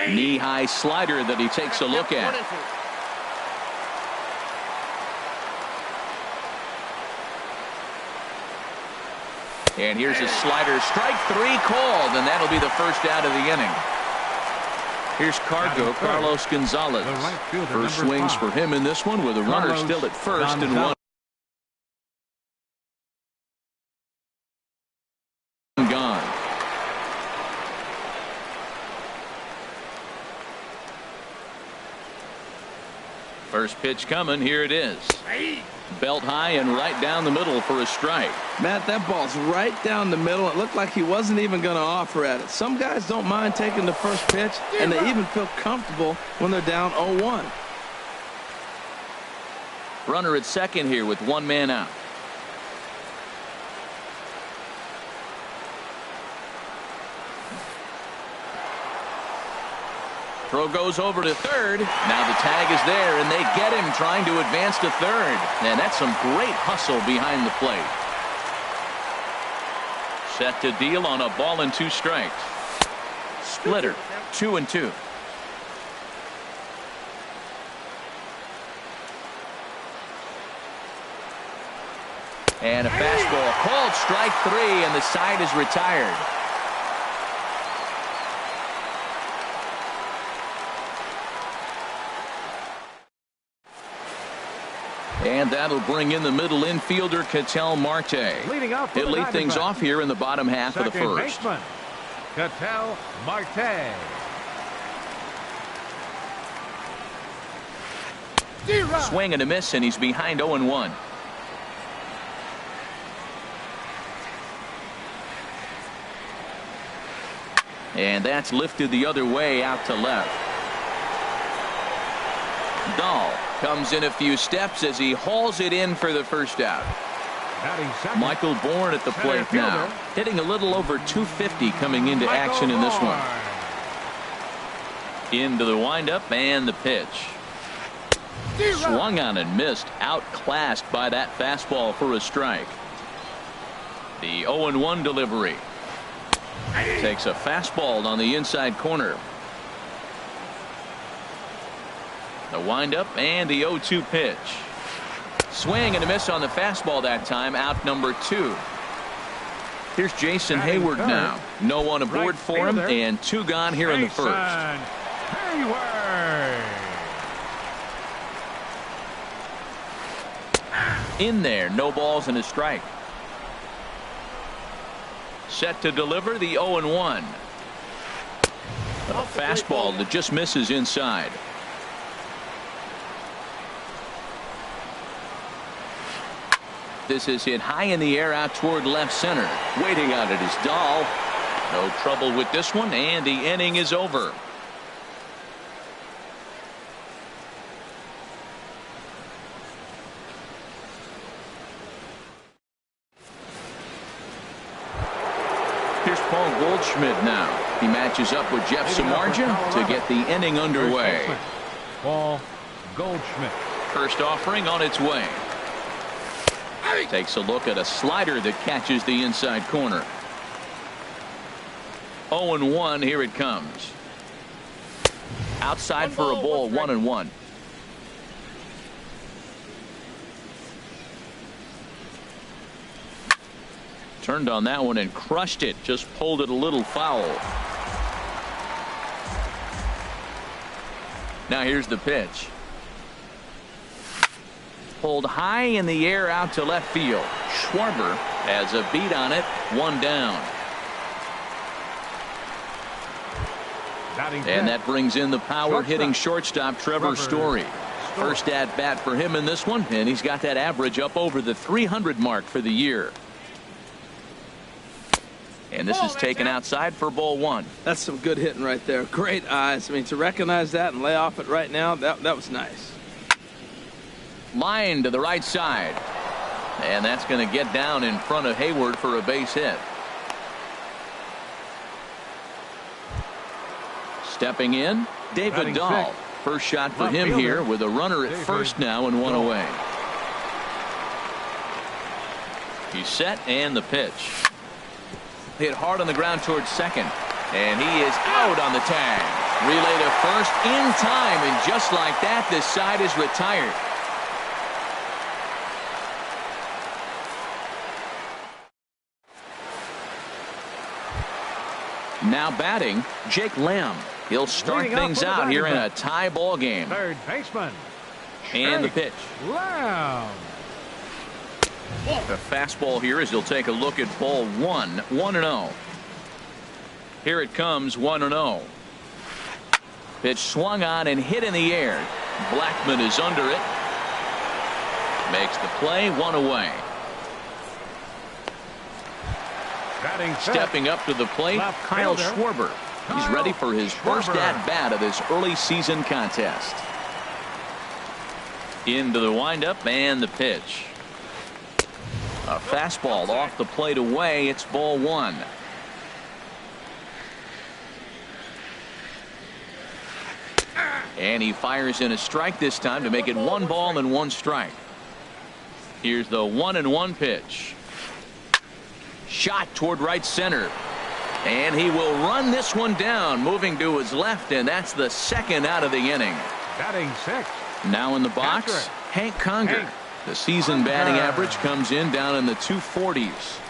Knee-high slider that he takes a look at. And here's a slider. Strike three called, and that'll be the first out of the inning. Here's Carlos Gonzalez. First swings for him in this one with a runner still at first and one gone. First pitch coming. Here it is. Belt high and right down the middle for a strike. Matt, that ball's right down the middle. It looked like he wasn't even going to offer at it. Some guys don't mind taking the first pitch, and they even feel comfortable when they're down 0-1. Runner at second here with one man out. Throw goes over to third. Now the tag is there, and they get him trying to advance to third. And that's some great hustle behind the plate. Set to deal on a ball and two strikes. Splitter, 2-2. And a fastball called strike three, and the side is retired. And that'll bring in the middle infielder, Ketel Marte. He'll lead things off here in the bottom half of the first. Ketel Marte. Swing and a miss, and he's behind 0-1. And that's lifted the other way out to left. Dahl comes in a few steps as he hauls it in for the first out. Michael Bourne at the plate now, hitting a little over 250 coming into action in this one. Into the windup and the pitch. Swung on and missed, outclassed by that fastball for a strike. The 0-1 delivery. Takes a fastball on the inside corner. The windup and the 0-2 pitch. Swing and a miss on the fastball that time. Out number 2. Here's Jason Hayward now. No one aboard for him, and 2 gone here in the first. In there, no balls and a strike. Set to deliver the 0-1. A fastball that just misses inside. This is hit high in the air out toward left center. Waiting on it is Dahl. No trouble with this one, and the inning is over. Here's Paul Goldschmidt now. He matches up with Jeff Samardzija to get the inning underway. Paul Goldschmidt. First offering on its way. Takes a look at a slider that catches the inside corner. 0-1. Here it comes. Outside for a ball. 1-1. Turned on that one and crushed it. Just pulled it a little foul. Now here's the pitch. Pulled high in the air out to left field. Schwarber has a beat on it. 1 down. And that brings in the power hitting shortstop Trevor Story. First at bat for him in this one, and he's got that average up over the 300 mark for the year. And this is taken outside for ball 1. That's some good hitting right there. Great eyes. I mean, to recognize that and lay off it right now, that was nice. Line to the right side. And that's going to get down in front of Hayward for a base hit. Stepping in, David Dahl. First shot for him here with a runner at first now and 1 away. He's set and the pitch. Hit hard on the ground towards second. And he is out on the tag. Relay to first in time, and just like that, this side is retired. Now batting, Jake Lamb. He'll start things out here in a tie ball game. Third baseman. And the pitch. Lamb. The fastball here as he'll take a look at ball one. 1-0. Here it comes, 1-0. Pitch swung on and hit in the air. Blackman is under it. Makes the play, 1 away. Stepping up to the plate, Kyle Schwarber. He's ready for his first at-bat of this early season contest. Into the windup and the pitch. A fastball off the plate away. It's ball 1. And he fires in a strike this time to make it 1 ball and 1 strike. Here's the 1-1 pitch. Shot toward right center. And he will run this one down, moving to his left, and that's the second out of the inning. Batting 6. Now in the box, Hank Conger. The season batting average comes in down in the 240s.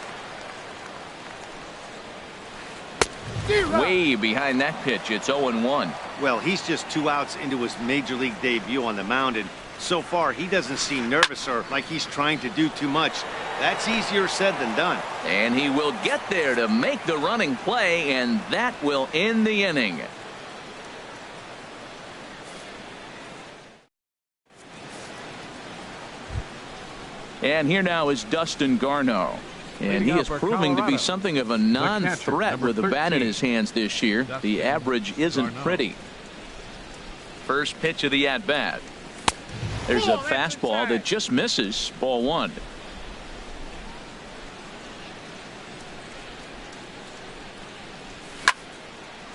Way behind that pitch. It's 0-1. Well, he's just 2 outs into his major league debut on the mound, and so far he doesn't seem nervous or like he's trying to do too much. That's easier said than done. And he will get there to make the running play, and that will end the inning. And here now is Dustin Garneau. And he is proving to be something of a non-threat with the bat in his hands this year. The average isn't pretty. First pitch of the at-bat. There's a fastball that just misses. Ball 1.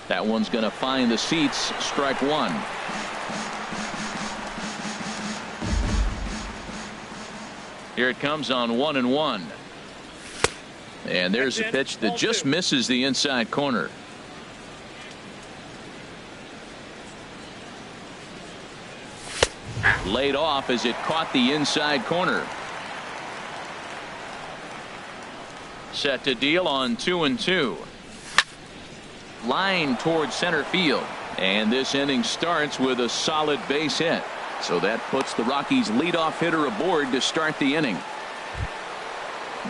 That one's going to find the seats. Strike 1. Here it comes on 1-1. And there's a pitch that just misses the inside corner. Laid off as it caught the inside corner. Set to deal on 2-2. Line towards center field. And this inning starts with a solid base hit. So that puts the Rockies' leadoff hitter aboard to start the inning.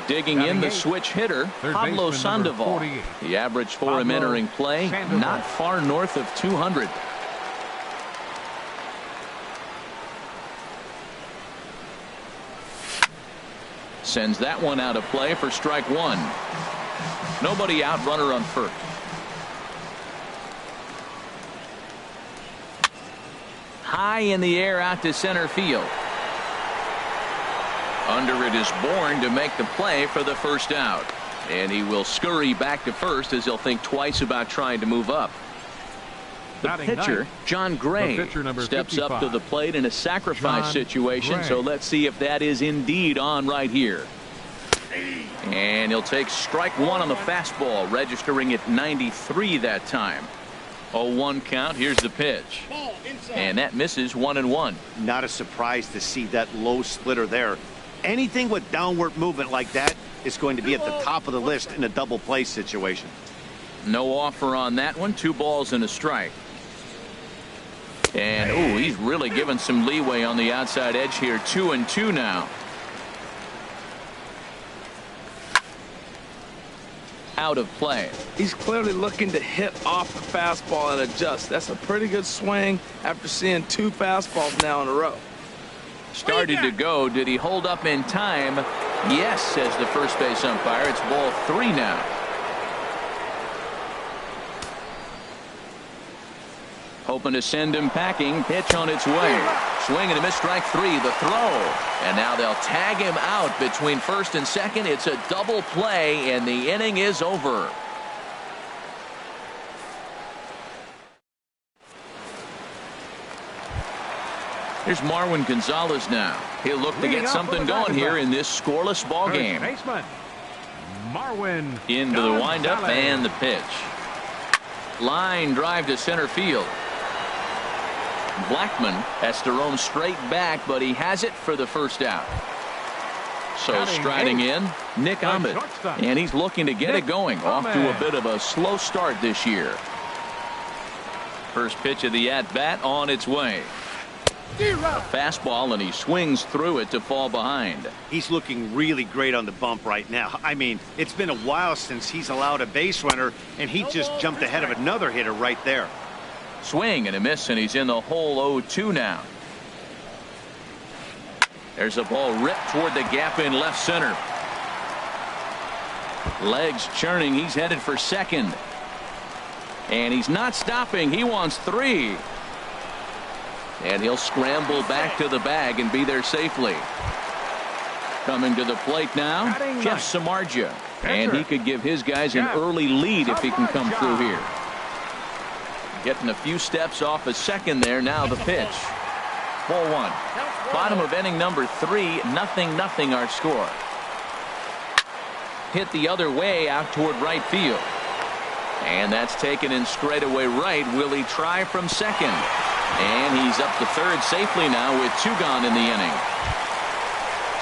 Digging in the switch hitter, Pablo Sandoval. The average for him entering play, not far north of 200. Sends that one out of play for strike 1. Nobody out, runner on first. High in the air out to center field. Under it is Bourne to make the play for the first out. And he will scurry back to first as he'll think twice about trying to move up. The pitcher, John Gray, steps up to the plate in a sacrifice situation. So let's see if that is indeed on right here. And he'll take strike 1 on the fastball, registering at 93 that time. 0-1 count. Here's the pitch. And that misses 1-1. Not a surprise to see that low splitter there. Anything with downward movement like that is going to be at the top of the list in a double play situation. No offer on that one. 2 balls and a strike. And ooh, he's really given some leeway on the outside edge here. 2-2 now. Out of play. He's clearly looking to hit off the fastball and adjust. That's a pretty good swing after seeing 2 fastballs now in a row. Started to go. Did he hold up in time? Yes, says the first base umpire. It's ball 3 now. Hoping to send him packing. Pitch on its way. Swing and a miss. Strike 3. The throw. And now they'll tag him out between first and second. It's a double play, and the inning is over. Here's Marwin Gonzalez now. He'll look to get something going here in this scoreless ball game. Marwin into the windup and the pitch. Line drive to center field. Blackman has to roam straight back, but he has it for the first out. So striding in, Nick Ahmed, and he's looking to get it going. Off to a bit of a slow start this year. First pitch of the at-bat on its way. A fastball, and he swings through it to fall behind. He's looking really great on the bump right now. I mean, it's been a while since he's allowed a base runner, and he just jumped ahead of another hitter right there. Swing and a miss, and he's in the hole 0-2 now. There's a ball ripped toward the gap in left center. Legs churning. He's headed for second. And he's not stopping. He wants 3. And he'll scramble back to the bag and be there safely. Coming to the plate now, Jeff Samardzija. And he could give his guys an early lead if he can come through here. Getting a few steps off a second there. Now the pitch. Ball 1. Bottom of inning number 3. 0-0 our score. Hit the other way out toward right field. And that's taken in straightaway right. Will he try from second? And he's up to third safely now with 2 gone in the inning.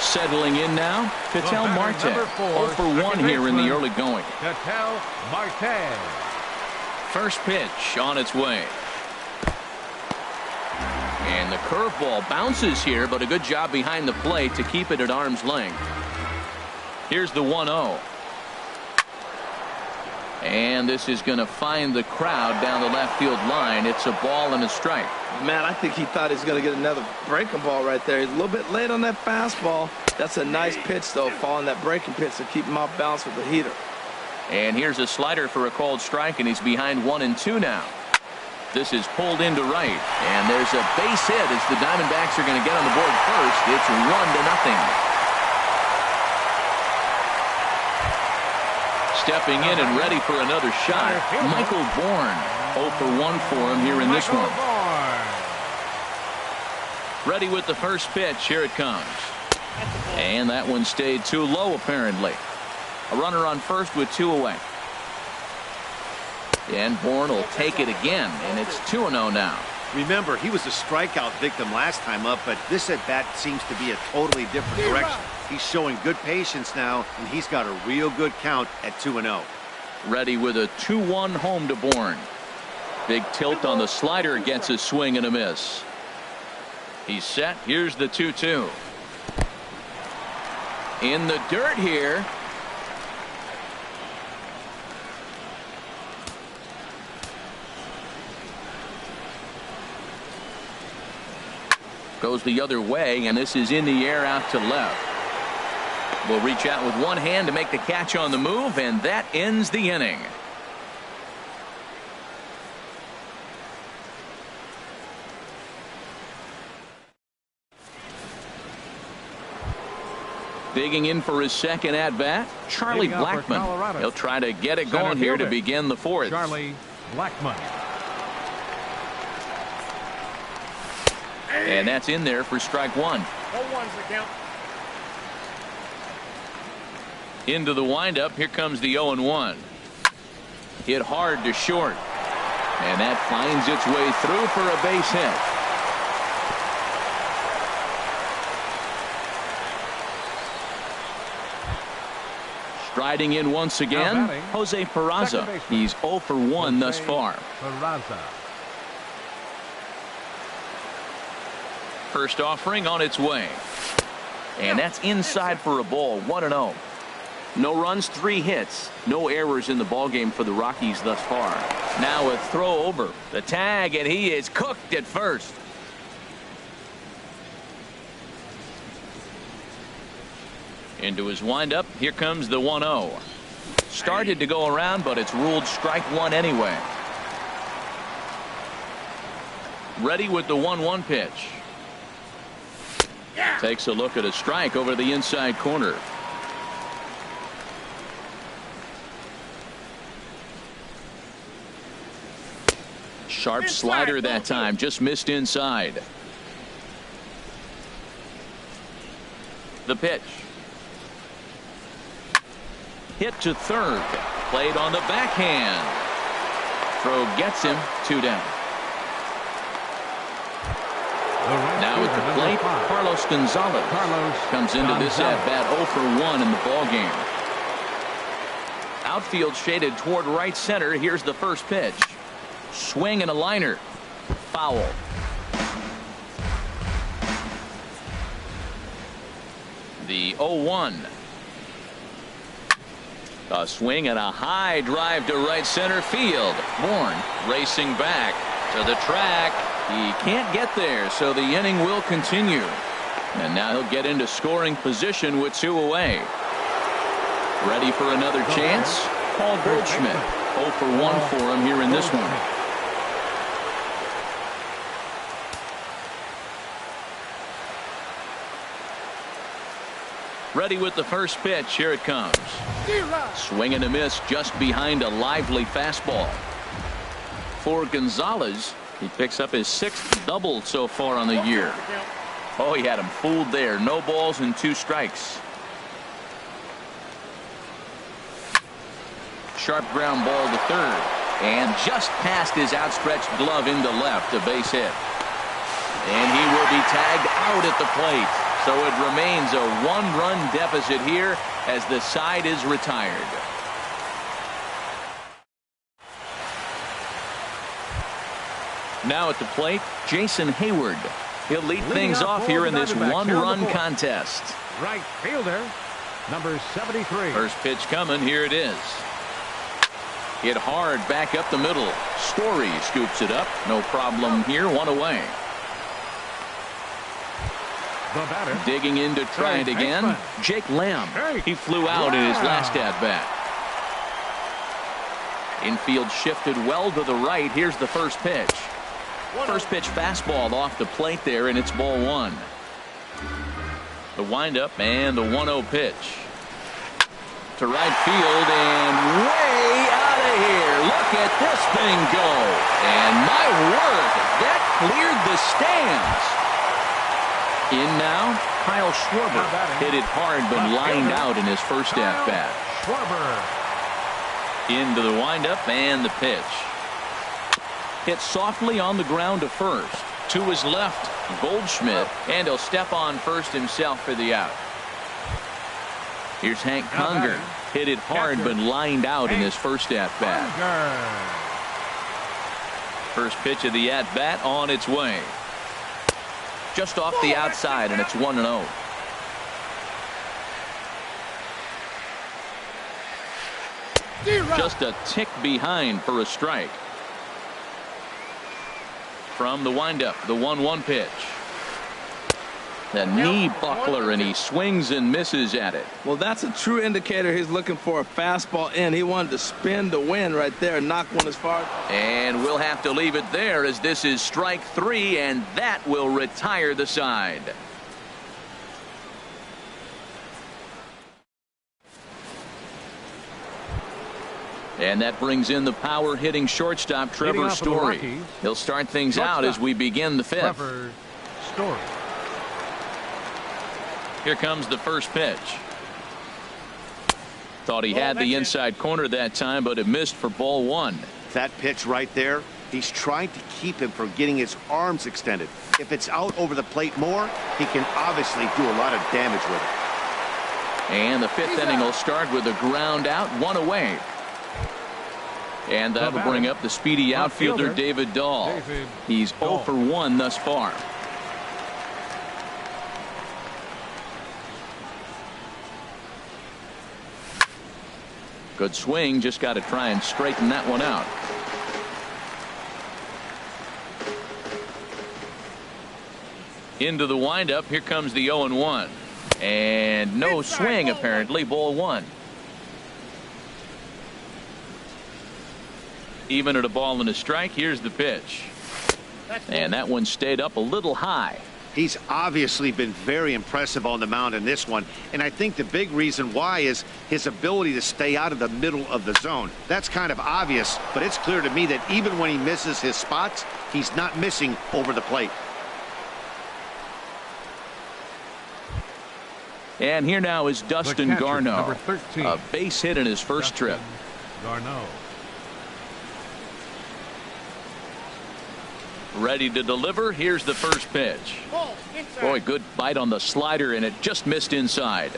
Settling in now, Ketel Marte. 0 for 1 here in the early going. Ketel Marte. First pitch on its way. And the curveball bounces here, but a good job behind the plate to keep it at arm's length. Here's the 1-0. And this is going to find the crowd down the left field line. It's a ball and a strike. Man, I think he thought he was going to get another breaking ball right there. He's a little bit late on that fastball. That's a nice pitch, though, following that breaking pitch to keep him off balance with the heater. And here's a slider for a called strike, and he's behind 1-2 now. This is pulled into right, and there's a base hit as the Diamondbacks are going to get on the board first. It's 1-0. Stepping in and ready for another shot, Michael Bourne. 0 for 1 for him here in this one. Ready with the first pitch. Here it comes. And that one stayed too low, apparently. A runner on first with 2 away. And Bourne will take it again, and it's 2-0 now. Remember, he was a strikeout victim last time up, but this at-bat seems to be a totally different direction. He's showing good patience now, and he's got a real good count at 2-0. Ready with a 2-1 home to Bourne. Big tilt on the slider, gets a swing and a miss. He's set. Here's the 2-2. In the dirt here. Goes the other way, and this is in the air out to left. Will reach out with one hand to make the catch on the move, and that ends the inning. Digging in for his second at-bat, Charlie Blackman. He'll try to get it going here to begin the 4th. Charlie Blackman. And that's in there for strike 1. 0-1's the count. Into the windup. Here comes the 0-1. Hit hard to short. And that finds its way through for a base hit. Striding in once again, Jose Peraza. He's 0 for 1 thus far. Peraza. First offering on its way. And that's inside for a ball. 1-0. No runs, 3 hits. No errors in the ballgame for the Rockies thus far. Now a throw over. The tag, and he is cooked at first. Into his windup. Here comes the 1-0. Started to go around, but it's ruled strike 1 anyway. Ready with the 1-1 pitch. Takes a look at a strike over the inside corner. Sharp slider that time, just missed inside. The pitch. Hit to third. Played on the backhand. Throw gets him. 2 down. Now at the plate, Carlos Gonzalez comes into this at-bat 0 for 1 in the ballgame. Outfield shaded toward right center. Here's the first pitch. Swing and a liner. Foul. The 0-1. A swing and a high drive to right center field. Bourne racing back to the track. He can't get there, so the inning will continue. And now he'll get into scoring position with 2 away. Ready for another chance? Paul Goldschmidt. 0 for 1 for him here in this one. Ready with the first pitch. Here it comes. Swing and a miss just behind a lively fastball. For Gonzalez, he picks up his 6th double so far on the year. Oh, he had him fooled there. No balls and 2 strikes. Sharp ground ball to third. And just past his outstretched glove into left. A base hit. And he will be tagged out at the plate. So it remains a 1-run deficit here as the side is retired. Now at the plate, Jason Hayward. He'll lead things off here in this 1-run contest. Right fielder, number 73. First pitch coming. Here it is. Hit hard back up the middle. Story scoops it up. No problem here. 1 away. The batter. Digging in to try it again. Jake Lamb. He flew out in his last at-bat. Infield shifted well to the right. Here's the first pitch. First pitch fastball off the plate there, and it's ball 1. The windup and the 1-0 pitch. To right field and way out of here. Look at this thing go. And my word, that cleared the stands. In now, Kyle Schwarber. Hit it hard but lined out in his first at-bat. Into the windup and the pitch. Hit softly on the ground to first. To his left, Goldschmidt, and he'll step on first himself for the out. Here's Hank Conger. Hit it hard but lined out in his first at-bat. First pitch of the at-bat on its way. Just off the outside, and it's 1-0. Just a tick behind for a strike. From the windup, the 1-1 pitch. The knee buckler, and he swings and misses at it. Well, that's a true indicator he's looking for a fastball in. He wanted to spin the wind right there and knock one as far. And we'll have to leave it there as this is strike 3, and that will retire the side. And that brings in the power hitting shortstop Trevor Story. He'll start things out as we begin the 5th. Trevor Story. Here comes the first pitch. Thought he had the inside corner that time, but it missed for ball 1. That pitch right there, he's trying to keep him from getting his arms extended. If it's out over the plate more, he can obviously do a lot of damage with it. And the 5th inning will start with a ground out, 1 away. And that'll bring up the speedy outfielder David Dahl. He's 0 for 1 thus far. Good swing, just got to try and straighten that one out. Into the windup, here comes the 0-1. And no swing apparently, ball 1. Even at a ball and a strike, here's the pitch. And that one stayed up a little high. He's obviously been very impressive on the mound in this one, and I think the big reason why is his ability to stay out of the middle of the zone. That's kind of obvious, but it's clear to me that even when he misses his spots, he's not missing over the plate. And here now is Dustin Garneau. Number 13. A base hit in his first trip. Garneau. Ready to deliver. Here's the first pitch. Boy, good bite on the slider, and it just missed inside.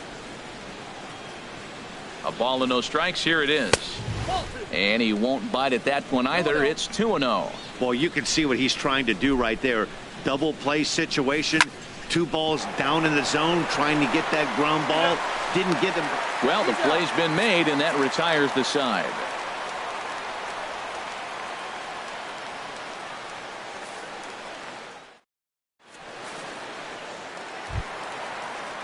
A ball and no strikes. Here it is. And he won't bite at that one either. It's 2-0. Well, you can see what he's trying to do right there. Double play situation. 2 balls down in the zone, trying to get that ground ball. Didn't get them. Well, the play's been made, and that retires the side.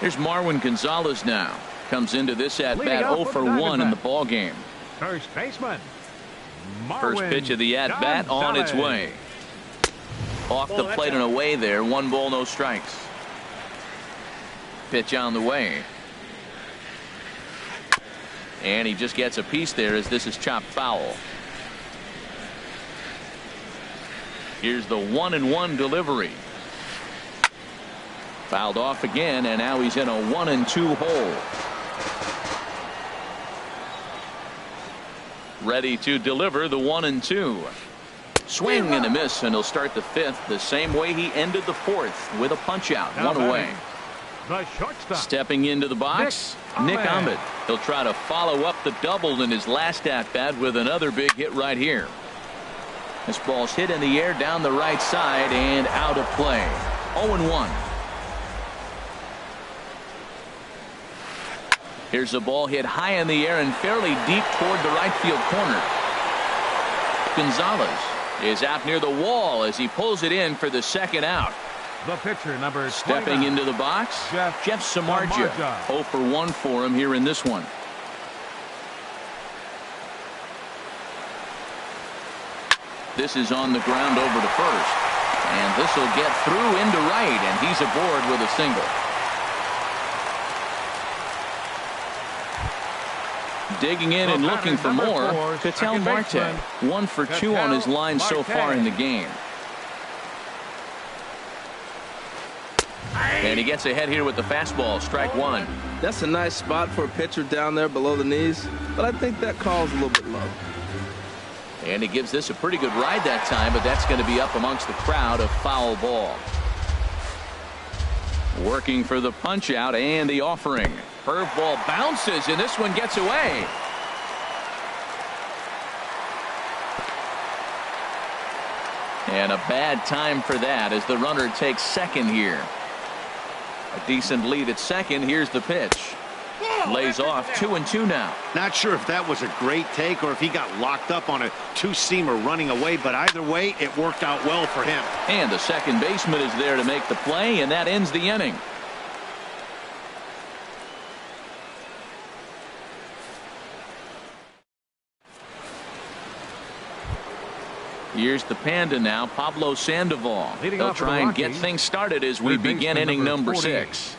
Here's Marwin Gonzalez now. Comes into this at-bat 0 for 1 in the ball game. First baseman. First pitch of the at-bat on its way. Off the plate and away there. 1 ball, no strikes. Pitch on the way. And he just gets a piece there as this is chopped foul. Here's the 1-1 delivery. Fouled off again, and now he's in a 1-2 hole. Ready to deliver the 1-2. Swing and a miss, and he'll start the 5th the same way he ended the 4th with a punch out. 1 away. The shortstop. Stepping into the box, Nick Ahmed. He'll try to follow up the double in his last at-bat with another big hit right here. This ball's hit in the air down the right side and out of play. 0-1. Here's a ball hit high in the air and fairly deep toward the right field corner. Gonzalez is out near the wall as he pulls it in for the 2nd out. The pitcher, number 29. Stepping into the box, Jeff Samardzija. 0 for 1 for him here in this one. This is on the ground over to first. And this will get through into right, and he's aboard with a single. Digging in and looking for more, Ketel Marte. 1 for 2 on his line so far in the game. And he gets ahead here with the fastball. Strike 1. That's a nice spot for a pitcher down there below the knees, but I think that call's a little bit low. And he gives this a pretty good ride that time, but that's going to be up amongst the crowd. A foul ball. Working for the punch out and the offering. Curveball bounces, and this one gets away. And a bad time for that as the runner takes second here. A decent lead at second. Here's the pitch. Lays off 2-2 now. Not sure if that was a great take or if he got locked up on a 2-seamer running away, but either way, it worked out well for him. And the second baseman is there to make the play, and that ends the inning. Here's the Panda now, Pablo Sandoval. They'll try and get things started as we begin inning number 6.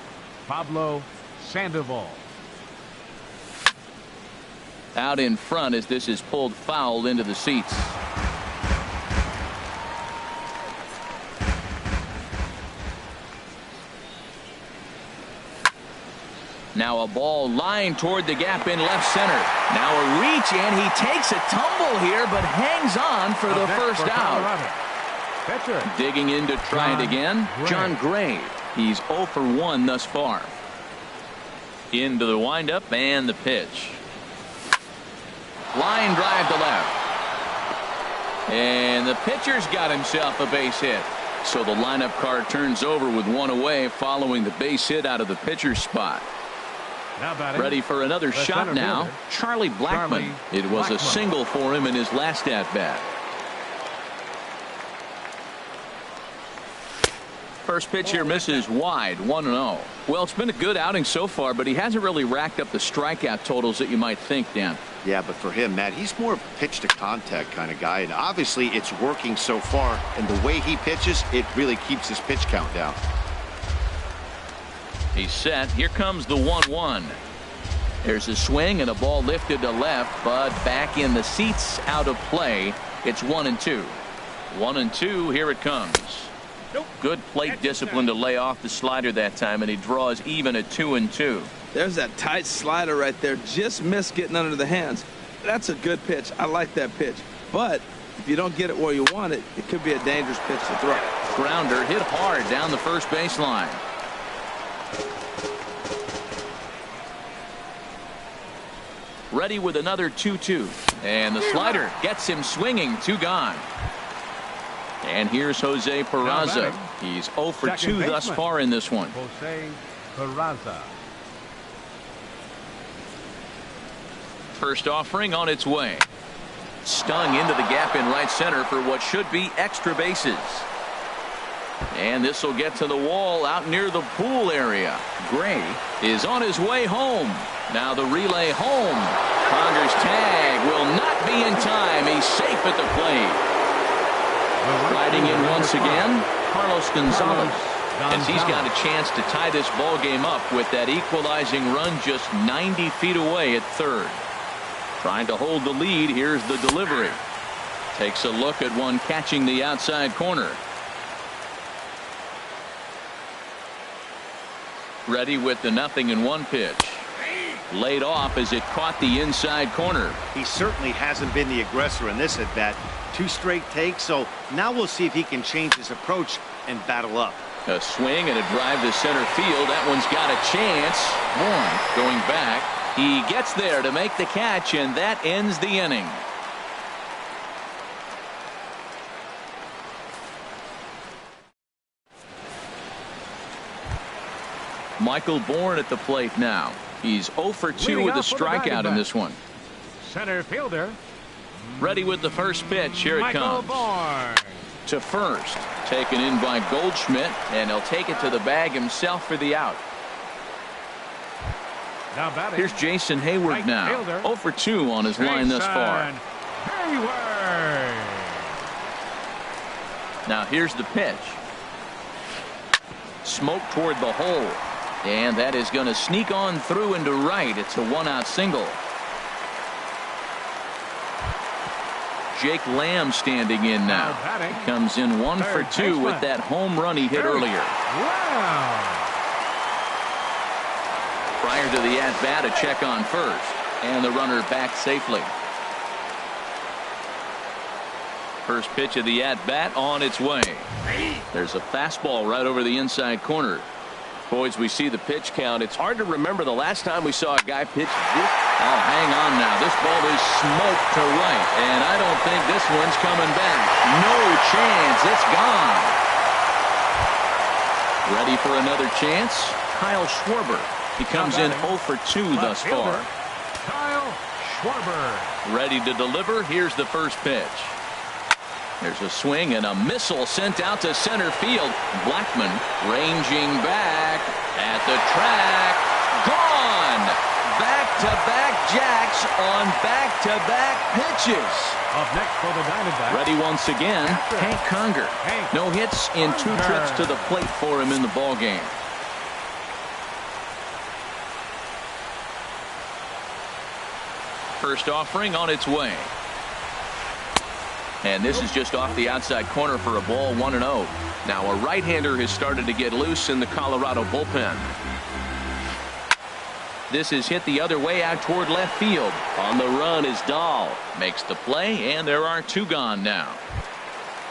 Pablo Sandoval. Out in front as this is pulled foul into the seats. Now a ball lined toward the gap in left center. Now a reach, and he takes a tumble here, but hangs on for the first out. Digging in to try it again, John Gray. He's 0 for 1 thus far. Into the windup and the pitch. Line drive to left. And the pitcher's got himself a base hit. So the lineup card turns over with 1 away following the base hit out of the pitcher's spot. Ready for another shot now. Charlie Blackmon. It was a single for him in his last at-bat. First pitch here misses wide. 1-0. Well, it's been a good outing so far, but he hasn't really racked up the strikeout totals that you might think, Dan. Yeah, but for him, Matt, he's more of a pitch to contact kind of guy, and obviously it's working so far, and the way he pitches, it really keeps his pitch count down. He's set. Here comes the 1-1. There's a swing and a ball lifted to left, but back in the seats, out of play. It's 1-2. 1-2. Here it comes. Good plate discipline to lay off the slider that time, and he draws even at 2-2. There's that tight slider right there. Just missed getting under the hands. That's a good pitch. I like that pitch. But if you don't get it where you want it, it could be a dangerous pitch to throw. Grounder hit hard down the first baseline. Ready with another 2-2. And the slider gets him swinging. 2 gone. And here's Jose Peraza. He's 0 for 2 thus far in this one. Jose Peraza. First offering on its way. Stung into the gap in right center for what should be extra bases. And this will get to the wall out near the pool area. Gray is on his way home. Now the relay home. Conger's tag will not be in time. He's safe at the plate. Riding in once again, Carlos Gonzalez. As he's got a chance to tie this ball game up with that equalizing run just 90 feet away at third. Trying to hold the lead. Here's the delivery. Takes a look at one catching the outside corner. Ready with the 0-1 pitch. Laid off as it caught the inside corner. He certainly hasn't been the aggressor in this at bat. 2 straight takes, so now we'll see if he can change his approach and battle up. A swing and a drive to center field. That one's got a chance. One going back. He gets there to make the catch, and that ends the inning. Michael Bourne at the plate now. He's 0 for 2 with a strikeout in this one. Center fielder. Ready with the first pitch. Here it comes. Bourne. To first. Taken in by Goldschmidt, and he'll take it to the bag himself for the out. Now batting. Here's Jason Hayward Right now. fielder. 0 for 2 on his line thus far. Hayward. Now here's the pitch. Smoke toward the hole. And that is going to sneak on through into right. It's a 1-out single. Jake Lamb standing in now. He comes in 1 for 2 with that home run he hit earlier. Wow. Prior to the at-bat, a check on first. And the runner back safely. First pitch of the at-bat on its way. There's a fastball right over the inside corner. Boys, we see the pitch count. It's hard to remember the last time we saw a guy pitch this. Oh, hang on now. This ball is smoked to right. And I don't think this one's coming back. No chance. It's gone. Ready for another chance? Kyle Schwarber. He comes in 0 for 2 thus far. Kyle Schwarber. Ready to deliver. Here's the first pitch. There's a swing and a missile sent out to center field. Blackman ranging back at the track. Gone. Back-to-back jacks on back-to-back pitches. Up next for the Diamondbacks. Ready once again, Hank Conger. No hits in 2 trips to the plate for him in the ballgame. First offering on its way. And this is just off the outside corner for a ball, 1-0. Now a right-hander has started to get loose in the Colorado bullpen. This is hit the other way out toward left field. On the run is Dahl. Makes the play, and there are 2 gone now.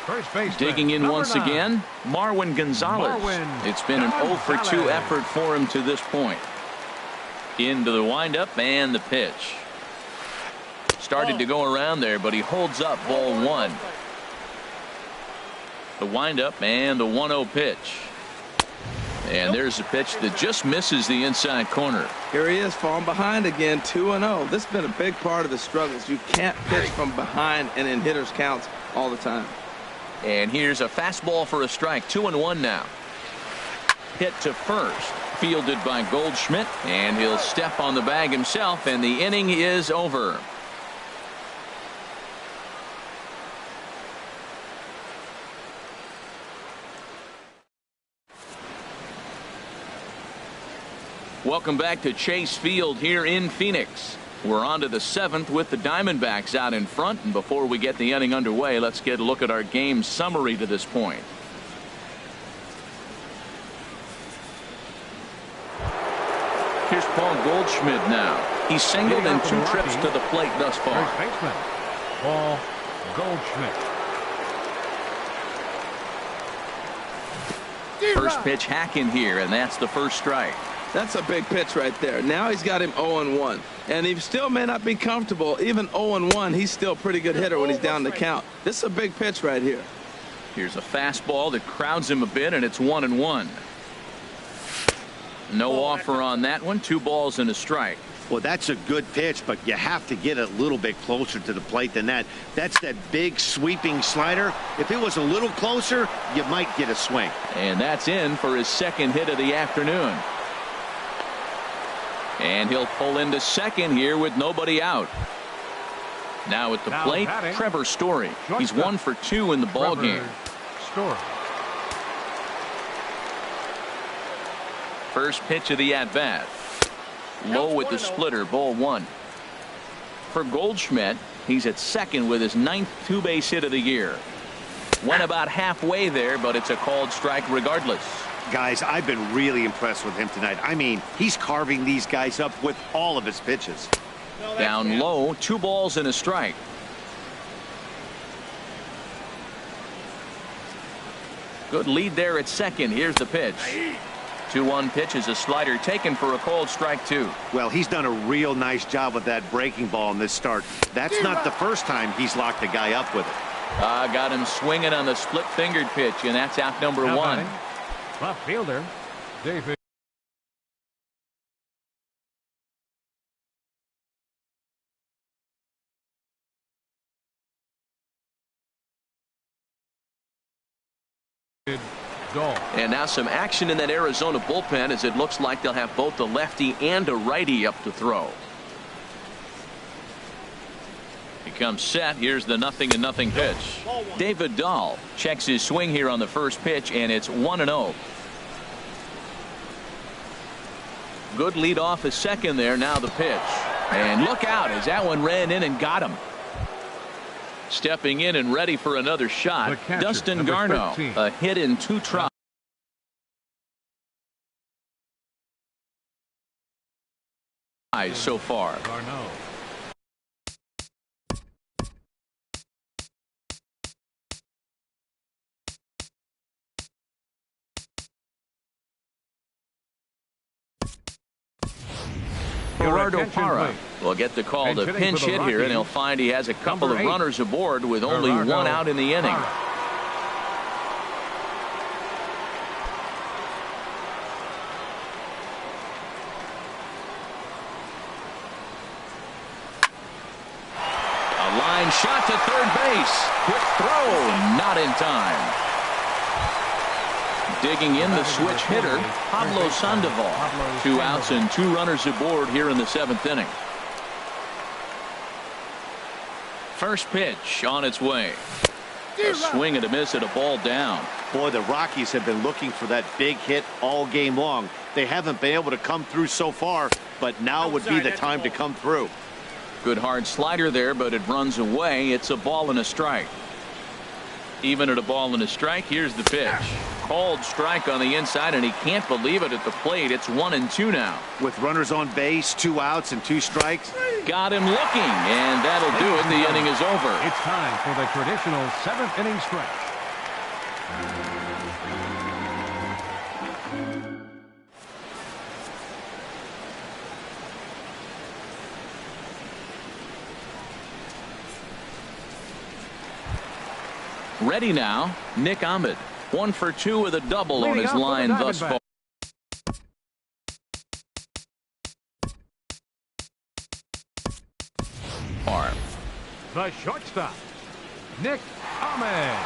First base. Digging in once again, Marwin Gonzalez. It's been an 0 for 2 effort for him to this point. Into the windup and the pitch. Started to go around there, but he holds up ball 1. The windup and the 1-0 pitch. And there's a pitch that just misses the inside corner. Here he is falling behind again, 2-0. This has been a big part of the struggles. You can't pitch from behind and in hitters counts all the time. And here's a fastball for a strike. 2-1 now. Hit to first. Fielded by Goldschmidt. And he'll step on the bag himself, and the inning is over. Welcome back to Chase Field here in Phoenix. We're on to the 7th with the Diamondbacks out in front. And before we get the inning underway, let's get a look at our game summary to this point. Here's Paul Goldschmidt now. He's singled in 2 trips to the plate thus far. First baseman, Paul Goldschmidt. First pitch hacking here, and that's the first strike. That's a big pitch right there. Now he's got him 0-1. And he still may not be comfortable. Even 0-1, he's still a pretty good hitter when he's down the count. This is a big pitch right here. Here's a fastball that crowds him a bit, and it's 1-1. No offer on that one. 2 balls and a strike. Well, that's a good pitch, but you have to get a little bit closer to the plate than that. That's that big sweeping slider. If it was a little closer, you might get a swing. And that's in for his second hit of the afternoon. And he'll pull into second here with nobody out. Now at the plate, Trevor Story. He's 1 for 2 in the ball game. Story. First pitch of the at-bat. Low with the splitter, ball 1. For Goldschmidt, he's at second with his 9th 2-base hit of the year. Went about halfway there, but it's a called strike regardless. Guys, I've been really impressed with him tonight. I mean, he's carving these guys up with all of his pitches. Down low, 2 balls and a strike. Good lead there at second. Here's the pitch. 2-1 pitch is a slider taken for a called strike 2. Well, he's done a real nice job with that breaking ball in this start. That's not the first time he's locked a guy up with it. Got him swinging on the split-fingered pitch, and that's out number 1. Left fielder, David. And now some action in that Arizona bullpen, as it looks like they'll have both a lefty and a righty up to throw. He comes set. Here's the 0-0 pitch. David Dahl checks his swing here on the first pitch, and it's 1-0. Good lead off a second there. Now the pitch. And look out as that one ran in and got him. Stepping in and ready for another shot, catcher, Dustin Garneau. 13. A hit in 2 tries so far. Garneau. Gerardo Parra will get the call to pinch hit here, and he'll find he has a couple of runners aboard with only 1 out in the inning. A line shot to third base. Quick throw, not in time. Digging in the switch hitter, Pablo Sandoval. 2 outs and 2 runners aboard here in the 7th inning. First pitch on its way. A swing and a miss at a ball down. Boy, the Rockies have been looking for that big hit all game long. They haven't been able to come through so far, but now would be the time to come through. Good hard slider there, but it runs away. It's a ball and a strike. Even at a ball and a strike, here's the pitch. Called strike on the inside, and he can't believe it at the plate. It's 1-2 now. With runners on base, 2 outs and 2 strikes. Got him looking, and that'll do it. The inning is over. It's time for the traditional 7th inning stretch. Ready now, Nick Ahmed. 1 for 2 with a double on his line thus far. The shortstop, Nick Ahmed.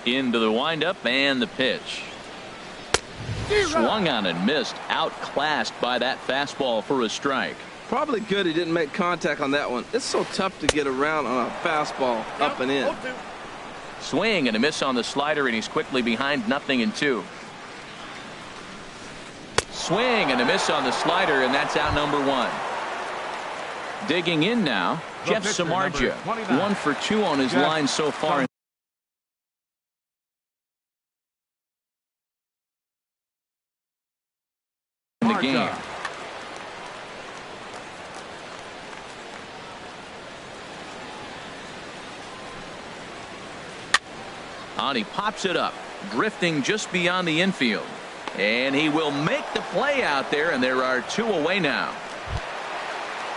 Into the windup and the pitch. Swung on and missed. Outclassed by that fastball for a strike. Probably good he didn't make contact on that one. It's so tough to get around on a fastball up and in. Swing and a miss on the slider, and he's quickly behind 0-2. Swing and a miss on the slider, and that's out number 1. Digging in now, Jeff Samardzija. 1 for 2 on his line so far. And he pops it up, drifting just beyond the infield. And he will make the play out there, and there are 2 away now.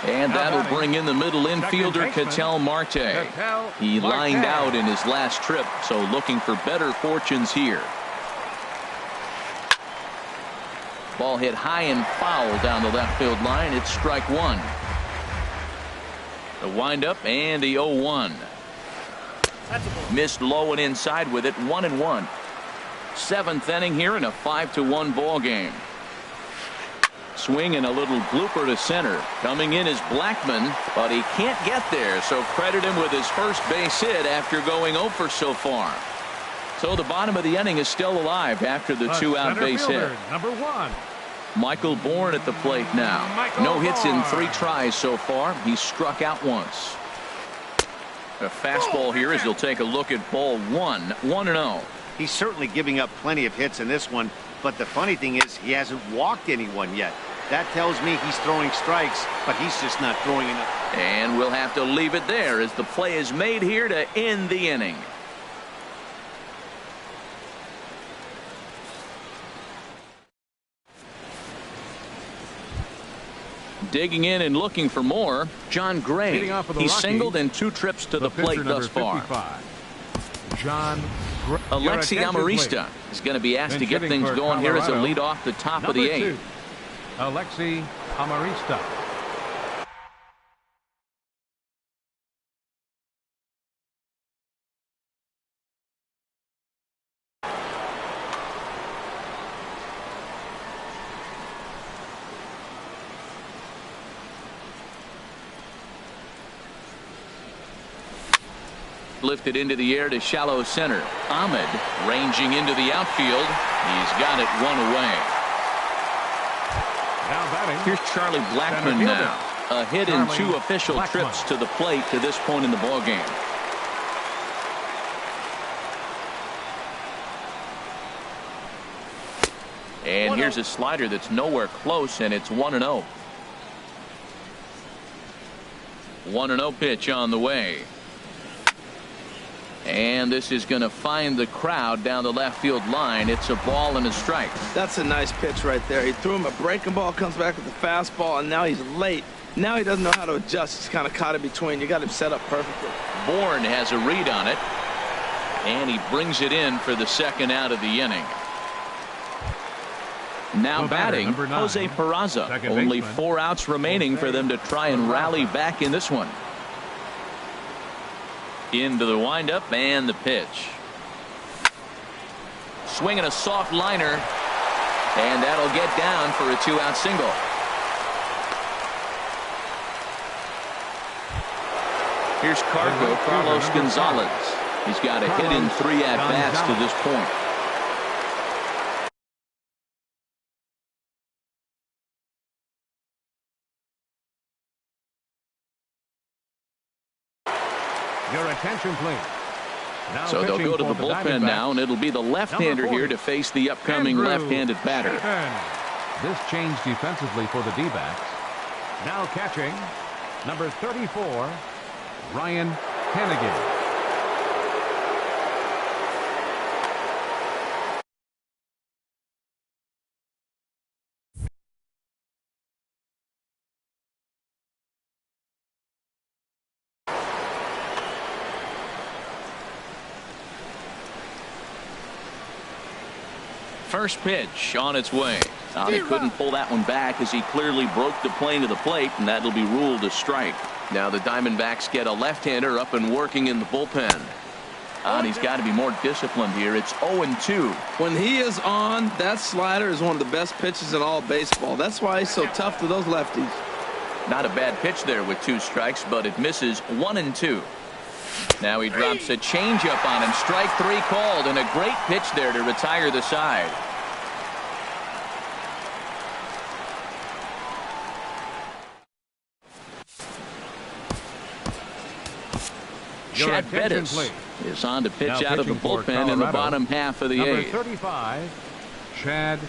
And that'll bring in the middle infielder, Ketel Marte. He lined out in his last trip, so looking for better fortunes here. Ball hit high and foul down the left field line. It's strike 1. The windup and the 0-1. Missed low and inside with it. 1-1. 7th inning here in a 5-1 ball game. Swing and a little blooper to center. Coming in is Blackman, but he can't get there, so credit him with his first base hit after going 0 for so far. So the bottom of the inning is still alive after the 2-out base hit. Number 1. Michael Bourne at the plate now. No hits in 3 tries so far. He's struck out once. A fastball here as he'll take a look at ball 1. 1-0. He's certainly giving up plenty of hits in this one, but the funny thing is he hasn't walked anyone yet. That tells me he's throwing strikes, but he's just not throwing enough. And we'll have to leave it there as the play is made here to end the inning. Digging in and looking for more, John Gray. He's singled in 2 trips to the plate thus far. John Gray. Alexi Amarista is going to be asked to get things going here as a lead off the top of the 8th. Alexi Amarista. Lifted into the air to shallow center. Ahmed ranging into the outfield. He's got it 1 away. Now batting. Here's Charlie Blackman now. A hit in 2 official trips to the plate to this point in the ball game. And here's a slider that's nowhere close, and it's 1-0. 1-0 pitch on the way. And this is going to find the crowd down the left field line. It's a ball and a strike. That's a nice pitch right there. He threw him a breaking ball, comes back with a fastball, and now he's late. Now he doesn't know how to adjust. He's kind of caught in between. You got him set up perfectly. Bourne has a read on it, and he brings it in for the 2nd out of the inning. Now batting, Jose Peraza. Only 4 outs remaining for them to try and rally back in this one. Into the windup and the pitch. Swinging a soft liner, and that'll get down for a 2-out single. Here's Carlos Gonzalez. He's got a hit in 3 at-bats to this point. Your attention, please. Now so they'll go to the bullpen now, and it'll be the left-hander here to face the upcoming left-handed batter. This changed defensively for the D-backs. Now catching, number 34, Ryan Hannigan. First pitch on its way. He couldn't pull that one back as he clearly broke the plane to the plate, and that'll be ruled a strike. Now the Diamondbacks get a left-hander up and working in the bullpen. And he's got to be more disciplined here. It's 0-2. When he is on, that slider is one of the best pitches in all baseball. That's why he's so tough to those lefties. Not a bad pitch there with 2 strikes, but it misses 1-2. Now he drops a changeup on him. Strike 3 called, and a great pitch there to retire the side. Chad Bettis is on to pitch out of the bullpen in the bottom half of the 8th. Number 35, Chad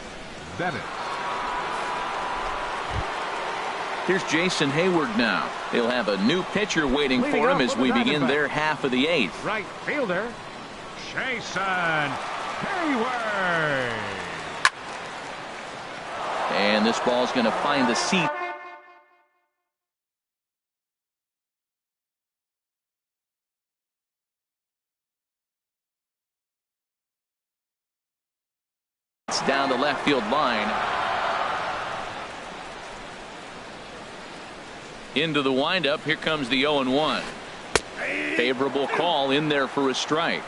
Bettis. Here's Jason Hayward now. He'll have a new pitcher waiting for him as we begin their half of the 8th. Right fielder, Jason Hayward. And this ball's going to find the seat. It's down the left field line. Into the windup. Here comes the 0-1. Favorable call in there for a strike.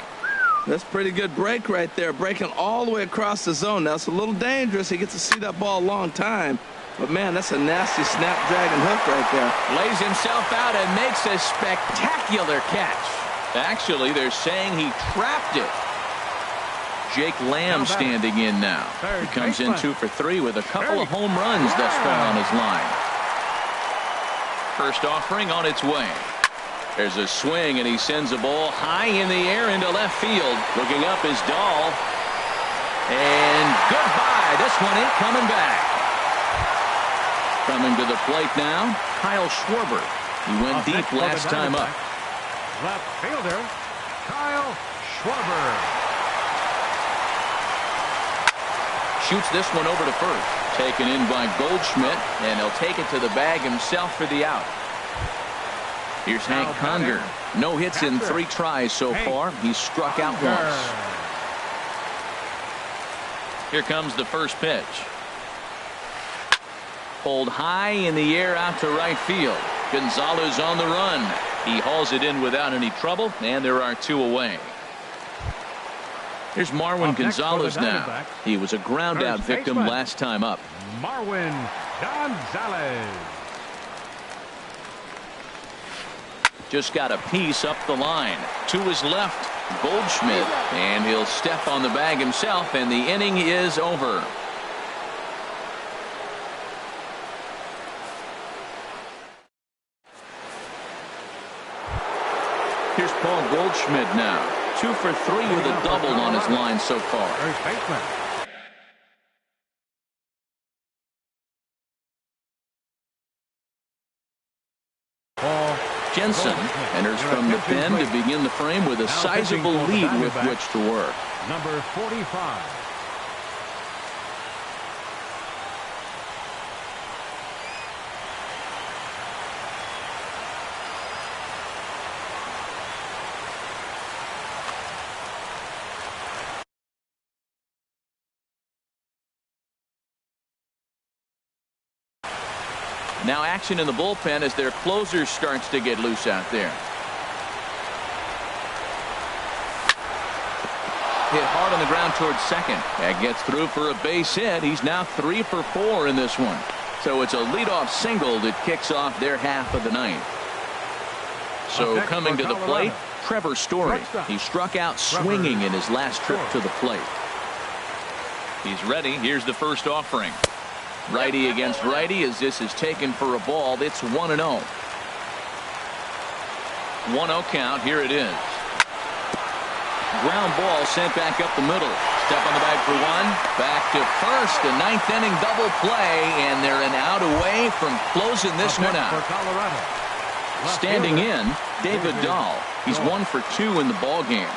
That's pretty good break right there, breaking all the way across the zone. Now, it's a little dangerous. He gets to see that ball a long time. But, man, that's a nasty snapdragon hook right there. Lays himself out and makes a spectacular catch. Actually, they're saying he trapped it. Jake Lamb standing in now. He comes in 2 for 3 with a couple of home runs thus far on his line. First offering on its way. There's a swing, and he sends a ball high in the air into left field. Looking up is Dahl. And goodbye. This one ain't coming back. Coming to the plate now, Kyle Schwarber. He went deep last time up. Left fielder, Kyle Schwarber. Shoots this one over to first. Taken in by Goldschmidt, and he'll take it to the bag himself for the out. Here's Hank Conger. No hits in 3 tries so far. He's struck out once. Here comes the first pitch. Pulled high in the air out to right field. Gonzalez on the run. He hauls it in without any trouble, and there are 2 away. Here's Marwin Gonzalez now. He was a ground-out victim last time up. Marwin Gonzalez. Just got a piece up the line. To his left, Goldschmidt, and he'll step on the bag himself, and the inning is over. Here's Paul Goldschmidt now. 2 for 3 with a double on his line so far. First baseman. Jensen enters from the pen to begin the frame with a sizable lead with which to work. Number 45. Now action in the bullpen as their closer starts to get loose out there. Hit hard on the ground towards second. That gets through for a base hit. He's now 3 for 4 in this one. So it's a leadoff single that kicks off their half of the ninth. So coming to the plate, Trevor Story. He struck out swinging in his last trip to the plate. He's ready. Here's the first offering. Righty against righty as this is taken for a ball. It's 1-0. 1-0 count. Here it is. Ground ball sent back up the middle. Step on the bag for 1. Back to first. A 9th inning double play, and they're an out away from closing this one out. Standing in, David Dahl. He's 1 for 2 in the ball game.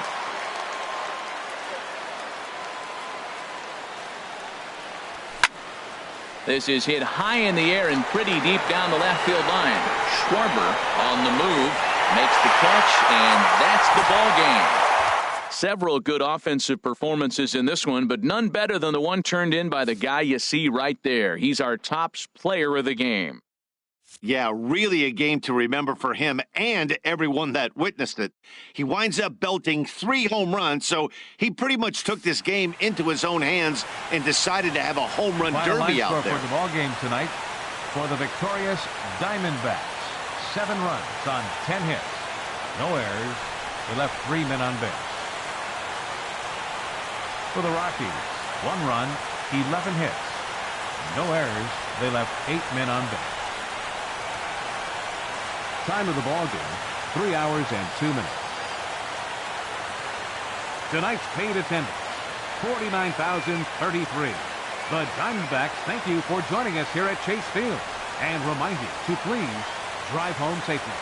This is hit high in the air and pretty deep down the left field line. Schwarber on the move, makes the catch, and that's the ball game. Several good offensive performances in this one, but none better than the one turned in by the guy you see right there. He's our top player of the game. Yeah, really a game to remember for him and everyone that witnessed it. He winds up belting 3 home runs, so he pretty much took this game into his own hands and decided to have a home run derby out there. For the ball game tonight for the victorious Diamondbacks. 7 runs on 10 hits. No errors. They left 3 men on base. For the Rockies, 1 run, 11 hits. No errors. They left 8 men on base. Time of the ball game, 3 hours and 2 minutes. Tonight's paid attendance, 49,033. The Diamondbacks thank you for joining us here at Chase Field and remind you to please drive home safely.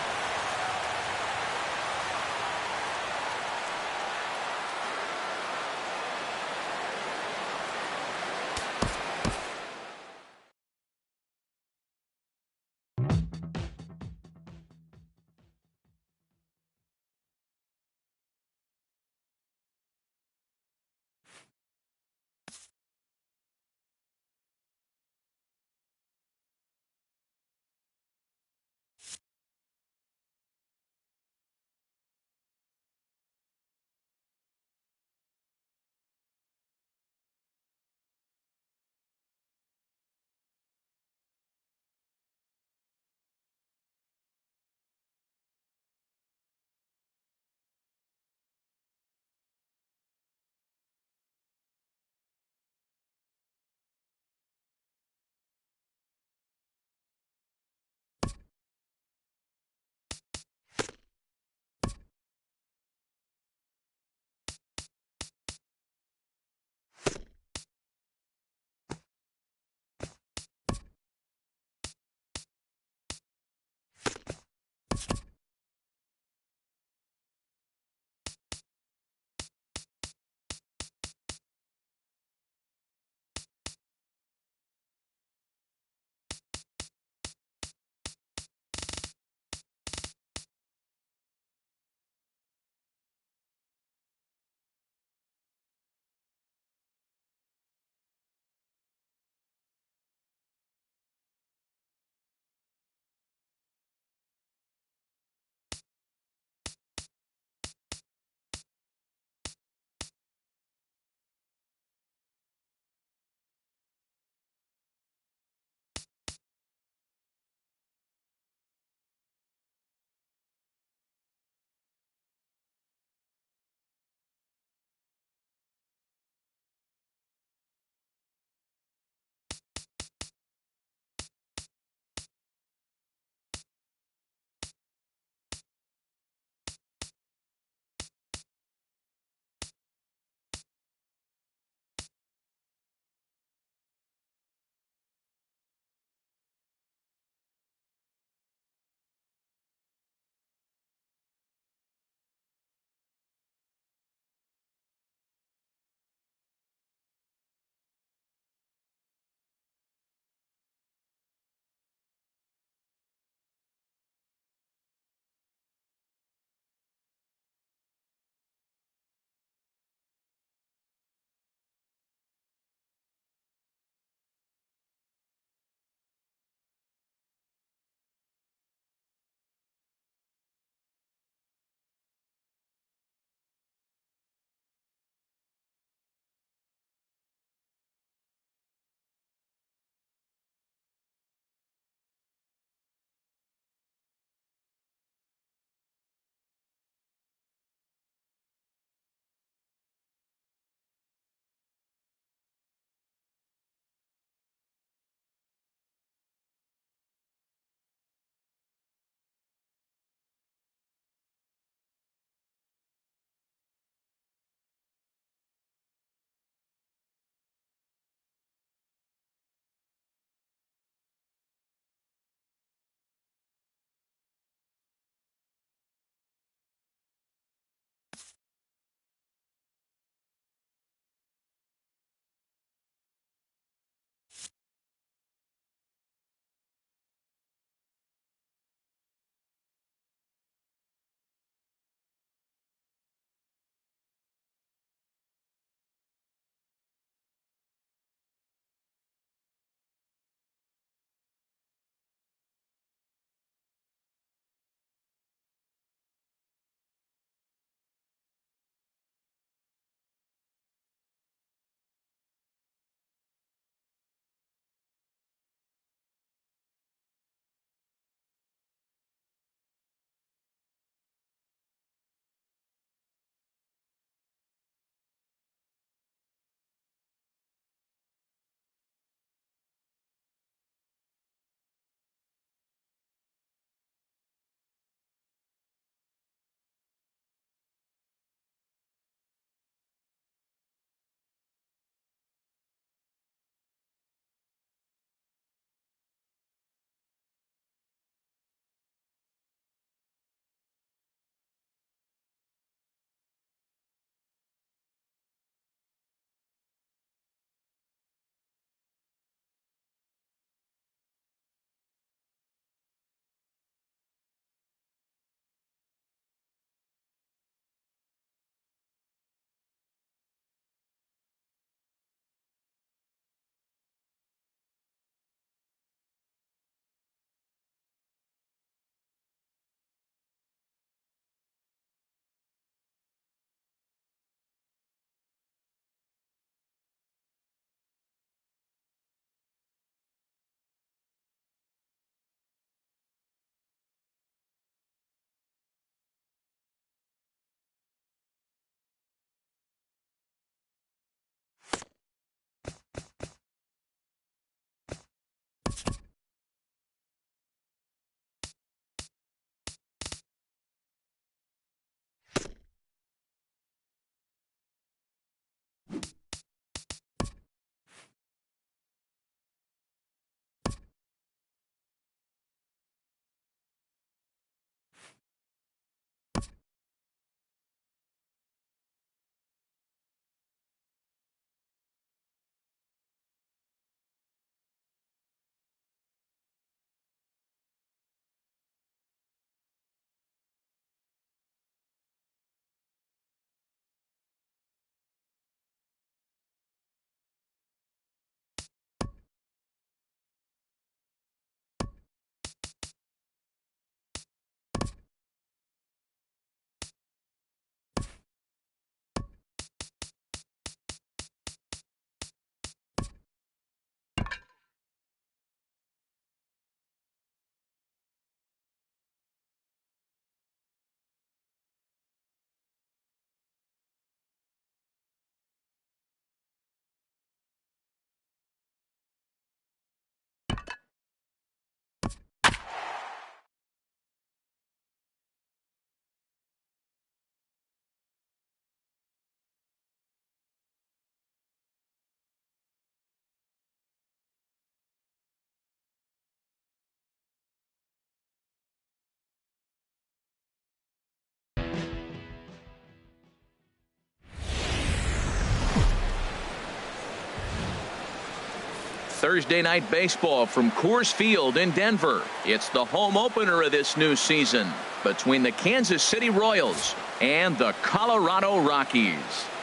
Thursday night baseball from Coors Field in Denver. It's the home opener of this new season between the Kansas City Royals and the Colorado Rockies.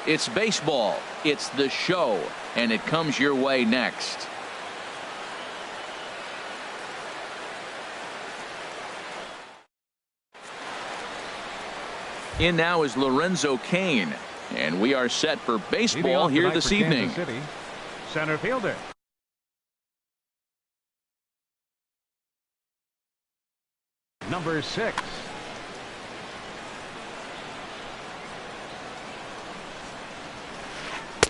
It's baseball, it's the show, and it comes your way next. In now is Lorenzo Cain, and we are set for baseball here this evening. City, center fielder. Number 6.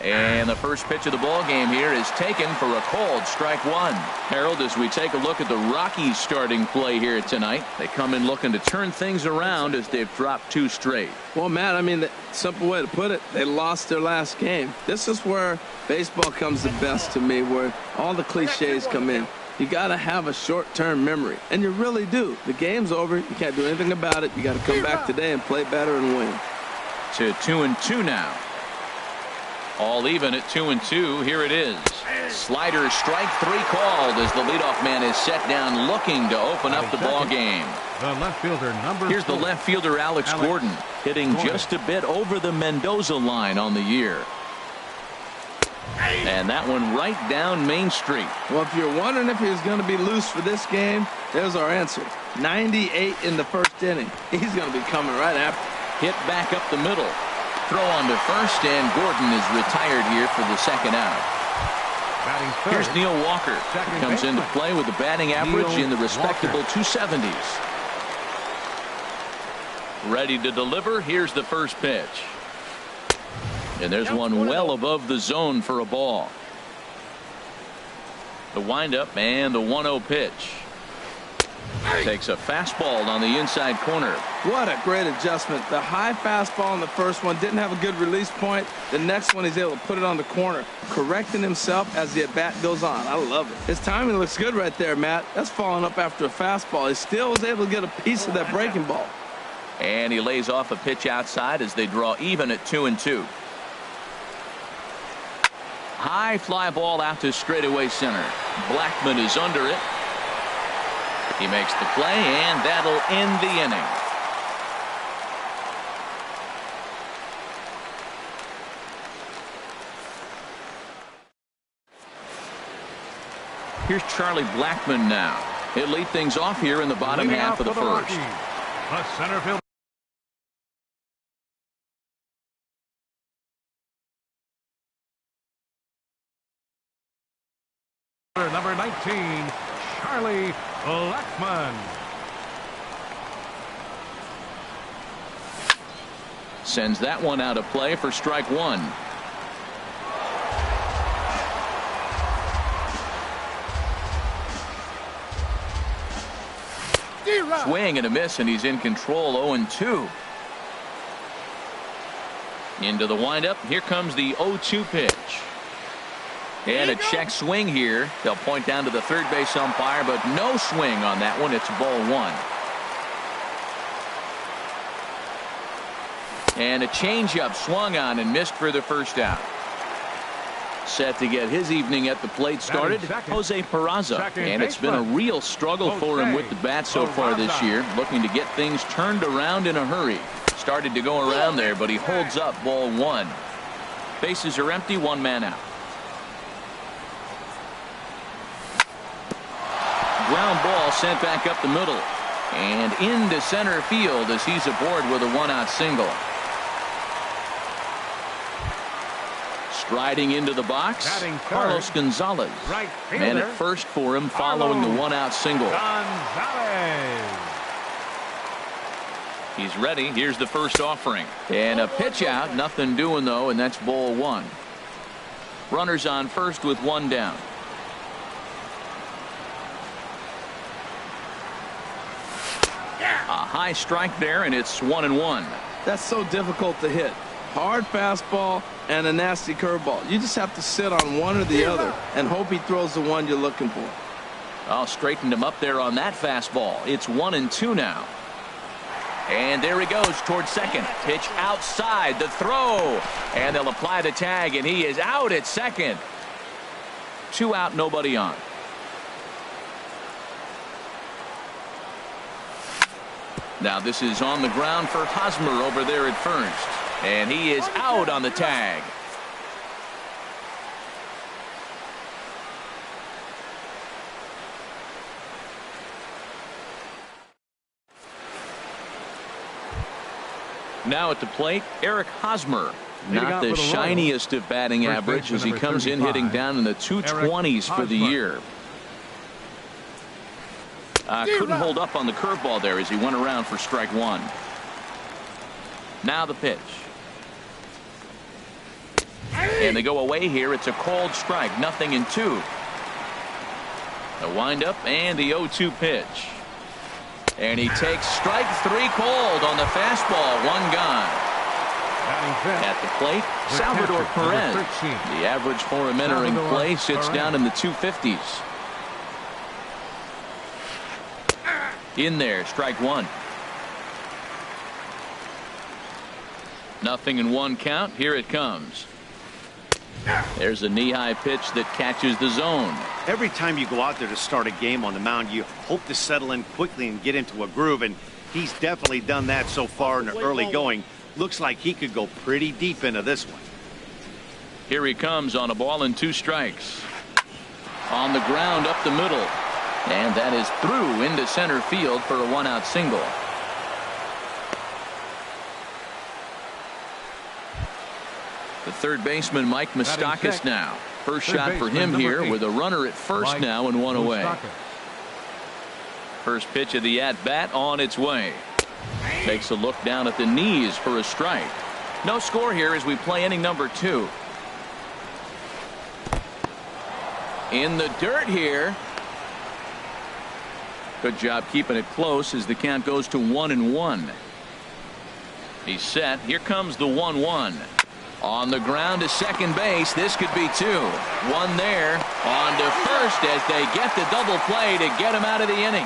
And the first pitch of the ball game here is taken for a called strike one. Harold, as we take a look at the Rockies starting play here tonight, they come in looking to turn things around as they've dropped 2 straight. Well, Matt, I mean, the simple way to put it, they lost their last game. This is where baseball comes the best to me, where all the cliches come in. You got to have a short-term memory, and you really do. The game's over. You can't do anything about it. You got to come back today and play better and win. To 2-2 now. All even at 2-2. Here it is. Slider strike 3 called as the leadoff man is set down looking to open up the ball game. The left fielder, number 4. Here's the left fielder, Alex Gordon, hitting just a bit over the Mendoza line on the year. And that one right down Main Street. Well, if you're wondering if he was going to be loose for this game, there's our answer. 98 in the first inning. He's going to be coming right after. Hit back up the middle. Throw on to first, and Gordon is retired here for the second out. Here's Neil Walker. Comes into play with a batting average in the respectable 270s. Ready to deliver. Here's the first pitch. And there's one well above the zone for a ball. The windup and the 1-0 pitch. Takes a fastball on the inside corner. What a great adjustment. The high fastball in the first one didn't have a good release point. The next one he's able to put it on the corner, correcting himself as the at-bat goes on. I love it. His timing looks good right there, Matt. That's following up after a fastball. He still was able to get a piece of that breaking ball. And he lays off a pitch outside as they draw even at 2-2. High fly ball out to straightaway center. Blackman is under it. He makes the play, and that'll end the inning. Here's Charlie Blackman now. He'll lead things off here in the bottom half of the first. The center field. Number 19, Charlie Blackman. Sends that one out of play for strike one. Swing and a miss, and he's in control. 0-2. Into the windup. Here comes the 0-2 pitch. And a check swing here. They'll point down to the third base umpire, but no swing on that one. It's ball one. And a changeup swung on and missed for the first out. Set to get his evening at the plate started, Jose Peraza. And it's been a real struggle for him with the bat so far this year, looking to get things turned around in a hurry. Started to go around there, but he holds up ball one. Bases are empty, 1 man out. Ground ball sent back up the middle and into center field as he's aboard with a 1-out single. Striding into the box, Carlos Gonzalez. Man at first for him following the 1-out single. He's ready. Here's the first offering. And a pitch out. Nothing doing, though, and that's ball one. Runners on first with 1 down. A high strike there, and it's 1-1. That's so difficult to hit. Hard fastball and a nasty curveball. You just have to sit on one or the other and hope he throws the one you're looking for. I'll straighten him up there on that fastball. It's 1-2 now. And there he goes towards second. Pitch outside, the throw. And they'll apply the tag, and he is out at second. 2 out, nobody on. Now this is on the ground for Hosmer over there at first. And he is out on the tag. Now at the plate, Eric Hosmer. Not the shiniest of batting average as he comes in hitting down in the 220s for the year. Couldn't hold up on the curveball there as he went around for strike 1. Now the pitch. And they go away here. It's a called strike. 0-2. The windup and the 0-2 pitch. And he takes strike 3 called on the fastball. 1 gone. At the plate, Salvador Perez. The average for him entering play sits down in the 250s. In there, strike 1. 0-1 count. Here it comes. There's a knee-high pitch that catches the zone. Every time you go out there to start a game on the mound, you hope to settle in quickly and get into a groove, and he's definitely done that so far in the early going. Looks like he could go pretty deep into this one. Here he comes on a ball and 2 strikes. On the ground up the middle. And that is through into center field for a 1-out single. The third baseman, Mike Moustakas, now. First shot for him here with a runner at first now and 1 away. First pitch of the at-bat on its way. Takes a look down at the knees for a strike. No score here as we play inning number 2. In the dirt here. Good job keeping it close as the count goes to 1-1. He's set. Here comes the 1-1. On the ground to second base. This could be 2. 1 there. On to first as they get the double play to get him out of the inning.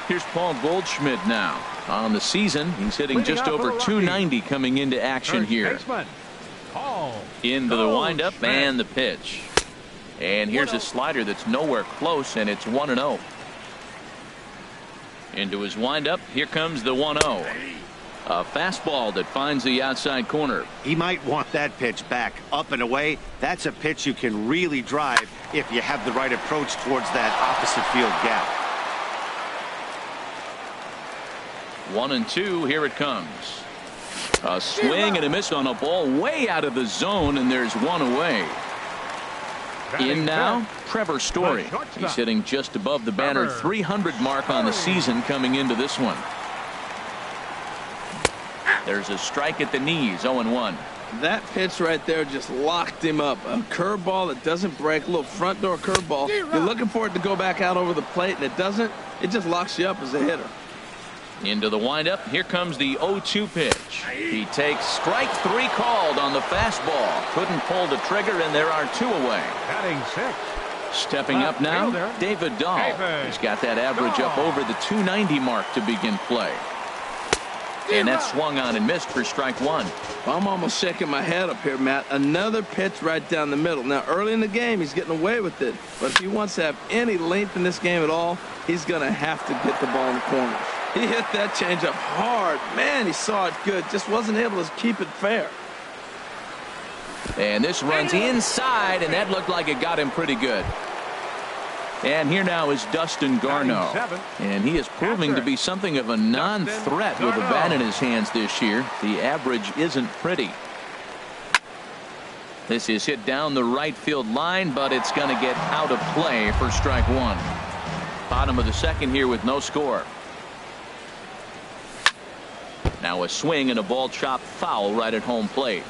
Here's Paul Goldschmidt now. On the season, he's hitting just over 290 coming into action here. Into the windup and the pitch. And here's a slider that's nowhere close, and it's 1-0. Into his windup. Here comes the 1-0. A fastball that finds the outside corner. He might want that pitch back up and away. That's a pitch you can really drive if you have the right approach towards that opposite field gap. 1-2. Here it comes. A swing and a miss on a ball way out of the zone, and there's 1 away. In now, Trevor Story. He's hitting just above the banner 300 mark on the season coming into this one. There's a strike at the knees. 0-1. That pitch right there just locked him up. A curveball that doesn't break, a little front door curveball. You're looking for it to go back out over the plate, and it doesn't. It just locks you up as a hitter. Into the windup. Here comes the 0-2 pitch. He takes strike 3 called on the fastball. Couldn't pull the trigger, and there are 2 away. Batting 6. Stepping up now, David Dahl. He's got that average up over the 290 mark to begin play. And that swung on and missed for strike 1. I'm almost shaking my head up here, Matt. Another pitch right down the middle. Now, early in the game, he's getting away with it. But if he wants to have any length in this game at all, he's going to have to get the ball in the corners. He hit that changeup hard. Man, he saw it good. Just wasn't able to keep it fair. And this runs inside, and that looked like it got him pretty good. And here now is Dustin Garneau. And he is proving to be something of a non-threat with a bat in his hands this year. The average isn't pretty. This is hit down the right field line, but it's going to get out of play for strike 1. Bottom of the second here with no score. Now a swing and a ball chopped foul right at home plate.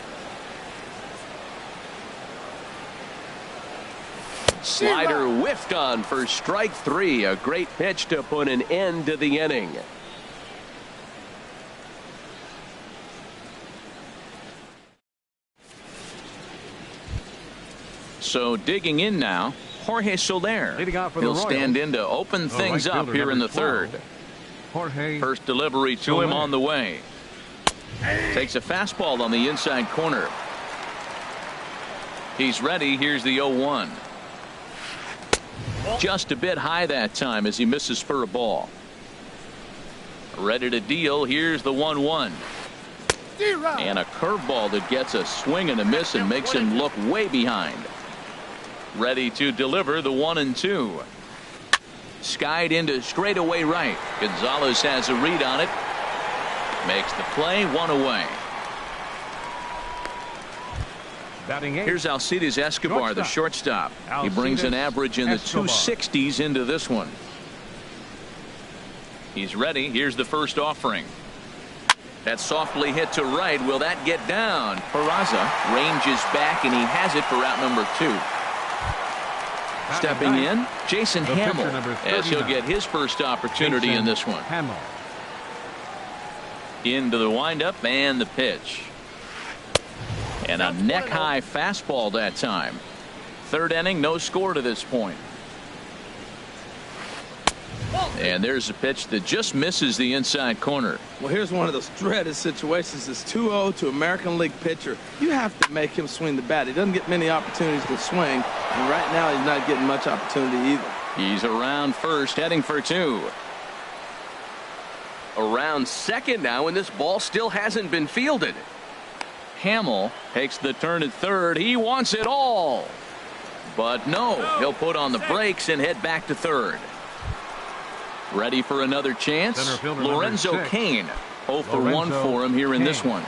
Slider whiffed on for strike 3. A great pitch to put an end to the inning. So digging in now, Jorge Soler. He'll stand in to open things up here in the third. First delivery to him on the way. Takes a fastball on the inside corner. He's ready. Here's the 0-1. Just a bit high that time as he misses for a ball. Ready to deal. Here's the 1-1. And a curveball that gets a swing and a miss and makes him look way behind. Ready to deliver the 1-2. Skied into straightaway right. Gonzalez has a read on it. Makes the play, 1 away. Here's Alcides Escobar, the shortstop. He brings an average in the 260s into this one. He's ready. Here's the first offering. That softly hit to right. Will that get down? Peraza ranges back, and he has it for out number 2. Stepping in, Jason Hamill, as he'll get his first opportunity in this one. Into the windup and the pitch. And a neck-high fastball that time. Third inning, no score to this point. And there's a pitch that just misses the inside corner. Well, here's one of those dreaded situations. It's 2-0 to American League pitcher. You have to make him swing the bat. He doesn't get many opportunities to swing, and right now he's not getting much opportunity either. He's around first, heading for 2. Around second now, and this ball still hasn't been fielded. Hamill takes the turn at third. He wants it all. But no, he'll put on the brakes and head back to third. Ready for another chance. Lorenzo Cain, 0 for 1 for him here in this one.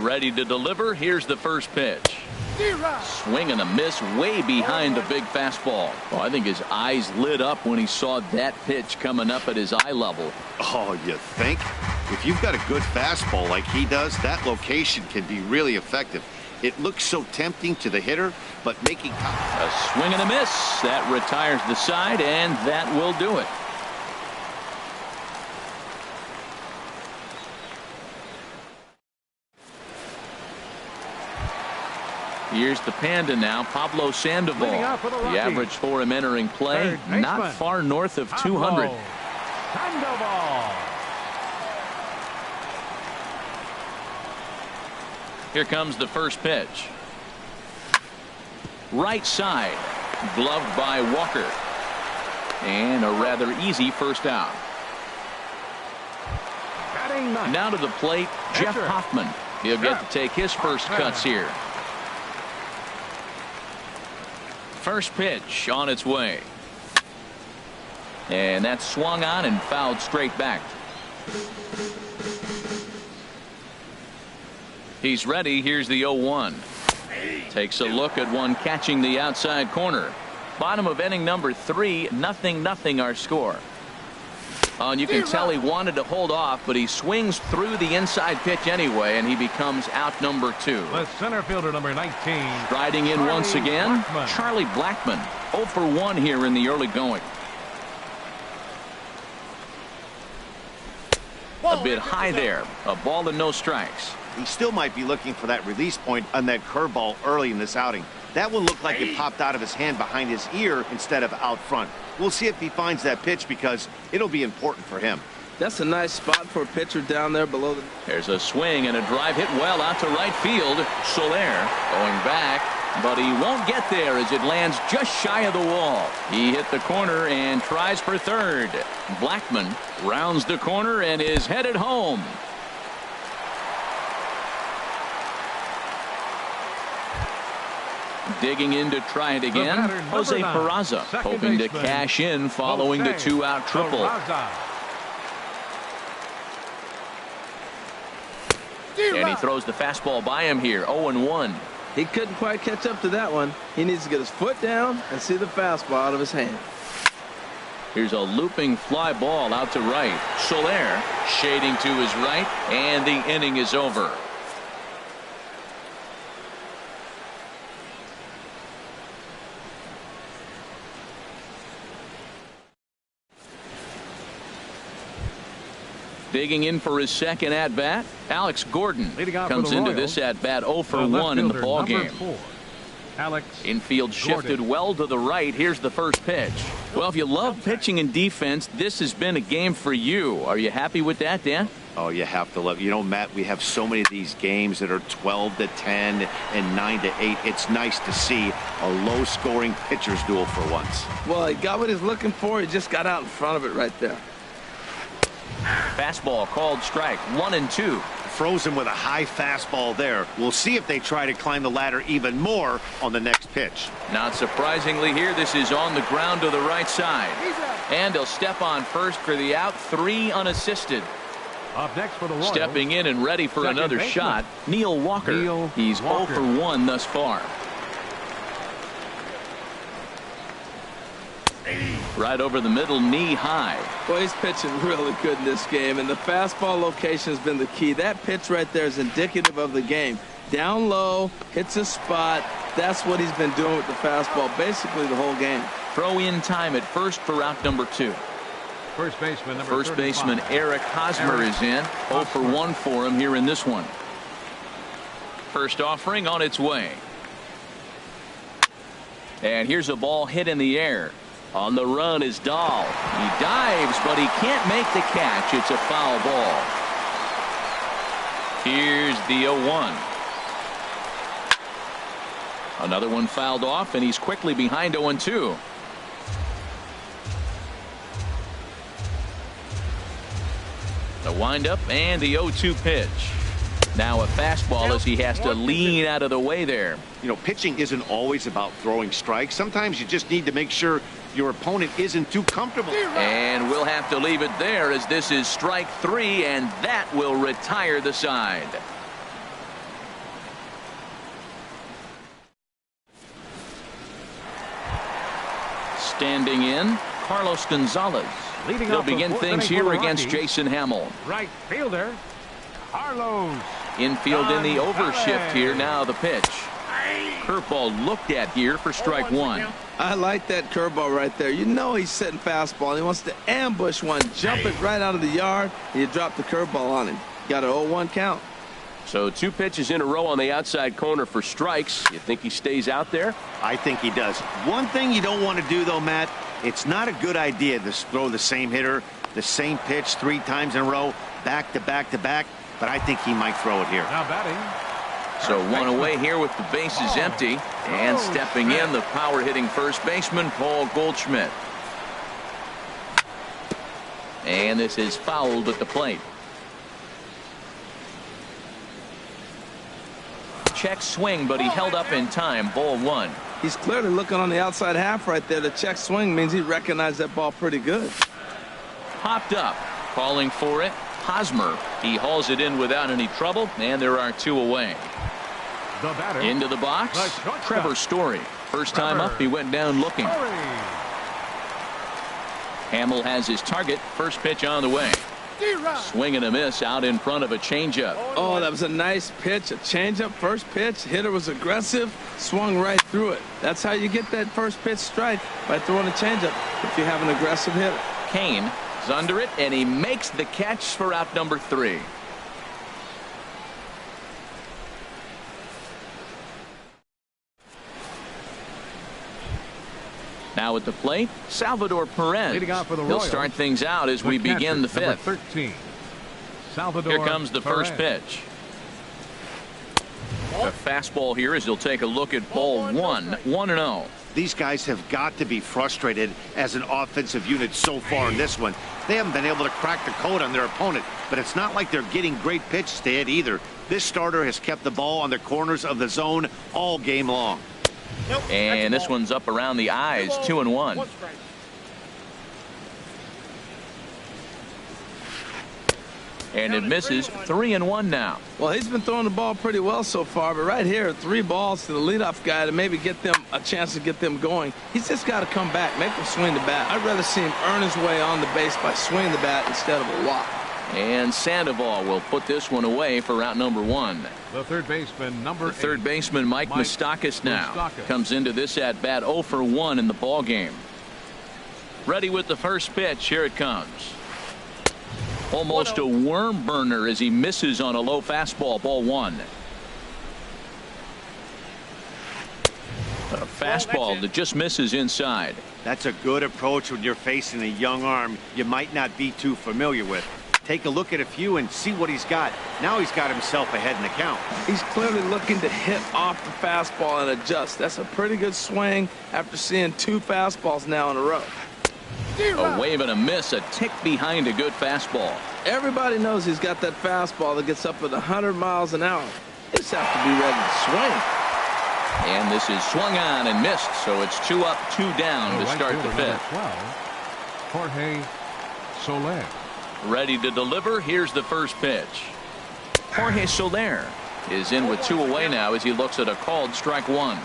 Ready to deliver. Here's the first pitch. Swing and a miss way behind the big fastball. Well, I think his eyes lit up when he saw that pitch coming up at his eye level. Oh, you think? If you've got a good fastball like he does, that location can be really effective. It looks so tempting to the hitter, but making a swing and a miss that retires the side, and that will do it. Here's the Panda now, Pablo Sandoval. The average for him entering play, not far north of 200. Sandoval. Here comes the first pitch. Right side, gloved by Walker. And a rather easy first out. Now to the plate, Jeff Hoffman. He'll get to take his first cuts here. First pitch on its way. And that's swung on and fouled straight back. He's ready. Here's the 0-1. Takes a look at one catching the outside corner. Bottom of inning number 3, 0-0 our score. And you can tell he wanted to hold off, but he swings through the inside pitch anyway, and he becomes out number 2. The center fielder, number 19. Riding in once again, Charlie Blackmon. 0 for 1 here in the early going. A bit high there. A ball and no strikes. he still might be looking for that release point on that curveball early in this outing. That one looked like it popped out of his hand behind his ear instead of out front. We'll see if he finds that pitch because it'll be important for him. That's a nice spot for a pitcher down there below the... There's a swing and a drive hit well out to right field. Soler going back, but he won't get there as it lands just shy of the wall. He hit the corner and tries for third. Blackmon rounds the corner and is headed home. Digging in to try it again, Jose Peraza hoping to cash in following the two-out triple. And he throws the fastball by him here, 0-1. He couldn't quite catch up to that one. He needs to get his foot down and see the fastball out of his hand. Here's a looping fly ball out to right. Soler shading to his right, and the inning is over. Digging in for his second at-bat, Alex Gordon comes into this at-bat 0 for 1 in the ballgame. Infield shifted well to the right. Here's the first pitch. Well, if you love pitching and defense, this has been a game for you. Are you happy with that, Dan? Oh, you have to love. You know, Matt, we have so many of these games that are 12-10 and 9-8. It's nice to see a low-scoring pitcher's duel for once. Well, he got what he's looking for. He just got out in front of it right there. Fastball called strike. 1-2. Frozen with a high fastball there. We'll see if they try to climb the ladder even more on the next pitch. Not surprisingly here, this is on the ground to the right side. And he'll step on first for the out. 3 unassisted. Up next for the Royals. Stepping in and ready for another shot, Neil Walker. He's 0 for 1 thus far. Right over the middle, knee high. Boy, he's pitching really good in this game, and the fastball location has been the key. That pitch right there is indicative of the game. Down low, hits a spot. That's what he's been doing with the fastball basically the whole game. Throw in time at first for out number 2. First baseman, number First 35. baseman Eric Hosmer is in. 0 for 1 for him here in this one. First offering on its way. And here's a ball hit in the air. On the run is Dahl. He dives, but he can't make the catch. It's a foul ball. Here's the 0-1. Another one fouled off, and he's quickly behind 0-2. The windup and the 0-2 pitch. Now a fastball as he has to lean out of the way there. You know, pitching isn't always about throwing strikes. Sometimes you just need to make sure your opponent isn't too comfortable. And we'll have to leave it there as this is strike 3, and that will retire the side. Standing in, Carlos Gonzalez. He'll begin things here against Jason Hamill. Right fielder, Carlos. Infield in the overshift here. Now the pitch. Curveball looked at here for strike 1. I like that curveball right there. You know he's setting fastball, and he wants to ambush one, jump it right out of the yard, and you drop the curveball on him. Got an 0-1 count. So 2 pitches in a row on the outside corner for strikes. You think he stays out there? I think he does. One thing you don't want to do, though, Matt, it's not a good idea to throw the same hitter, the same pitch 3 times in a row, back to back to back, but I think he might throw it here. Now batting. So 1 away here with the bases empty. And stepping in, the power-hitting first baseman, Paul Goldschmidt. And this is fouled at the plate. Check swing, but he held up in time. Ball 1. He's clearly looking on the outside half right there. The check swing means he recognized that ball pretty good. Popped up. Calling for it. Hosmer. He hauls it in without any trouble, and there are 2 away. The batter. Into the box, Trevor Story. First time up, he went down looking. Hamill has his target. First pitch on the way. Swing and a miss out in front of a changeup. Oh, that was a nice pitch. A changeup, first pitch. Hitter was aggressive, swung right through it. That's how you get that first pitch strike, by throwing a changeup if you have an aggressive hitter. Kane is under it, and he makes the catch for out number 3. Now at the plate, Salvador Perez. Leading off for the He'll Royals, start things out as we begin the 5th. 13, Salvador Here comes the first pitch. A fastball here as he'll take a look at ball 1. 1-0. These guys have got to be frustrated as an offensive unit so far in this one. They haven't been able to crack the code on their opponent, but it's not like they're getting great pitches to hit either. This starter has kept the ball on the corners of the zone all game long. And this one's up around the eyes. 2-1. And it misses. 3-1 now. Well, he's been throwing the ball pretty well so far, but right here, 3 balls to the leadoff guy to maybe get them a chance to get them going. He's just got to come back, make them swing the bat. I'd rather see him earn his way on the base by swinging the bat instead of a walk. And Sandoval will put this one away for out number 1. The third baseman, number 8. Third baseman Mike Moustakas now comes into this at bat 0 for 1 in the ball game. Ready with the first pitch. Here it comes. Almost a worm burner as he misses on a low fastball. Ball 1. A fastball that just misses inside. That's a good approach when you're facing a young arm you might not be too familiar with. Take a look at a few and see what he's got. Now he's got himself ahead in the count. He's clearly looking to hit off the fastball and adjust. That's a pretty good swing after seeing 2 fastballs now in a row. A wave and a miss, a tick behind a good fastball. Everybody knows he's got that fastball that gets up at 100 miles an hour. He just has to be ready to swing. And this is swung on and missed, so it's 2 up, 2 down to start the 5th. 12, Jorge Soler. Ready to deliver. Here's the first pitch. Jorge Soler is in with 2 away now as he looks at a called strike 1.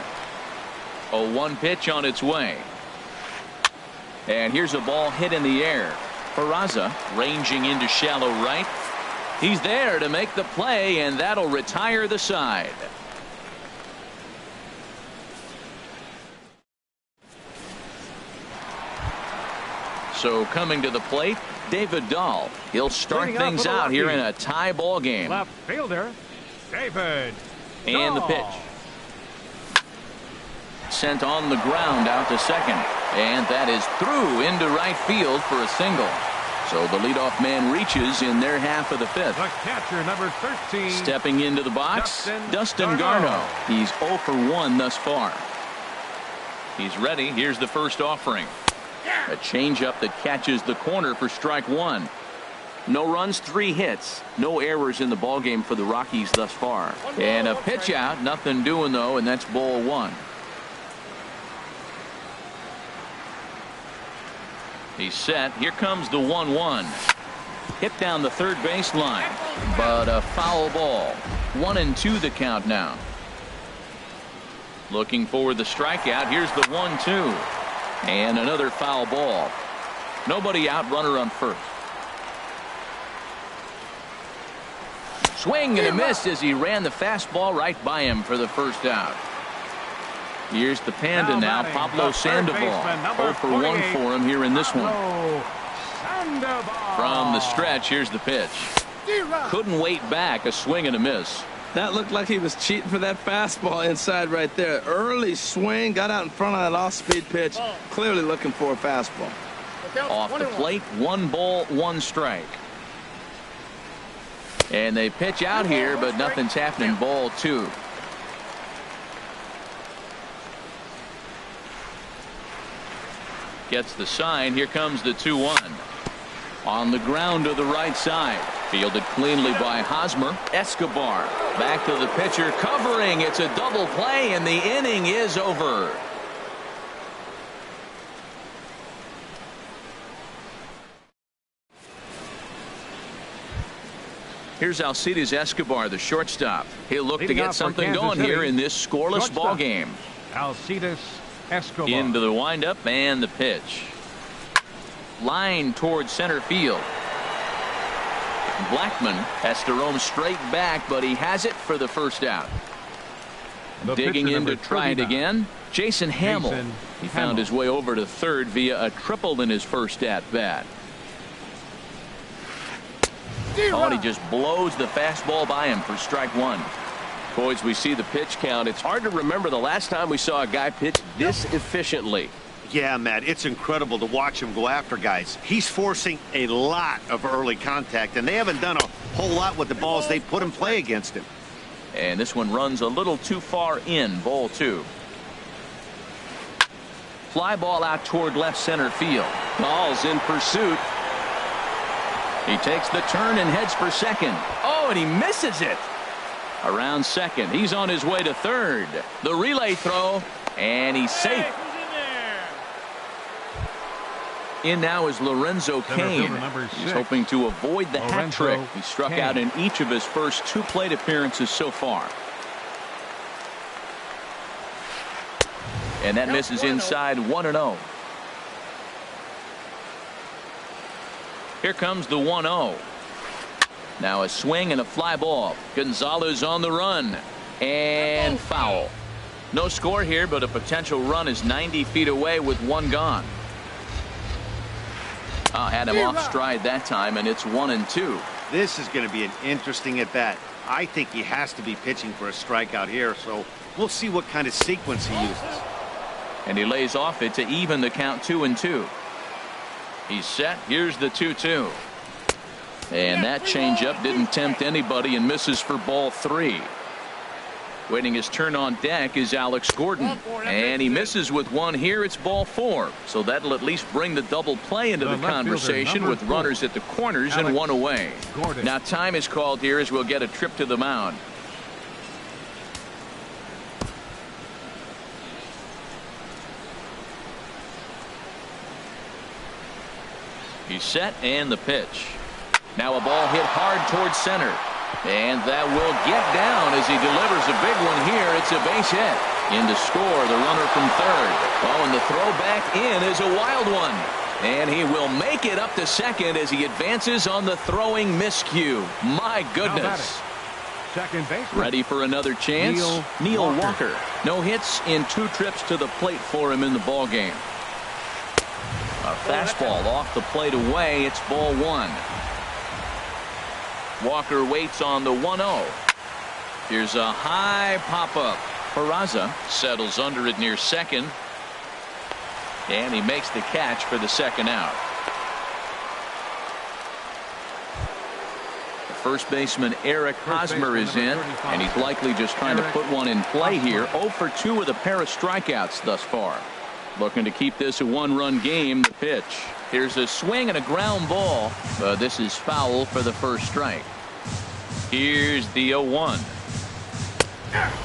A 1 pitch on its way. And here's a ball hit in the air. Peraza ranging into shallow right. He's there to make the play, and that'll retire the side. So coming to the plate, David Dahl. He'll start things out here in a tie ball game. Left fielder, David And the pitch. Sent on the ground out to second. And that is through into right field for a single. So the leadoff man reaches in their half of the 5th. The catcher, number 13. Stepping into the box, Dustin Garneau. He's 0 for 1 thus far. He's ready. Here's the first offering. A changeup that catches the corner for strike 1. No runs, 3 hits. No errors in the ballgame for the Rockies thus far. And a pitch out. Nothing doing, though, and that's ball 1. He's set. Here comes the 1-1. Hit down the third baseline, but a foul ball. 1-2 the count now. Looking for the strikeout. Here's the 1-2. And another foul ball. Nobody out, runner on first. Swing and a miss as he ran the fastball right by him for the first out. Here's the Panda now, Pablo Sandoval. 0 for 1 for him here in this one. From the stretch, here's the pitch. Couldn't wait back, a swing and a miss. That looked like he was cheating for that fastball inside right there. Early swing, got out in front of that off-speed pitch. Clearly looking for a fastball. Off the plate, 1 ball, 1 strike. And they pitch out here, but nothing's happening. Ball 2. Gets the sign. Here comes the 2-1. On the ground to the right side. Fielded cleanly by Hosmer. Escobar back to the pitcher, covering. It's a double play, and the inning is over. Here's Alcides Escobar, the shortstop. He'll look to get something going here in this scoreless ball game. Alcides Escobar. Into the windup and the pitch. Line towards center field. Blackman has to roam straight back, but he has it for the first out. Digging in to try it again, Jason Hamill. He found his way over to third via a triple in his first at-bat. Oh, and he just blows the fastball by him for strike 1. Boys, we see the pitch count. It's hard to remember the last time we saw a guy pitch this efficiently. Yeah, Matt, it's incredible to watch him go after guys. He's forcing a lot of early contact, and they haven't done a whole lot with the balls they put in play against him. And this one runs a little too far in. Ball 2. Fly ball out toward left center field. Ball's in pursuit. He takes the turn and heads for second. Oh, and he misses it. Around second. He's on his way to third. The relay throw, and he's safe. In now is Lorenzo Cain. He's hoping to avoid the hat trick. He struck out in each of his first 2 plate appearances so far. And that misses inside 1-0. Here comes the 1-0. Now a swing and a fly ball. Gonzalez on the run. And foul. No score here, but a potential run is 90 feet away with 1 gone. Had him off stride that time, and it's 1-2. This is going to be an interesting at-bat. I think he has to be pitching for a strikeout here, so we'll see what kind of sequence he uses. And he lays off it to even the count 2-2. He's set. Here's the 2-2. And that changeup didn't tempt anybody and misses for ball 3. Waiting his turn on deck is Alex Gordon. And he misses with one here. It's ball 4. So that'll at least bring the double play into the conversation with runners at the corners and one away. Now time is called here as we'll get a trip to the mound. He's set and the pitch. Now a ball hit hard towards center. And that will get down as he delivers a big one here. It's a base hit. In to score the runner from third. Oh, and the throw back in is a wild one. And he will make it up to second as he advances on the throwing miscue. My goodness. Second base. Ready for another chance? Neil Walker. No hits in 2 trips to the plate for him in the ball game. A fastball off the plate away. It's ball 1. Walker waits on the 1-0. Here's a high pop-up. Peraza settles under it near second. And he makes the catch for the second out. The first baseman Eric Hosmer is in, and he's likely just trying to put one in play here. 0 for 2 with a pair of strikeouts thus far. Looking to keep this a 1-run game. The pitch. Here's a swing and a ground ball. This is foul for the first strike. Here's the 0-1.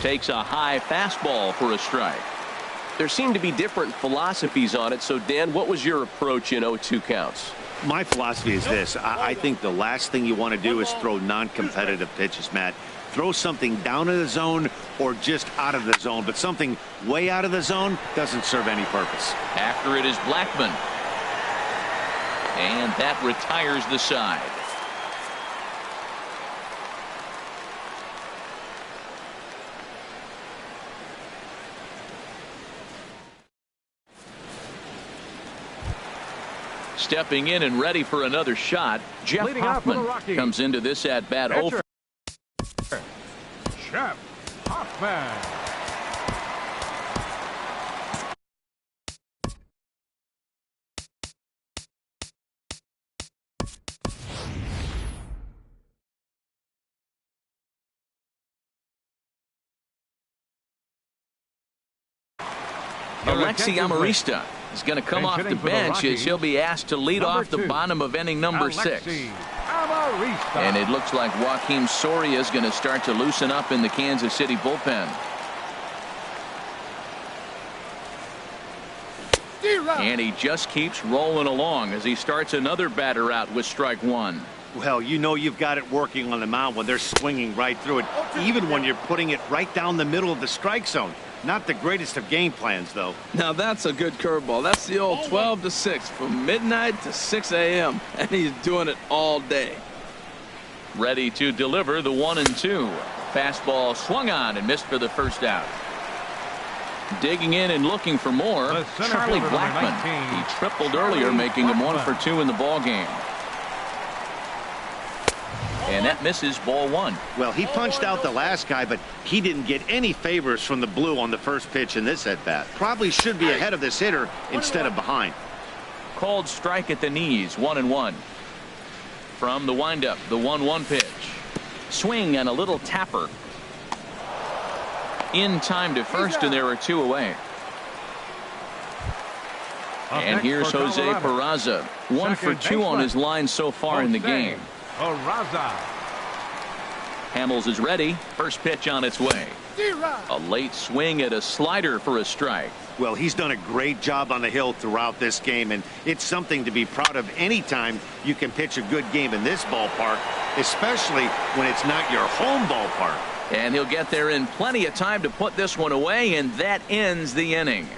Takes a high fastball for a strike. There seem to be different philosophies on it. So, Dan, what was your approach in 0-2 counts? My philosophy is this. I think the last thing you want to do is throw non-competitive pitches, Matt. Throw something down in the zone or just out of the zone. But something way out of the zone doesn't serve any purpose. After it is Blackman. And that retires the side. Stepping in and ready for another shot, Jeff Hoffman comes into this at bat. Jeff Hoffman. Alexi Amarista is going to come off the bench as he'll be asked to lead off the bottom of inning number 6. And it looks like Joakim Soria is going to start to loosen up in the Kansas City bullpen. And he just keeps rolling along as he starts another batter out with strike 1. Well, you know you've got it working on the mound when they're swinging right through it, even when you're putting it right down the middle of the strike zone. Not the greatest of game plans, though. Now that's a good curveball. That's the old 12 to 6 from midnight to 6 a.m. and he's doing it all day. Ready to deliver the 1-2. Fastball swung on and missed for the first out. Digging in and looking for more, Charlie Blackman. He tripled earlier, making him 1 for 2 in the ball game. And that misses ball 1. Well, he punched out the last guy, but he didn't get any favors from the blue on the first pitch in this at bat. Probably should be ahead of this hitter instead of behind. Called strike at the knees. 1-1. From the windup, the 1-1 pitch. Swing and a little tapper. In time to first, and there are 2 away. And here's Jose Peraza. 1 for 2 on his line so far in the game. Hamels is ready. First pitch on its way. A late swing at a slider for a strike. Well, he's done a great job on the hill throughout this game, and it's something to be proud of anytime you can pitch a good game in this ballpark, especially when it's not your home ballpark. And he'll get there in plenty of time to put this one away, and that ends the inning.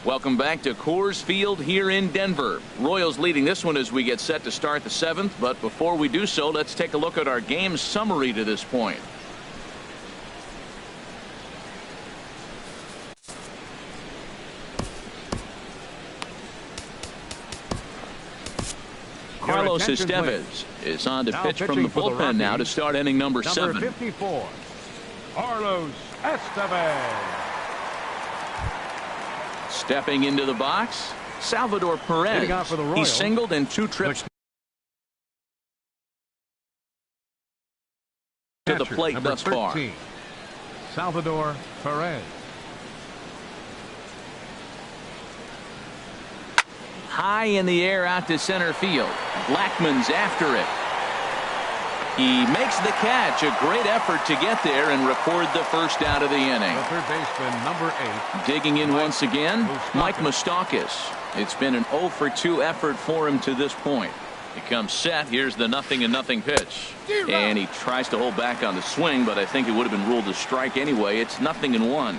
Welcome back to Coors Field here in Denver. Royals leading this one as we get set to start the 7th. But before we do so, let's take a look at our game summary to this point. Carlos attention, Estevez is on to Now pitch from pitching the for the bullpen now to Rockies, start inning number 7. 54, Carlos Estevez. Stepping into the box, Salvador Hitting out Perez. for the He Royals. singled in 2 trips to the Catcher, plate number thus far. 13, Salvador Perez. High in the air out to center field. Blackmon's after it. He makes the catch. A great effort to get there and record the first out of the inning. The third baseman, number 8. Digging in once again, Moustakas. Mike Moustakas. It's been an 0 for 2 effort for him to this point. He comes set. Here's the 0-0 pitch. And he tries to hold back on the swing, but I think it would have been ruled a strike anyway. It's 0-1.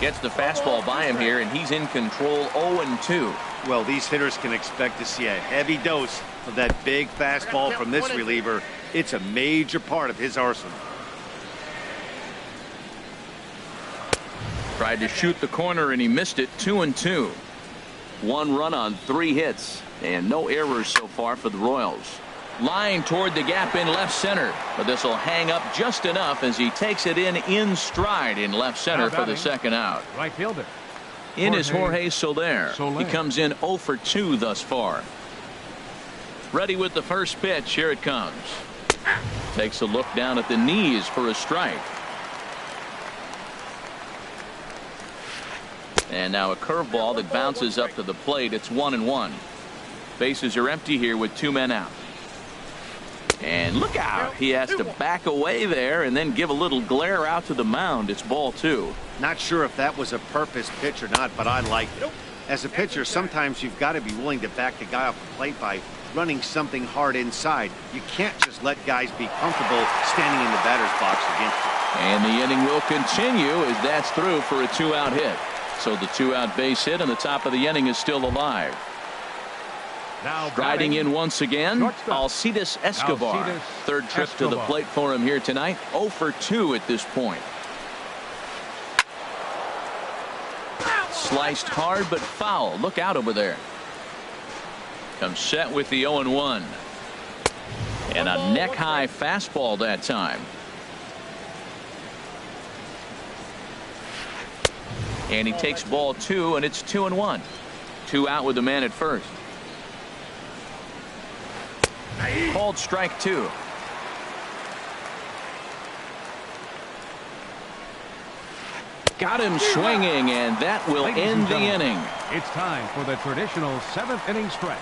Gets the fastball by him here, and he's in control 0-2. Well, these hitters can expect to see a heavy dose of that big fastball from this reliever. It's a major part of his arsenal. Tried to shoot the corner, and he missed it. 2-2. 1 run on 3 hits, and no errors so far for the Royals. Line toward the gap in left center, but this will hang up just enough as he takes it in stride in left center for the second out. Right fielder. In is Jorge Soler. Soler. He comes in 0 for 2 thus far. Ready with the first pitch. Here it comes. Takes a look down at the knees for a strike. And now a curveball that bounces up to the plate. It's 1-1. Bases are empty here with 2 men out. And look out. He has to back away there and then give a little glare out to the mound. It's ball 2. Not sure if that was a purpose pitch or not, but I liked it. As a pitcher, sometimes you've got to be willing to back the guy off the plate by running something hard inside. You can't just let guys be comfortable standing in the batter's box against you. And the inning will continue as that's through for a 2-out hit. So the 2-out base hit and the top of the inning is still alive. Now Striding in once again, shortstop. Alcides Escobar. Alcides Third trip to the Escobar. plate for him here tonight. 0 for 2 at this point. Sliced hard but foul. Look out over there. Comes set with the 0-1. And a neck-high fastball that time. And he takes ball 2, and it's 2-1. 2 out with the man at first. Called strike 2. Got him swinging, and that will Ladies end and the gentlemen, inning. It's time for the traditional 7th inning stretch.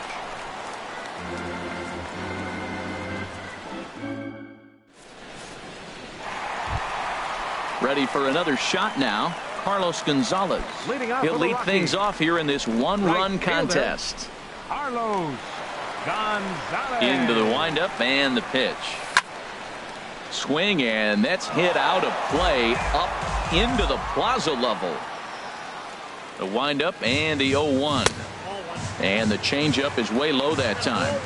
Ready for another shot now. Carlos Gonzalez. Leading off He'll for the lead Rockies. things off here in this one-run Right fielder. contest. Carlos Gonzalez. Into the windup and the pitch. Swing, and that's hit out of play up into the plaza level. The windup and the 0-1. And the changeup is way low that time.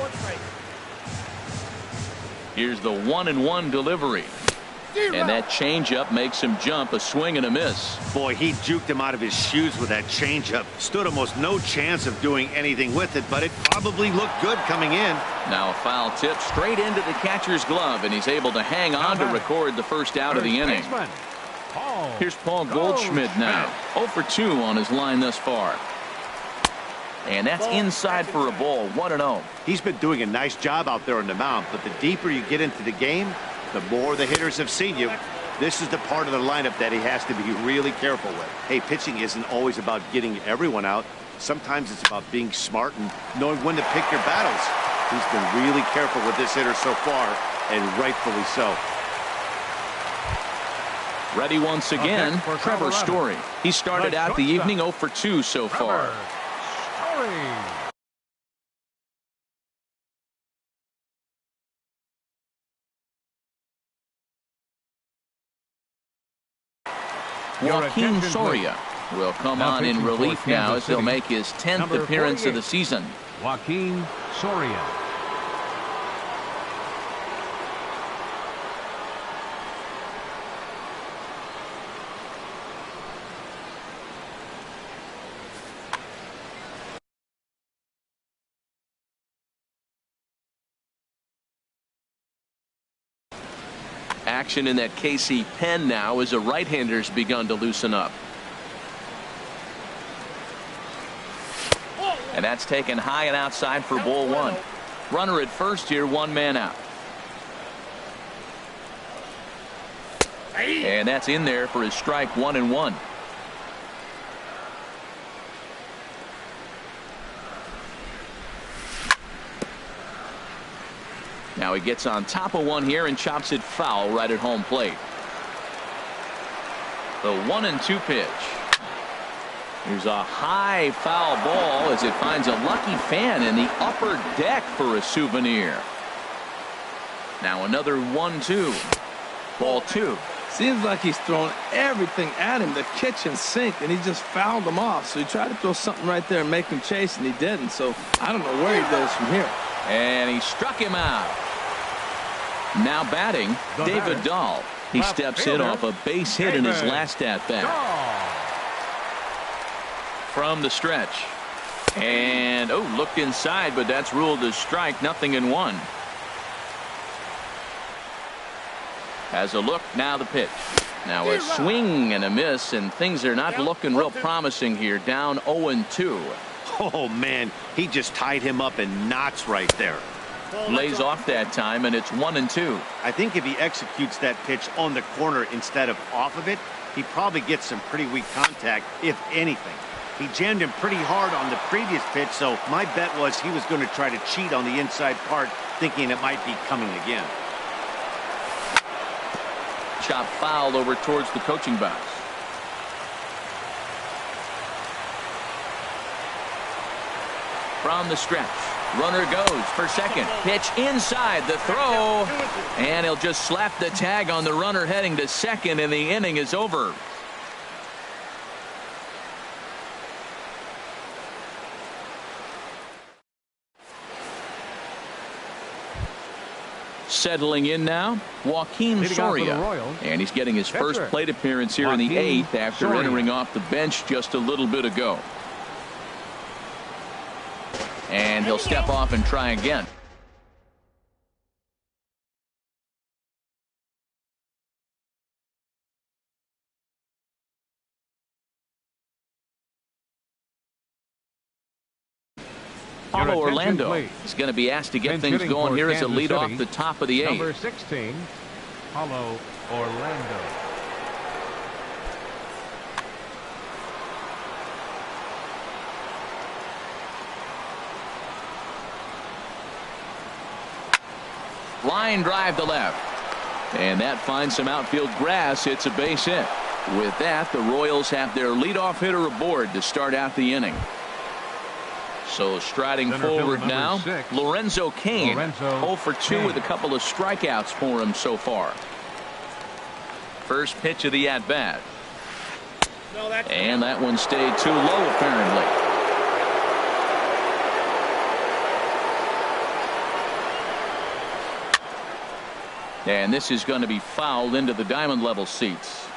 Here's the 1-1 delivery. And that changeup makes him jump. A swing and a miss. Boy, he juked him out of his shoes with that changeup. Stood almost no chance of doing anything with it, but it probably looked good coming in. Now a foul tip straight into the catcher's glove, and he's able to hang on to record the first out of the inning. Baseman, Paul Here's Paul Goldschmidt now. 0 for 2 on his line thus far. And that's inside for a ball. 1-0. He's been doing a nice job out there on the mound, but the deeper you get into the game, the more the hitters have seen you. This is the part of the lineup that he has to be really careful with. Hey, pitching isn't always about getting everyone out. Sometimes it's about being smart and knowing when to pick your battles. He's been really careful with this hitter so far, and rightfully so. Ready once again, for Trevor Colorado. Story. He started The out the shortstop. evening 0 for 2 so far. Trevor Story. Your Joaquin attention, Soria will come Now on in pitching for relief now Kansas as he'll City, make his 10th number appearance of 48. the season. Joaquin Soria. Action in that KC pen now as a right-hander's begun to loosen up. And that's taken high and outside for ball one. Runner at first here, one man out. And that's in there for his strike, 1-1. Now he gets on top of one here and chops it foul right at home plate. The 1-2 pitch. Here's a high foul ball as it finds a lucky fan in the upper deck for a souvenir. Now another 1-2. Ball two. Seems like he's throwing everything at him, the kitchen sink, and he just fouled him off. So he tried to throw something right there and make him chase, and he didn't. So I don't know where he goes from here. And he struck him out. Now batting, David Dahl. He steps in off a base hit in his last at-bat. From the stretch. And, looked inside, but that's ruled as strike, 0-1. Has a look, now the pitch. Now a swing and a miss, and things are not looking real promising here. Down 0-2. Oh, man, he just tied him up in knots right there. Lays off that time, and it's 1-2. I think if he executes that pitch on the corner instead of off of it, he probably gets some pretty weak contact, if anything. He jammed him pretty hard on the previous pitch, so my bet was he was going to try to cheat on the inside part, thinking it might be coming again. Chop foul over towards the coaching box. From the stretch. Runner goes for second. Pitch inside the throw. And he'll just slap the tag on the runner heading to second, and the inning is over. Settling in now, Joaquin Soria. And he's getting his first plate appearance here in the 8th after entering off the bench just a little bit ago. And he'll step off and try again. Paulo Orlando is going to be asked to get things going here as a lead off the top of the 8th. Number 16, Paulo Orlando. Line drive to left. And that finds some outfield grass. It's a base hit. With that, the Royals have their leadoff hitter aboard to start out the inning. So striding forward now, Lorenzo Cain, 0 for 2 with a couple of strikeouts for him so far. First pitch of the at-bat. And that one stayed too low, apparently. And this is going to be fouled into the diamond level seats.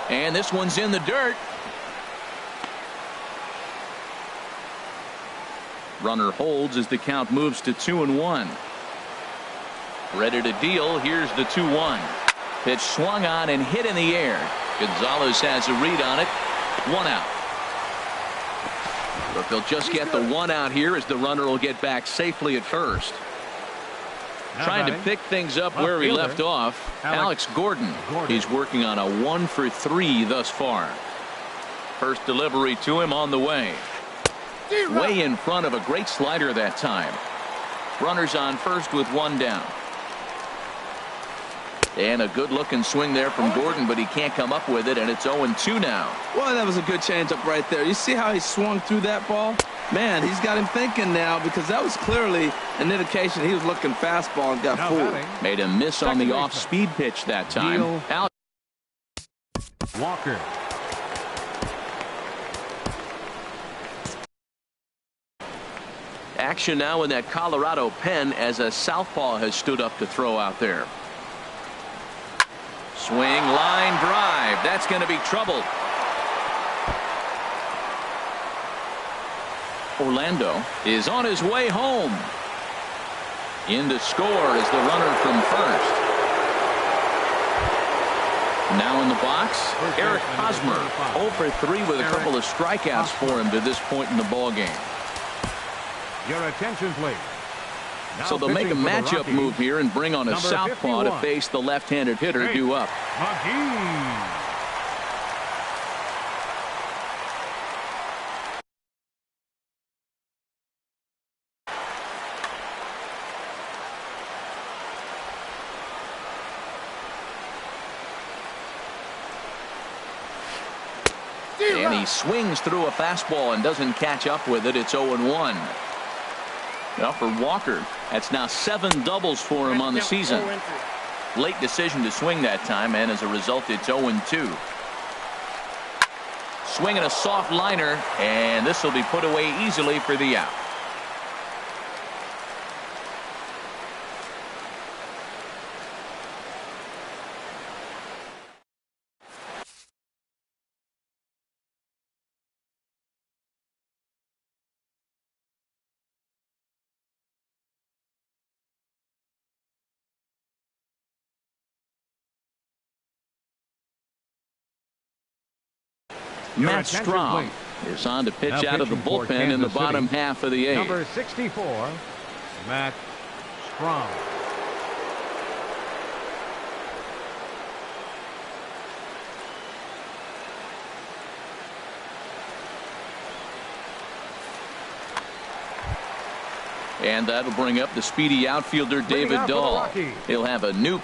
And this one's in the dirt. Runner holds as the count moves to 2-1. Ready to deal. Here's the 2-1. Pitch swung on and hit in the air. Gonzalez has a read on it. 1 out. But they'll just get the 1 out here as the runner will get back safely at first. Trying to pick things up where he left off, Alex Gordon. He's working on a 1 for 3 thus far. First delivery to him on the way. Way in front of a great slider that time. Runners on first with 1 down. And a good looking swing there from Gordon, but he can't come up with it, and it's 0-2 now. Well, that was a good changeup right there. You see how he swung through that ball? Man, he's got him thinking now, because that was clearly an indication he was looking fastball and got fooled. Made a miss on the off-speed pitch that time. Alex Walker. Action now in that Colorado pen as a southpaw has stood up to throw out there. swing, line drive. That's going to be trouble. Orlando is on his way home. In to score is the runner from first. Now in the box, Eric Hosmer, 0 for 3 with a couple of strikeouts for him to this point in the ball game. Your attention, please. Now So they'll make a pitching for the matchup Rockies, move here and bring on a number southpaw to 51. face the left-handed hitter due up. McGee. And he swings through a fastball and doesn't catch up with it. It's 0-1. Now for Walker, that's now 7 doubles for him on the season. Late decision to swing that time, and as a result, it's 0-2. Swinging a soft liner, and this will be put away easily for the out. Matt Strom is on to pitch out of the bullpen in the bottom half of the 8th. Number 64, Matt Strom. And that'll bring up the speedy outfielder David Dahl. He'll have a new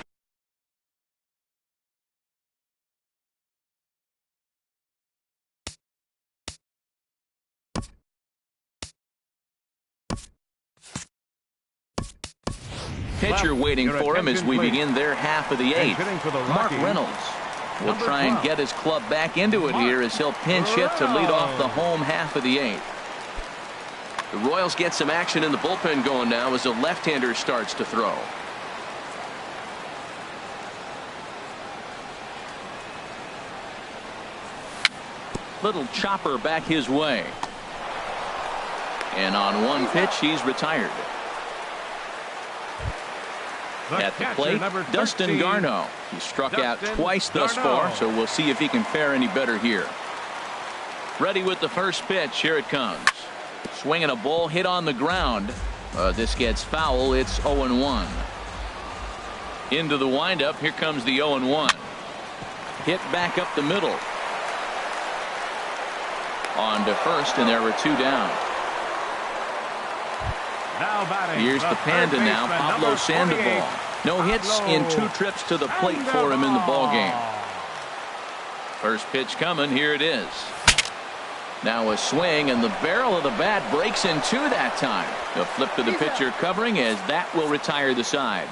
pitcher waiting for him as we begin their half of the 8th. Mark Reynolds will try and get his club back into it here as he'll pinch hit to lead off the home half of the 8th. The Royals get some action in the bullpen going now as the left-hander starts to throw. Little chopper back his way. And on one pitch, he's retired. At the plate, Dustin Garneau. He struck out twice thus far, so we'll see if he can fare any better here. Ready with the first pitch. Here it comes. Swinging a ball hit on the ground. This gets foul. It's 0-1. Into the windup. Here comes the 0-1. Hit back up the middle. On to first, and there were 2 down. Here's the Panda now, Pablo Sandoval. No hits in 2 trips to the plate for him in the ball game. First pitch coming. Here it is. Now a swing, and the barrel of the bat breaks in 2 that time. The flip to the pitcher covering as that will retire the side.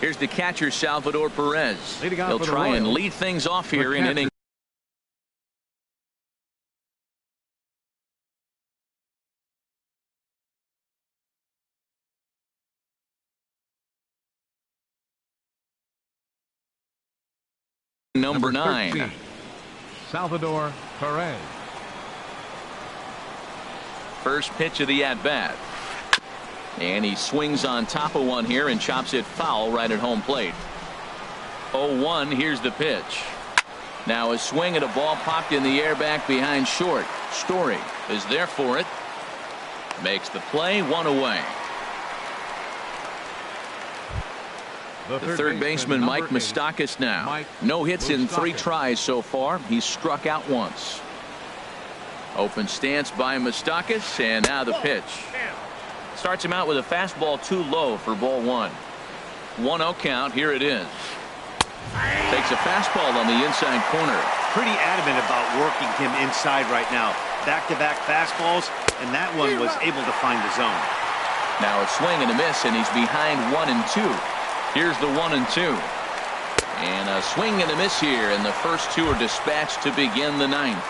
Here's the catcher, Salvador Perez. He'll try and lead things off here in inning number 9. Salvador Perez. First pitch of the at-bat. And he swings on top of one here and chops it foul right at home plate. 0-1. Here's the pitch. Now a swing at a ball popped in the air back behind short. Story is there for it. Makes the play. 1 away. The third baseman Mike Moustakas now. No hits in 3 tries so far. He's struck out once. Open stance by Moustakas, and now the pitch. Starts him out with a fastball too low for ball 1. 1-0 count. Here it is. Takes a fastball on the inside corner. Pretty adamant about working him inside right now. Back-to-back fastballs, and that one was able to find the zone. Now a swing and a miss, and he's behind 1-2. Here's the 1-2. And a swing and a miss here, and the first 2 are dispatched to begin the 9th.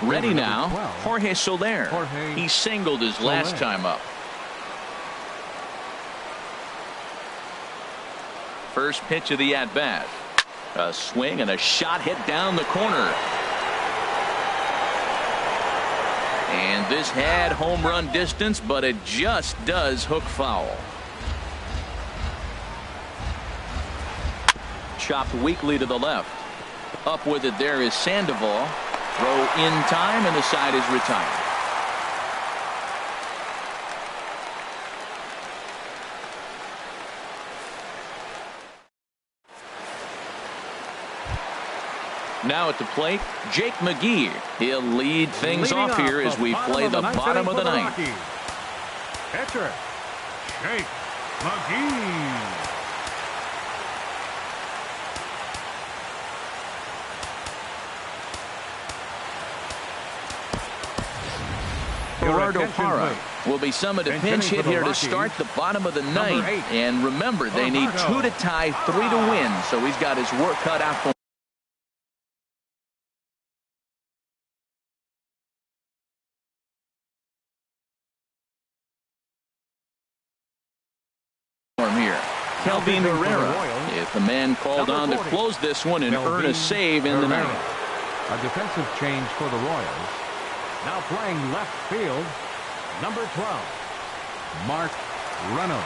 Ready now, Jorge Soler. Jorge He singled his last time up. First pitch of the at-bat. A swing and a shot hit down the corner. And this had home run distance, but it just does hook foul. Chopped weakly to the left. Up with it there is Sandoval. Throw in time, and the side is retired. Now at the plate, Jake McGee. He'll lead things off here as we play the bottom of the ninth. Pitcher, Jake McGee. Gerardo Parra will be summoned a pinch hit here to start the bottom of the ninth. And remember, they need 2 to tie, 3 to win, so he's got his work cut out for him here. Kelvin Herrera is the man called on to close this one and earn a save in the ninth. A defensive change for the Royals. Now playing left field, number 12, Mark Reynolds.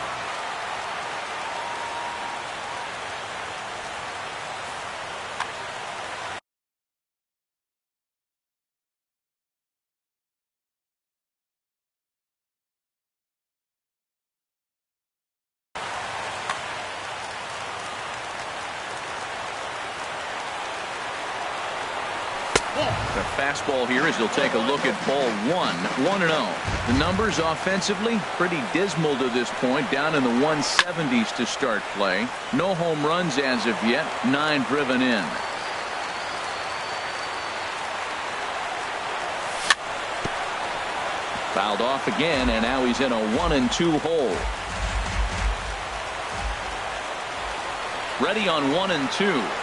The fastball here as he'll take a look at ball 1-0. The numbers offensively pretty dismal to this point, down in the 170s to start play. No home runs as of yet, 9 driven in. Fouled off again, and now he's in a 1-2 hole. Ready on 1-2.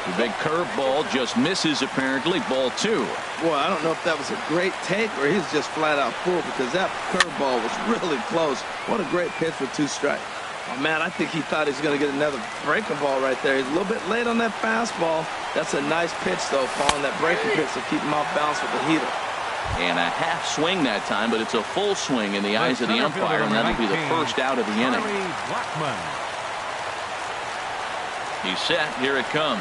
The big curveball just misses, apparently. Ball 2. Boy, I don't know if that was a great take or he's just flat out fooled, because that curveball was really close. What a great pitch with 2 strikes. Oh, man, I think he thought he was going to get another breaking ball right there. He's a little bit late on that fastball. That's a nice pitch, though, following that breaking pitch to keep him off balance with the heater. And a half swing that time, but it's a full swing in the eyes of the umpire, and that'll be the first out of the inning. He's set. Here it comes.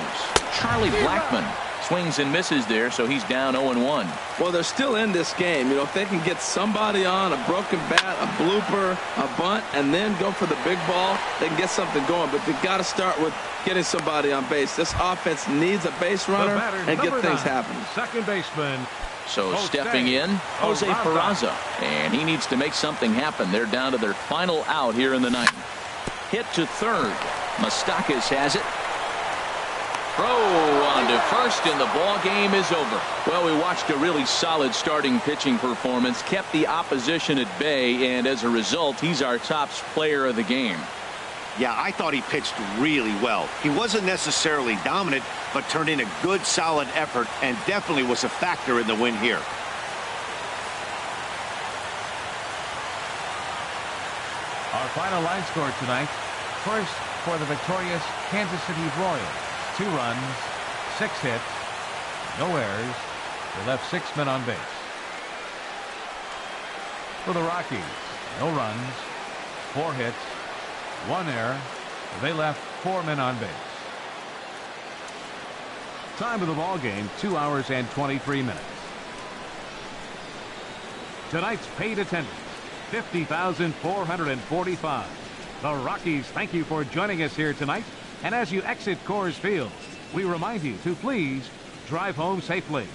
Charlie Blackmon swings and misses there, so he's down 0-1. Well, they're still in this game. You know, if they can get somebody on, a broken bat, a blooper, a bunt, and then go for the big ball, they can get something going. But they've got to start with getting somebody on base. This offense needs a base runner and get things happening. Second baseman. So stepping in, Jose Peraza. And he needs to make something happen. They're down to their final out here in the ninth. Hit to third. Moustakas has it. Throw on to first, and the ball game is over. Well, we watched a really solid starting pitching performance, kept the opposition at bay, and as a result, he's our top player of the game. Yeah, I thought he pitched really well. He wasn't necessarily dominant, but turned in a good, solid effort and definitely was a factor in the win here. Our final line score tonight. First, for the victorious Kansas City Royals, 2 runs, 6 hits, no errors. They left 6 men on base. For the Rockies, no runs, 4 hits, 1 error. They left 4 men on base. Time of the ball game, 2 hours and 23 minutes. Tonight's paid attendance, 50,445. The Rockies thank you for joining us here tonight. And as you exit Coors Field, we remind you to please drive home safely.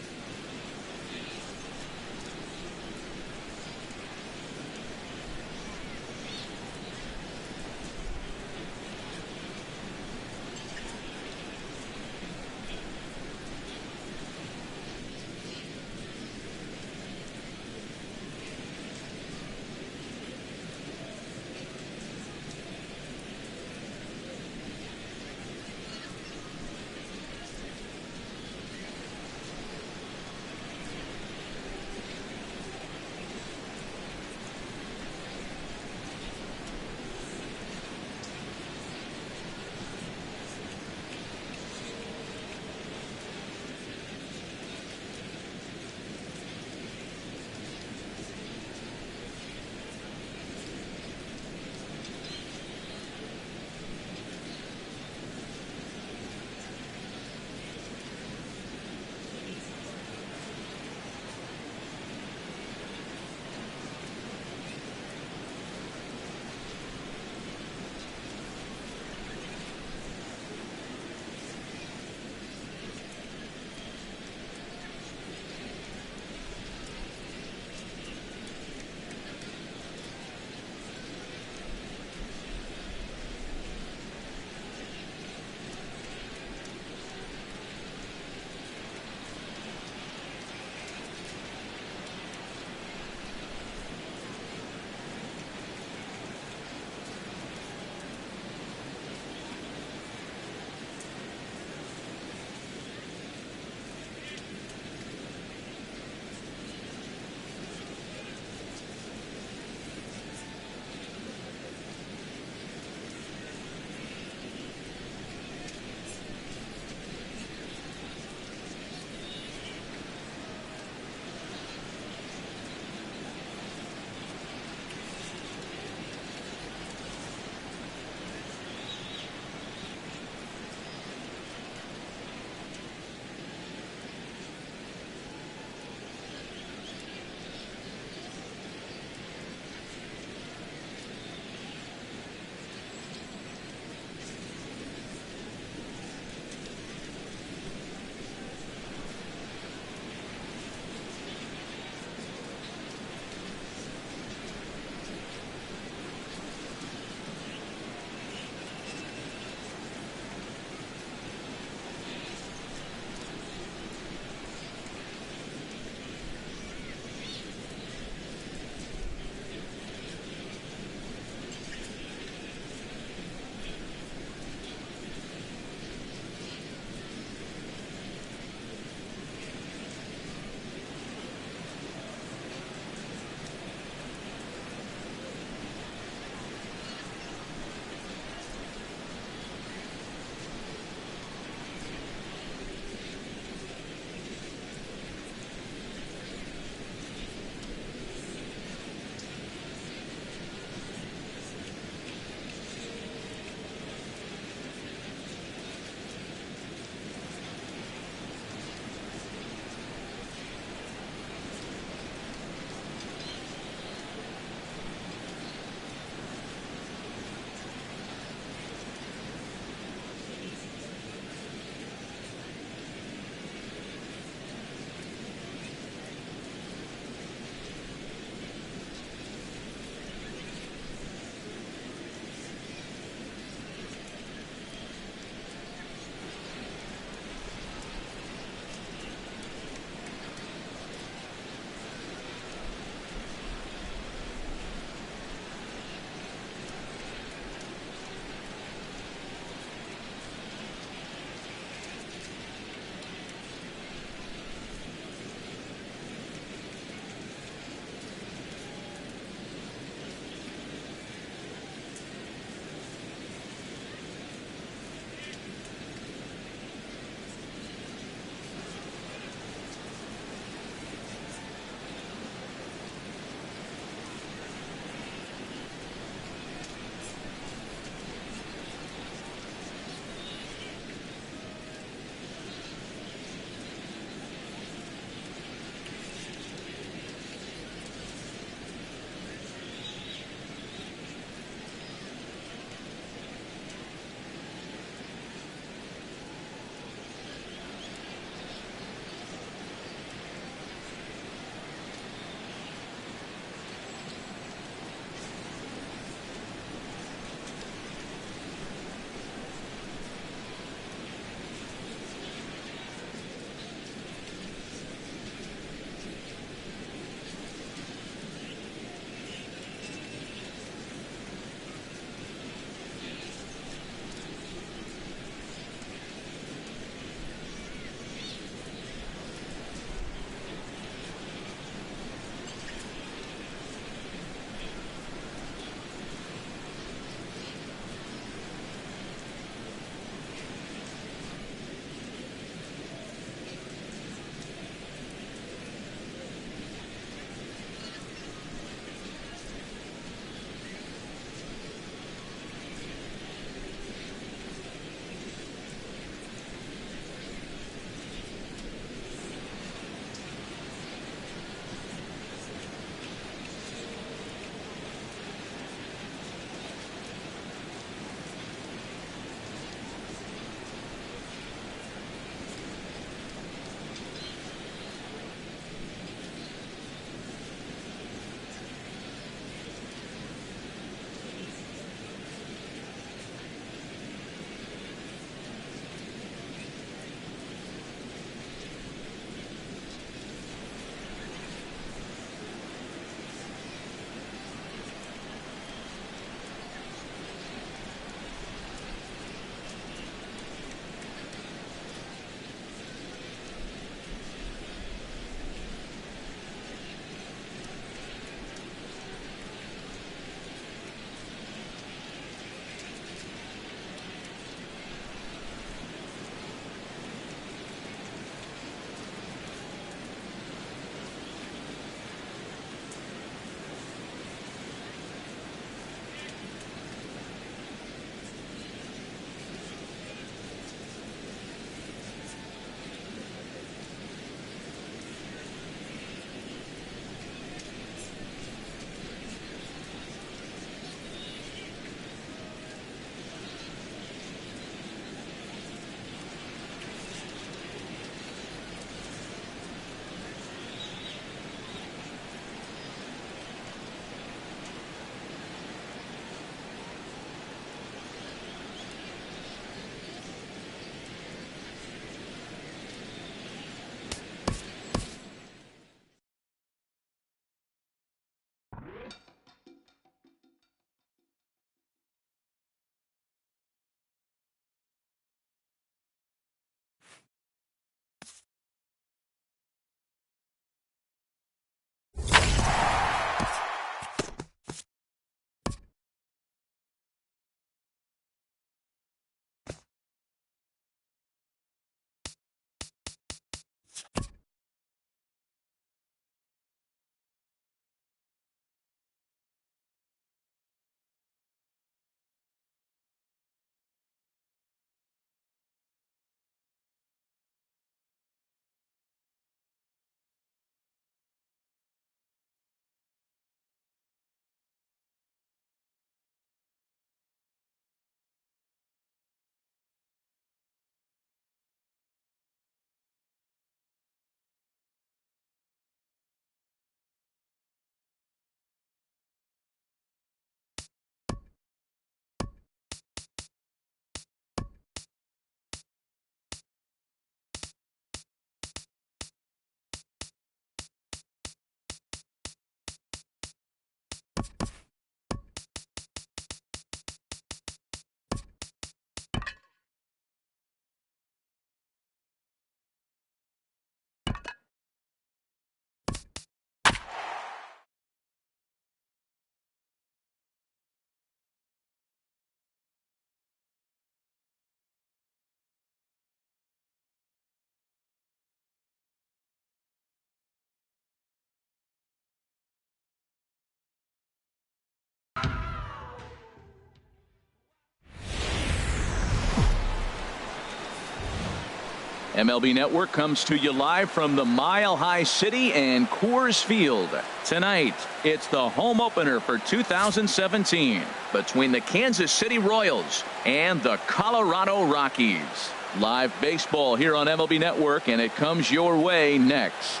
MLB Network comes to you live from the Mile High City and Coors Field. Tonight, it's the home opener for 2017 between the Kansas City Royals and the Colorado Rockies. Live baseball here on MLB Network, and it comes your way next.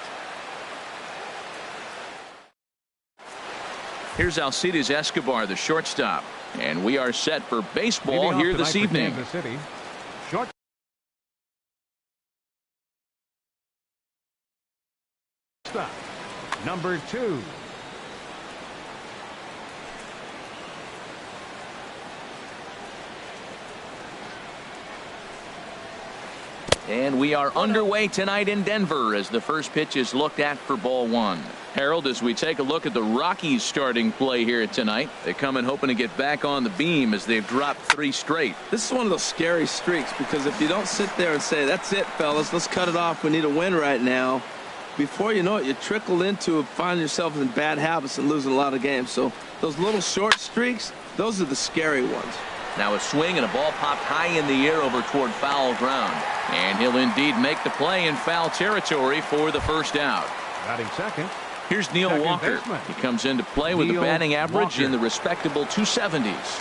Here's Alcides Escobar, the shortstop, and we are set for baseball here this evening. Kansas City. Short. Stop. Number 2. And we are underway tonight in Denver as the first pitch is looked at for ball 1. Harold, as we take a look at the Rockies starting play here tonight, they come in hoping to get back on the beam as they've dropped 3 straight. This is one of those scary streaks, because if you don't sit there and say, that's it, fellas, let's cut it off, we need a win right now, before you know it, you trickle into find yourself in bad habits and losing a lot of games. So those little short streaks, those are the scary ones. Now a swing and a ball popped high in the air over toward foul ground. And he'll indeed make the play in foul territory for the first out. Batting second. Here's Neil Second Walker. baseman. He comes into play with a batting average in the respectable 270s.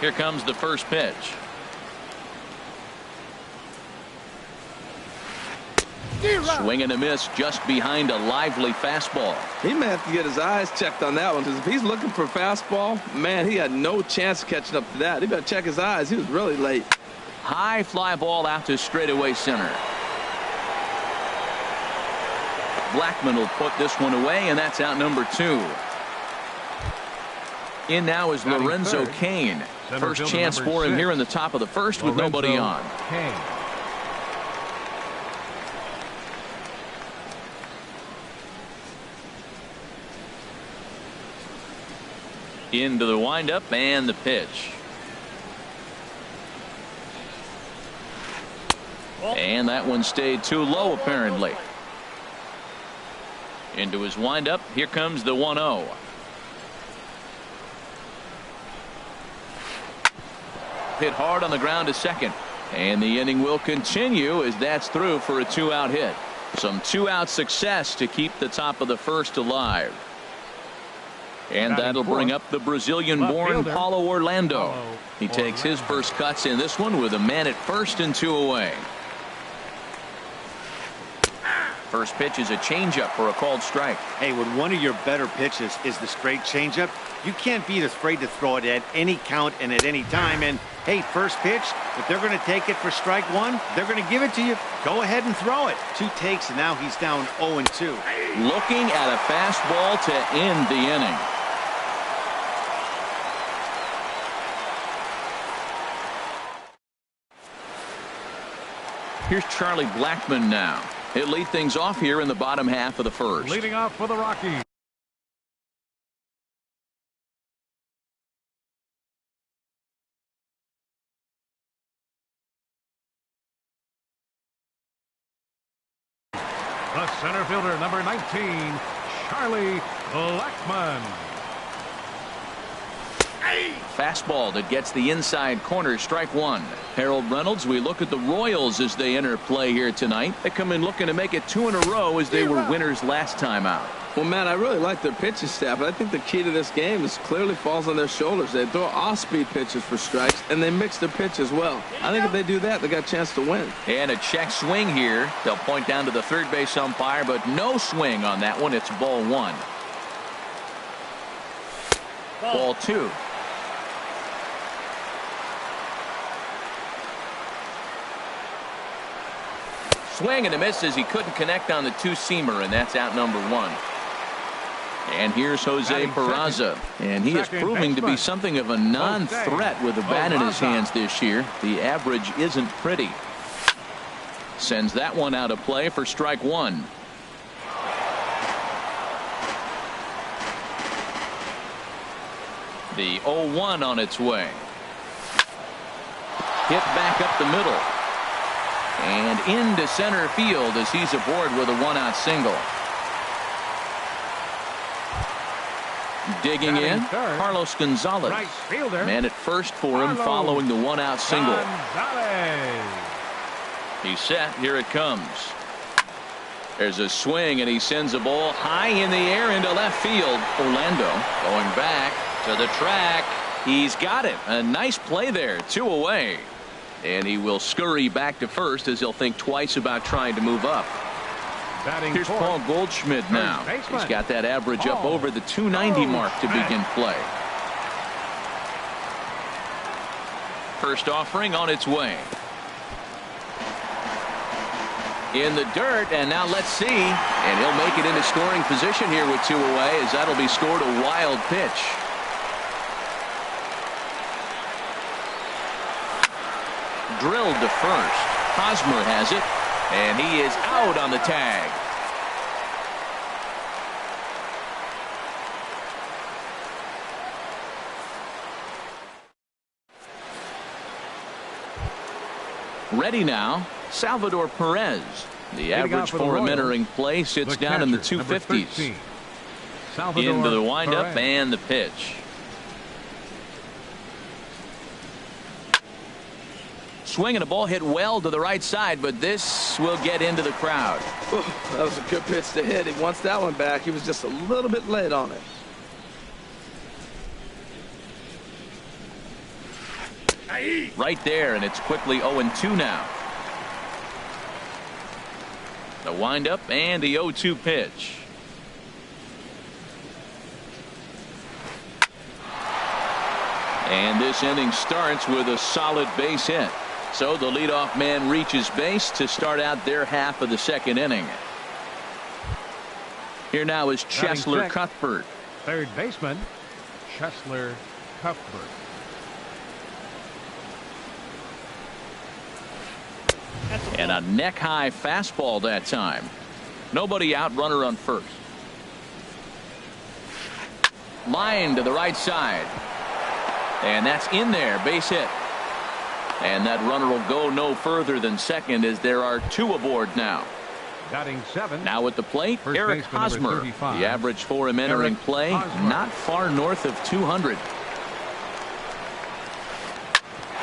Here comes the first pitch. Swing and a miss just behind a lively fastball. He may have to get his eyes checked on that one, because if he's looking for a fastball, man, he had no chance of catching up to that. He better check his eyes. He was really late. High fly ball out to straightaway center. Blackman will put this one away, and that's out number 2. In now is Batting Lorenzo third. Cain. Center First fielder chance number for him 6. here in the top of the first with Lorenzo nobody on. Cain. Into the windup and the pitch. And that one stayed too low apparently. Into his windup. Here comes the 1-0. Hit hard on the ground to second. And the inning will continue as that's through for a 2-out hit. Some 2-out success to keep the top of the first alive. And that'll bring up the Brazilian-born Paulo Orlando. He takes his first cuts in this one with a man at first and 2 away. First pitch is a changeup for a called strike. Hey, when one of your better pitches is the straight changeup, you can't be afraid to throw it at any count and at any time. And hey, first pitch, if they're going to take it for strike 1, they're going to give it to you. Go ahead and throw it. 2 takes, and now he's down 0-2. Looking at a fastball to end the inning. Here's Charlie Blackman now. He'll lead things off here in the bottom half of the first. Leading off for the Rockies. The center fielder, number 19, Charlie Blackman. Fastball that gets the inside corner, strike 1. Harold Reynolds, we look at the Royals as they enter play here tonight. They come in looking to make it 2 in a row as they were winners last time out. Well, Matt, I really like their pitching staff, but I think the key to this game is clearly falls on their shoulders. They throw off-speed pitches for strikes, and they mix their pitch as well. I think if they do that, they got a chance to win. And a check swing here. They'll point down to the third base umpire, but no swing on that one. It's ball 1. Ball 2. Swing and a miss as he couldn't connect on the 2-seamer, and that's out number 1. And here's Jose Peraza, and he is proving to be something of a non-threat with the bat in his hands this year. The average isn't pretty. Sends that one out of play for strike 1. The 0-1 on its way. Hit back up the middle. And into center field as he's aboard with a 1-out single. Digging in, Carlos Gonzalez. Right fielder. Man at first for him following the 1-out single. Gonzalez. He's set. Here it comes. There's a swing, and he sends a ball high in the air into left field. Orlando going back to the track. He's got it. A nice play there. 2 away. And he will scurry back to first as he'll think twice about trying to move up. Here's Paul Goldschmidt now. He's got that average up over the 290 mark to begin play. First offering on its way. In the dirt, and now let's see. And he'll make it into scoring position here with 2 away, as that'll be scored a wild pitch. Drilled to first. Hosmer has it, and he is out on the tag. Ready now, Salvador Perez. The average for him entering play sits down in the 250s. Into the windup and the pitch. Swinging a ball hit well to the right side, but this will get into the crowd. Ooh, that was a good pitch to hit. He wants that one back. He was just a little bit late on it. Right there, and it's quickly 0-2 now. The windup and the 0-2 pitch. And this inning starts with a solid base hit. So the leadoff man reaches base to start out their half of the second inning. Here now is Cheslor Cuthbert. Third baseman, Cheslor Cuthbert. And a neck-high fastball that time. Nobody out, runner on first. Line to the right side. And that's in there, base hit. And that runner will go no further than second, as there are 2 aboard now. Batting 7. Now at the plate, Eric Hosmer. The average for him entering play, not far north of 200.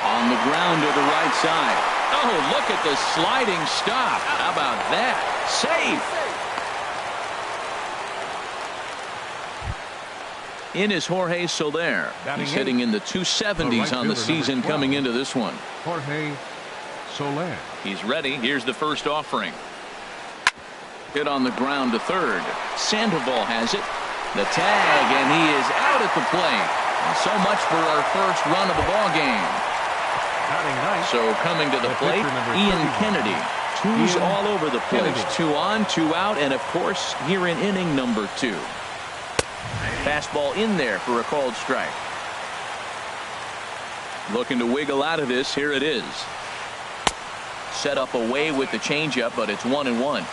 On the ground to the right side. Oh, look at the sliding stop. How about that? Safe. In is Jorge Soler. He's hitting in the 270s on the season coming into this one. Jorge Soler. He's ready. Here's the first offering. Hit on the ground to third. Sandoval has it. The tag, and he is out at the plate. And so much for our first run of the ball game. So coming to the plate, Ian Kennedy. 2s all over the place. 2 on, 2 out, and of course here in inning number 2. Fastball in there for a called strike. Looking to wiggle out of this. Here it is. Set up away with the changeup, but it's 1-1.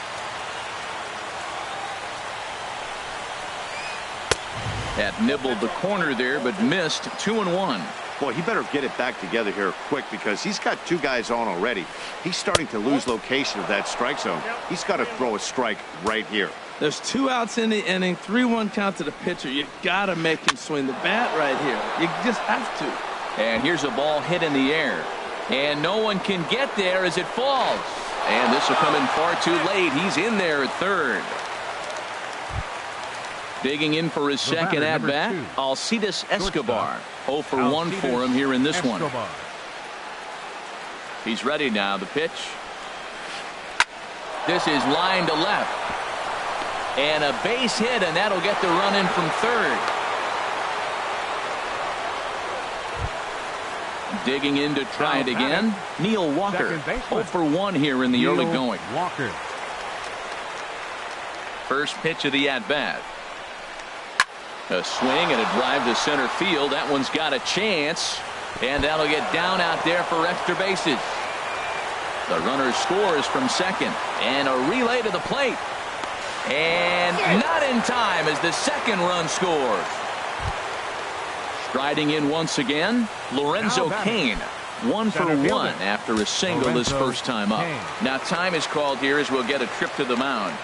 That nibbled the corner there, but missed. 2-1. Boy, he better get it back together here quick, because he's got 2 guys on already. He's starting to lose location of that strike zone. He's got to throw a strike right here. There's 2 outs in the inning, 3-1 count to the pitcher. You got to make him swing the bat right here. You just have to. And here's a ball hit in the air. And no one can get there as it falls. And this will come in far too late. He's in there at third. Digging in for his second at-bat, Alcides Escobar. 0 for 1 for him here in this one. He's ready now. The pitch. This is line to left. And a base hit, and that'll get the run in from third. Digging in to try it again. Neil Walker. 0 for 1 here in the early going. Walker. First pitch of the at-bat. A swing and a drive to center field. That one's got a chance, and that'll get down out there for extra bases. The runner scores from second, and a relay to the plate, and not in time as the second run scores. Striding in once again, Lorenzo Cain. 1 for 1 after a single his first time up. Now time is called here as we'll get a trip to the mound.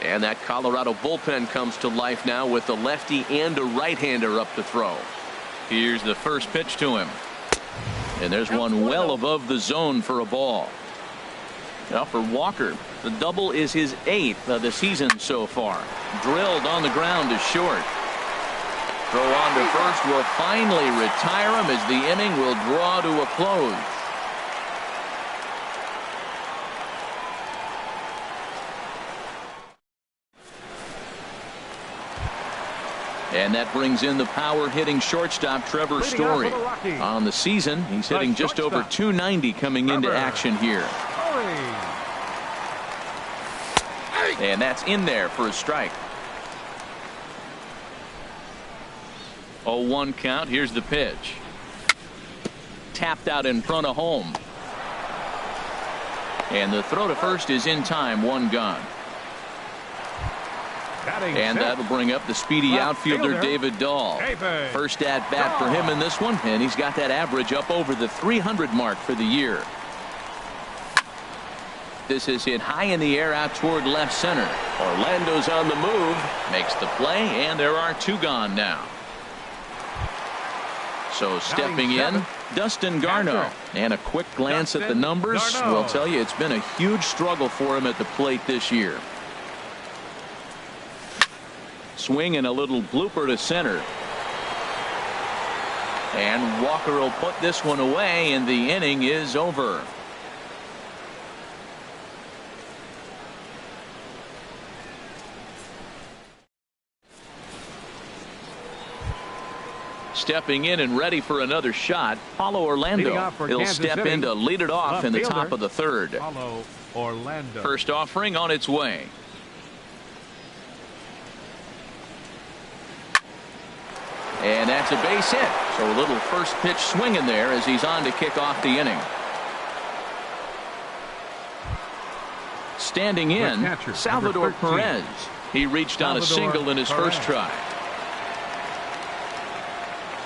And that Colorado bullpen comes to life now with a lefty and a right-hander up to throw. Here's the first pitch to him. And there's one well above the zone for a ball. Now for Walker, the double is his 8th of the season so far. Drilled on the ground to short. Throw on to first will finally retire him as the inning will draw to a close. And that brings in the power hitting shortstop Trevor Story. On the season, he's hitting just over 290 coming into action here. And that's in there for a strike. 0-1 count. Here's the pitch. Tapped out in front of home. And the throw to first is in time. 1 gone. And that'll bring up the speedy outfielder David Dahl. First at bat for him in this one, and he's got that average up over the 300 mark for the year. This is hit high in the air out toward left center. Orlando's on the move, makes the play, and there are 2 gone now. So stepping in, Dustin Garneau. And a quick glance at the numbers will tell you it's been a huge struggle for him at the plate this year. Swing and a little blooper to center. And Walker will put this one away, and the inning is over. Stepping in and ready for another shot, Paulo Orlando. He'll step in to lead it off in the top of the 3rd. Paulo Orlando. First offering on its way. And that's a base hit. So a little first pitch swing in there as he's on to kick off the inning. Standing in, Salvador Perez. He reached on a single in his first try.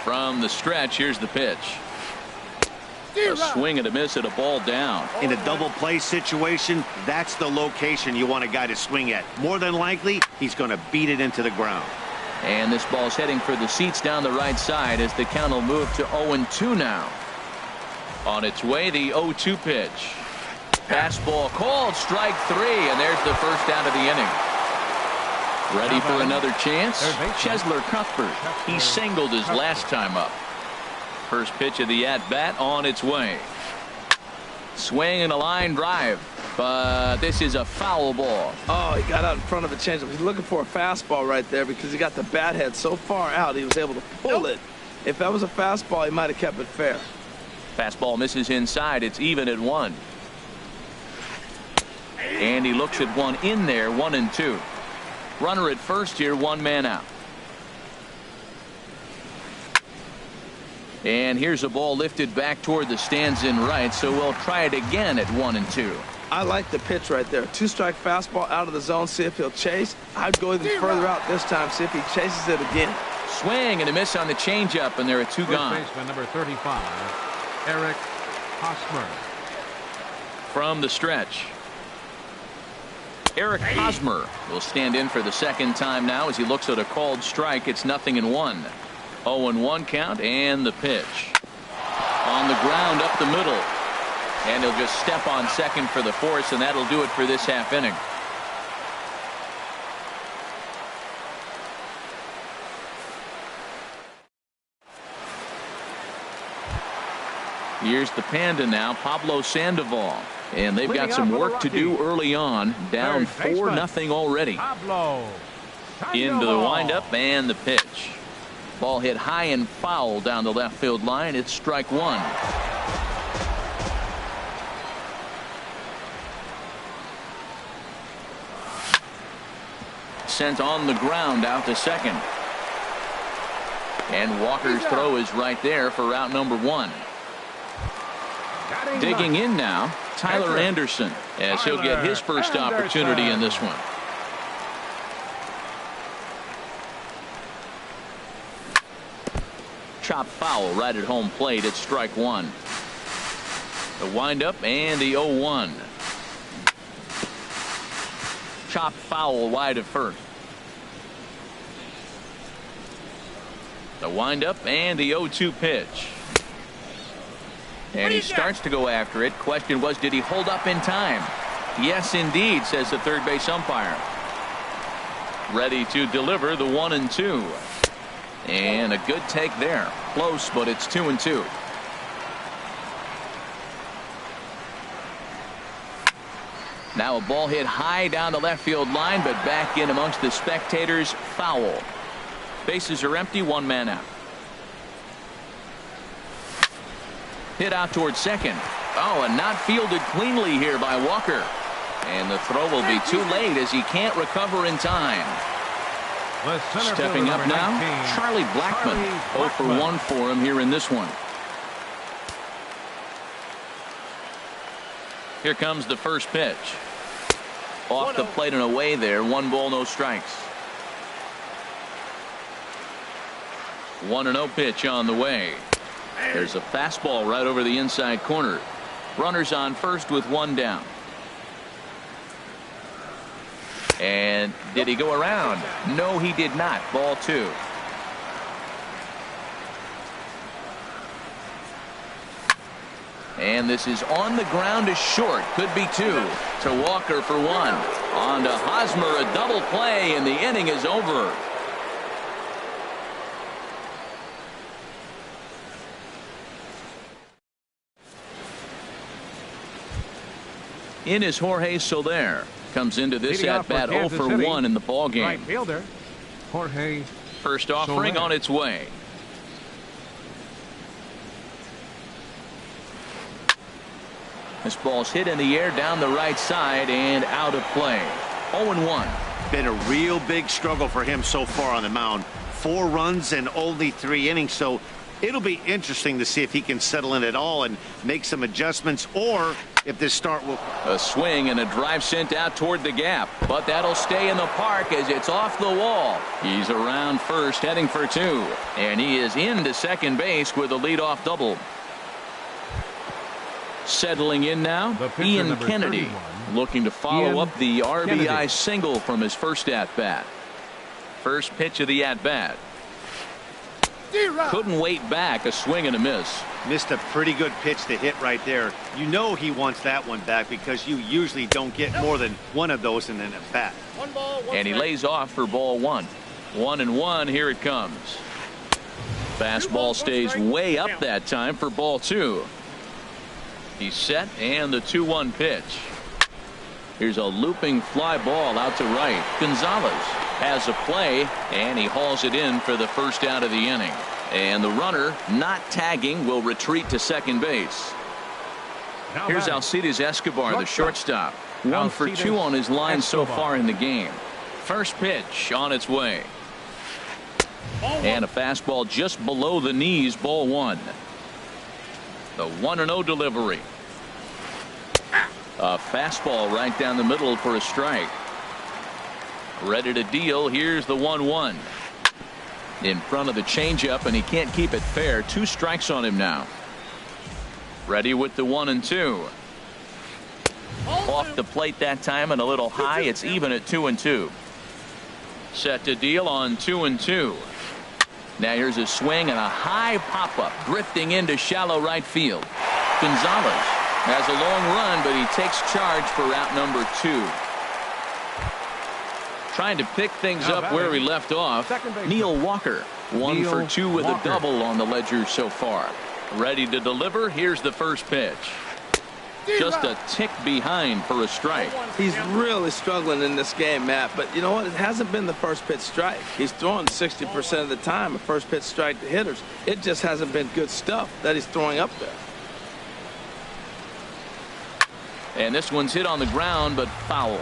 From the stretch, here's the pitch. A swing and a miss at a ball down. In a double play situation, that's the location you want a guy to swing at. More than likely, he's going to beat it into the ground. And this ball's heading for the seats down the right side as the count will move to 0-2 now. On its way, the 0-2 pitch. Fastball called, strike 3, and there's the first out of the inning. Ready for another chance? Chesler Cuthbert. He singled his last time up. First pitch of the at-bat on its way. Swing and a line drive. But this is a foul ball. Oh, he got out in front of a changeup. He's looking for a fastball right there because he got the bat head so far out he was able to pull it. If that was a fastball, he might have kept it fair. Fastball misses inside. It's even at 1. And he looks at one in there, 1-2. Runner at first here, 1 man out. And here's a ball lifted back toward the stands in right, so we'll try it again at 1-2. I like the pitch right there. 2-strike fastball out of the zone, see if he'll chase. I'd go even further out this time, see if he chases it again. Swing and a miss on the changeup, and there are 2 gone. First baseman number 35, Eric Hosmer. From the stretch, Eric Hosmer will stand in for the second time now as he looks at a called strike. It's 0-1. 0-1 count, and the pitch. On the ground up the middle. And he'll just step on second for the force, and that'll do it for this half inning. Here's the Panda now, Pablo Sandoval. And they've got some work to do early on. Down 4-0 already. Into the windup and the pitch. Ball hit high and foul down the left field line. It's strike 1. Sent on the ground out to second. And Walker's throw is right there for route number 1. Digging in now, Tyler Anderson, as he'll get his first opportunity in this one. Chop foul right at home plate. It's strike 1. The windup and the 0-1. chopped foul wide of first. The windup and the 0-2 pitch. And he starts to go after it. Question was, did he hold up in time? Yes, indeed, says the third base umpire. Ready to deliver the 1-2. And a good take there. Close, but it's 2-2. Now a ball hit high down the left field line, but back in amongst the spectators. Foul. Bases are empty, one man out. Hit out towards second. Oh, and not fielded cleanly here by Walker. And the throw will be too late as he can't recover in time. Stepping up now, Charlie Blackmon. 0 for 1 for him here in this one. Here comes the first pitch. Off the plate and away there. 1 ball, no strikes. 1-0 pitch on the way. There's a fastball right over the inside corner. Runners on first with 1 down. And did he go around? No, he did not. Ball 2. And this is on the ground to short. Could be 2 to Walker for 1. On to Hosmer, a double play, and the inning is over. In is Jorge Soler. Comes into this at bat 0 for 1 in the ball game. Right fielder, Jorge. First offering Soler on its way. This ball's hit in the air down the right side and out of play. 0-1. Been a real big struggle for him so far on the mound. 4 runs and only 3 innings, so it'll be interesting to see if he can settle in at all and make some adjustments, or if this start will. A swing and a drive sent out toward the gap, but that'll stay in the park as it's off the wall. He's around first, heading for 2, and he is into second base with a leadoff double. Settling in now, Ian Kennedy, looking to follow up the RBI single from his first at-bat. First pitch of the at-bat. Couldn't wait back. A swing and a miss. Missed a pretty good pitch to hit right there. You know he wants that one back because you usually don't get more than 1 of those in an at-bat. And he lays off for ball 1. 1-1. Here it comes. Fastball stays way up that time for ball 2. He's set, and the 2-1 pitch. Here's a looping fly ball out to right. Gonzalez has a play, and he hauls it in for the first out of the inning. And the runner, not tagging, will retreat to second base. Here's Alcides Escobar, the shortstop. 1 for 2 on his line so far in the game. First pitch on its way. And a fastball just below the knees, ball 1. The 1-0 delivery. A fastball right down the middle for a strike. Ready to deal. Here's the 1-1. In front of the changeup, and he can't keep it fair. 2 strikes on him now. Ready with the 1-2. Off the plate that time and a little high. It's even at 2-2. Set to deal on 2-2. Now here's a swing and a high pop-up drifting into shallow right field. Gonzalez has a long run, but he takes charge for out number 2. Trying to pick things up where he left off. Neil Walker, 1 for 2 with a double on the ledger so far. Ready to deliver. Here's the first pitch. Just a tick behind for a strike. He's really struggling in this game, Matt, but you know what? It hasn't been the first pitch strike. He's throwing 60% of the time a first pitch strike to hitters. It just hasn't been good stuff that he's throwing up there. And this one's hit on the ground, but foul.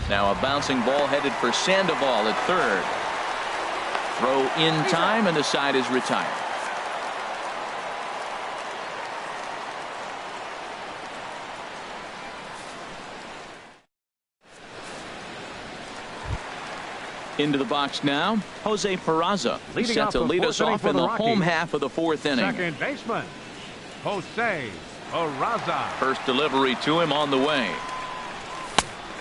Now a bouncing ball headed for Sandoval at third. Throw in time, and the side is retired. Into the box now, Jose Peraza set to lead us off in the home half of the 4th inning. Second baseman, Jose Raza. First delivery to him on the way.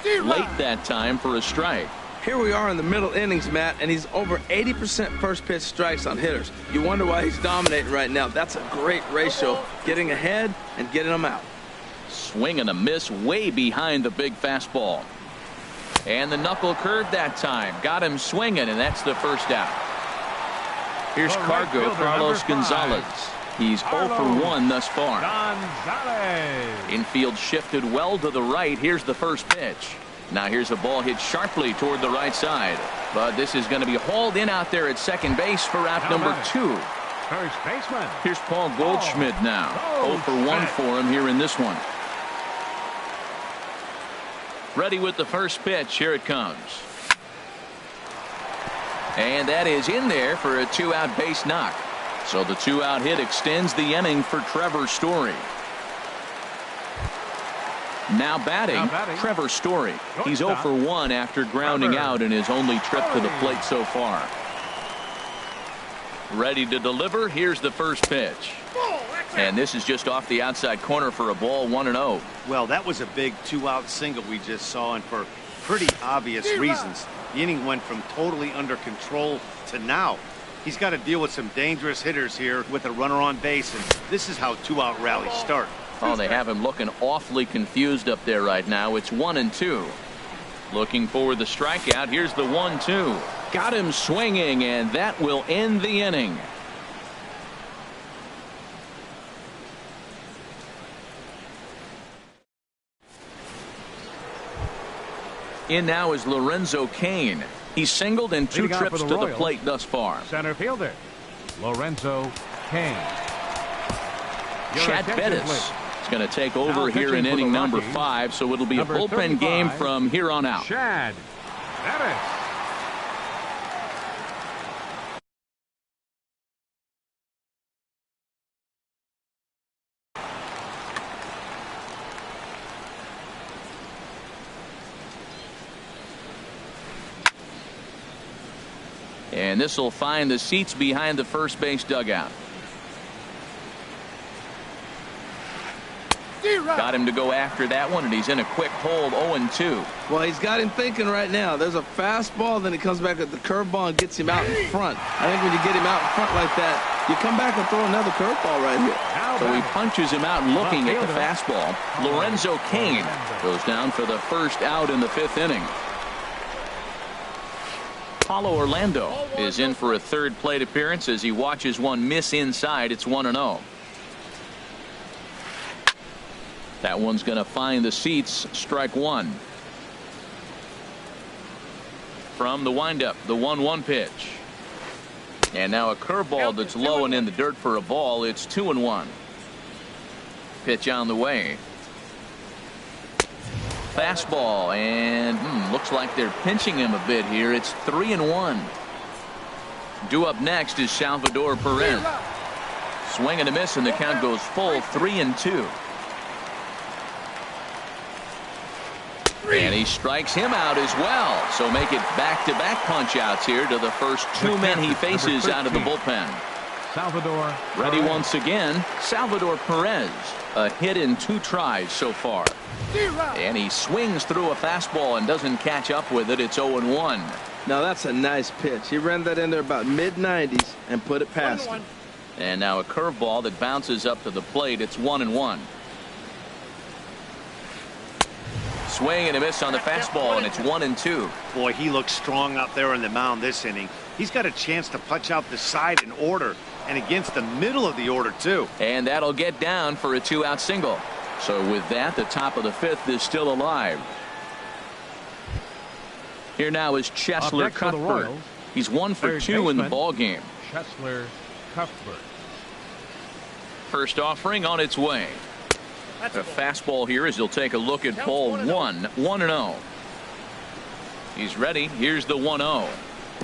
Late that time for a strike. Here we are in the middle innings, Matt, and he's over 80% first pitch strikes on hitters. You wonder why he's dominating right now. That's a great ratio, getting ahead and getting them out. Swing and a miss way behind the big fastball. And the knuckle curve that time. Got him swinging, and that's the first out. Here's Cargo Carlos Gonzalez. He's 0 for 1 thus far. Gonzalez. Infield shifted well to the right. Here's the first pitch. Now here's a ball hit sharply toward the right side. But this is going to be hauled in out there at second base for out number 2. First baseman. Here's Paul Goldschmidt now. 0 for 1 for him here in this one. Ready with the first pitch. Here it comes. And that is in there for a 2-out base knock. So the 2-out hit extends the inning for Trevor Story. Now batting, Trevor Story. He's 0 for 1 after grounding out in his only trip to the plate so far. Ready to deliver. Here's the first pitch. And this is just off the outside corner for a ball, 1-0. Well, that was a big 2-out single we just saw, and for pretty obvious reasons. The inning went from totally under control to now. He's got to deal with some dangerous hitters here with a runner on base, and this is how 2-out rallies start. Oh, they have him looking awfully confused up there right now. It's 1-2. Looking for the strikeout. Here's the 1-2. Got him swinging, and that will end the inning. In now is Lorenzo Cain. He's singled in 2 trips to the plate thus far. Center fielder Lorenzo Cain. Chad Bettis is going to take over here in inning number 5, so it'll be a bullpen game from here on out. Chad Bettis. And this will find the seats behind the first base dugout. Got him to go after that one, and he's in a quick hold, 0-2. Well, he's got him thinking right now. There's a fastball, then he comes back at the curveball and gets him out in front. I think when you get him out in front like that, you come back and throw another curveball right here. So he punches him out looking at the fastball. Lorenzo Cain goes down for the first out in the 5th inning. Paulo Orlando is in for a 3rd plate appearance as he watches one miss inside. It's 1-0. That one's going to find the seats. Strike 1. From the windup, the 1-1 pitch. And now a curveball that's low and in the dirt for a ball. It's 2-1. Pitch on the way. Fastball, and looks like they're pinching him a bit here. It's 3-1. Due up next is Salvador Perez. Swing and a miss, and the count goes full, 3-2. And he strikes him out as well. So make it back-to-back punch-outs here to the first 2 men he faces out of the bullpen. Salvador ready once again. Salvador Perez, a hit in 2 tries so far. And he swings through a fastball and doesn't catch up with it. It's 0-1. Now that's a nice pitch. He ran that in there about mid-90s and put it past him. And now a curveball that bounces up to the plate. It's 1-1. Swing and a miss on the fastball, and it's 1-2. Boy, he looks strong out there on the mound this inning. He's got a chance to punch out the side in order, and against the middle of the order too. And that'll get down for a 2-out single. So with that, the top of the 5th is still alive. Here now is Cheslor Cuthbert. He's 1 for 2 in the ball game. Cheslor Cuthbert. First offering on its way. A fastball here as he'll take a look at ball 1-0. He's ready. Here's the 1-0.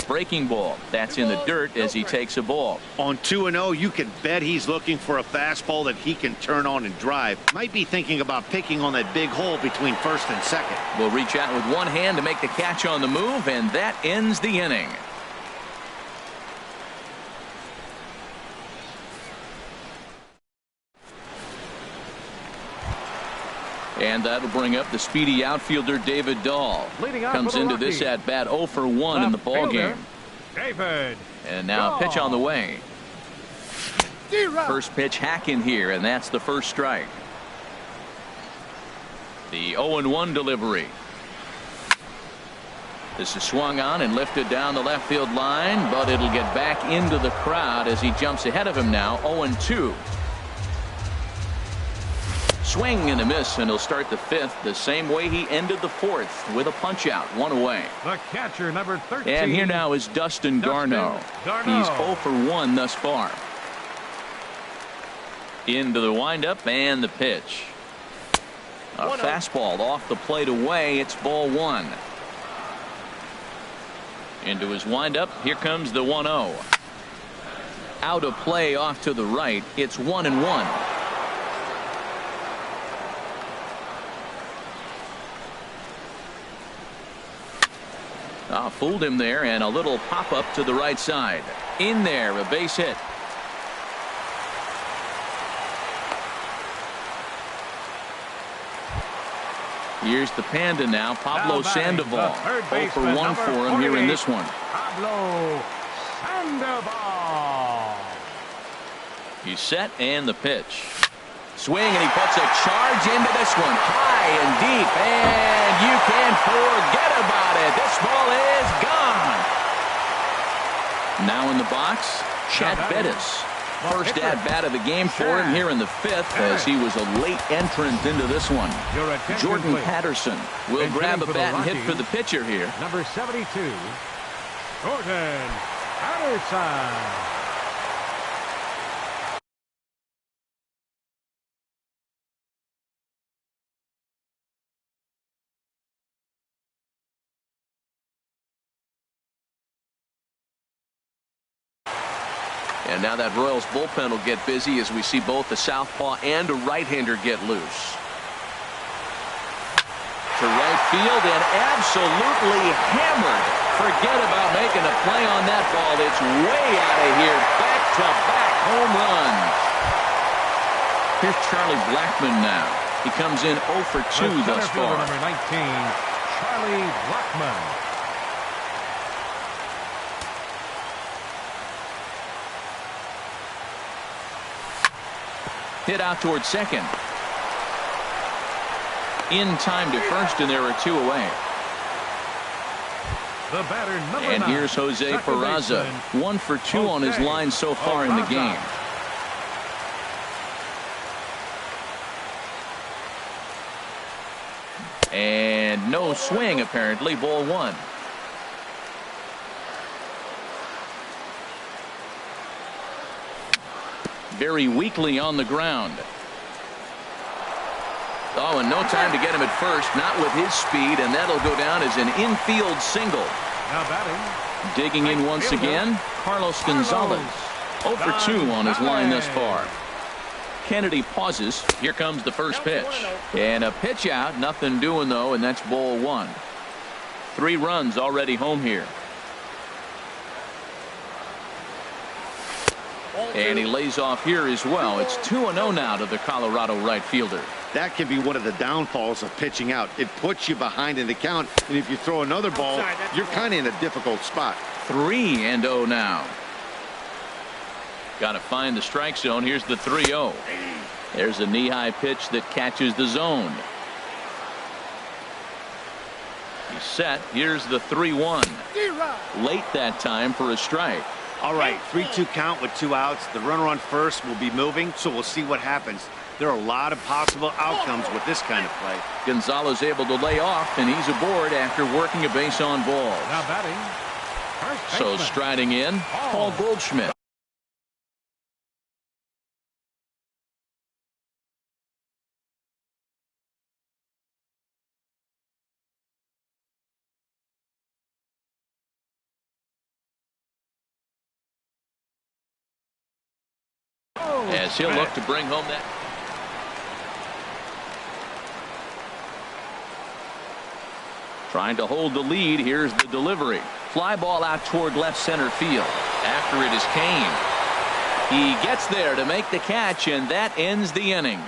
Breaking ball. That's in the dirt as he takes a ball. On 2-0, you can bet he's looking for a fastball that he can turn on and drive. Might be thinking about picking on that big hole between 1st and 2nd. Will reach out with one hand to make the catch on the move, and that ends the inning. And that'll bring up the speedy outfielder David Dahl. Comes into this at bat 0 for 1 in the ball game. David. And now a pitch on the way. First pitch hack in here, and that's the first strike. The 0-1 delivery. This is swung on and lifted down the left field line, but it'll get back into the crowd as he jumps ahead of him now. 0-2. Swing and a miss, and he'll start the fifth the same way he ended the fourth, with a punch out, 1 away. The catcher, number 13. And here now is Dustin Garneau. He's 0 for 1 thus far. Into the windup and the pitch. A fastball off the plate away. It's ball 1. Into his windup. Here comes the 1-0. Out of play off to the right. It's 1-1. Fooled him there, and a little pop up to the right side. In there, a base hit. Here's the Panda now, Pablo Sandoval. 0 for 1 for him here in this one. Pablo Sandoval. He's set, and the pitch. Swing, and he puts a charge into this one. High and deep, and you can forget about it. This ball is gone. Now in the box, Chad Bettis. First at-bat of the game for him here in the fifth, as he was a late entrant into this one. Jordan Patterson will grab a bat and hit for the pitcher here. Number 72, Jordan Patterson. And now that Royals bullpen will get busy as we see both the southpaw and a right-hander get loose. To right field and absolutely hammered. Forget about making a play on that ball. It's way out of here. Back-to-back home runs. Here's Charlie Blackmon now. He comes in 0 for 2 thus far. Number 19, Charlie Blackmon. Hit out towards second. In time to first, and there are 2 away. The batter, number and 9, here's Jose Peraza. 1 for 2 on his line so far in the game. And no swing, apparently. Ball 1. Very weakly on the ground. Oh, and no time to get him at first. Not with his speed, and that'll go down as an infield single. Now batting. Digging in once again, Carlos Gonzalez. 0 for 2 on his line thus far. Kennedy pauses. Here comes the first pitch. And a pitch out. Nothing doing, though, and that's ball 1. 3 runs already home here. And he lays off here as well. It's 2-0 now to the Colorado right fielder. That can be one of the downfalls of pitching out. It puts you behind in the count, and if you throw another ball, you're kind of in a difficult spot. 3-0 now. Got to find the strike zone. Here's the 3-0. There's a knee-high pitch that catches the zone. He's set. Here's the 3-1. Late that time for a strike. All right, 3-2 count with 2 outs. The runner on first will be moving, so we'll see what happens. There are a lot of possible outcomes with this kind of play. Gonzalez able to lay off, and he's aboard after working a base on balls. Now batting. So striding in, Paul Goldschmidt. As he'll look to bring home that. Trying to hold the lead. Here's the delivery. Fly ball out toward left center field. After it is Kane. He gets there to make the catch, and that ends the inning.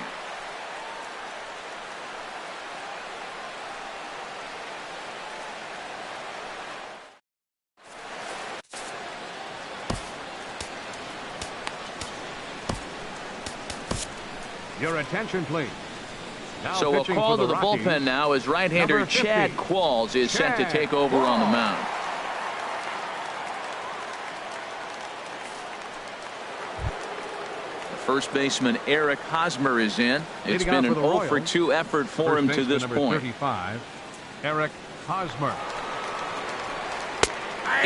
Your attention, please. Now So a pitching call for to the Rockies, bullpen now as right-hander number 50. Chad Qualls is set to take over on the mound. First baseman Eric Hosmer is in. It's been an 0 for 2 effort for him to this point. 35, Eric Hosmer.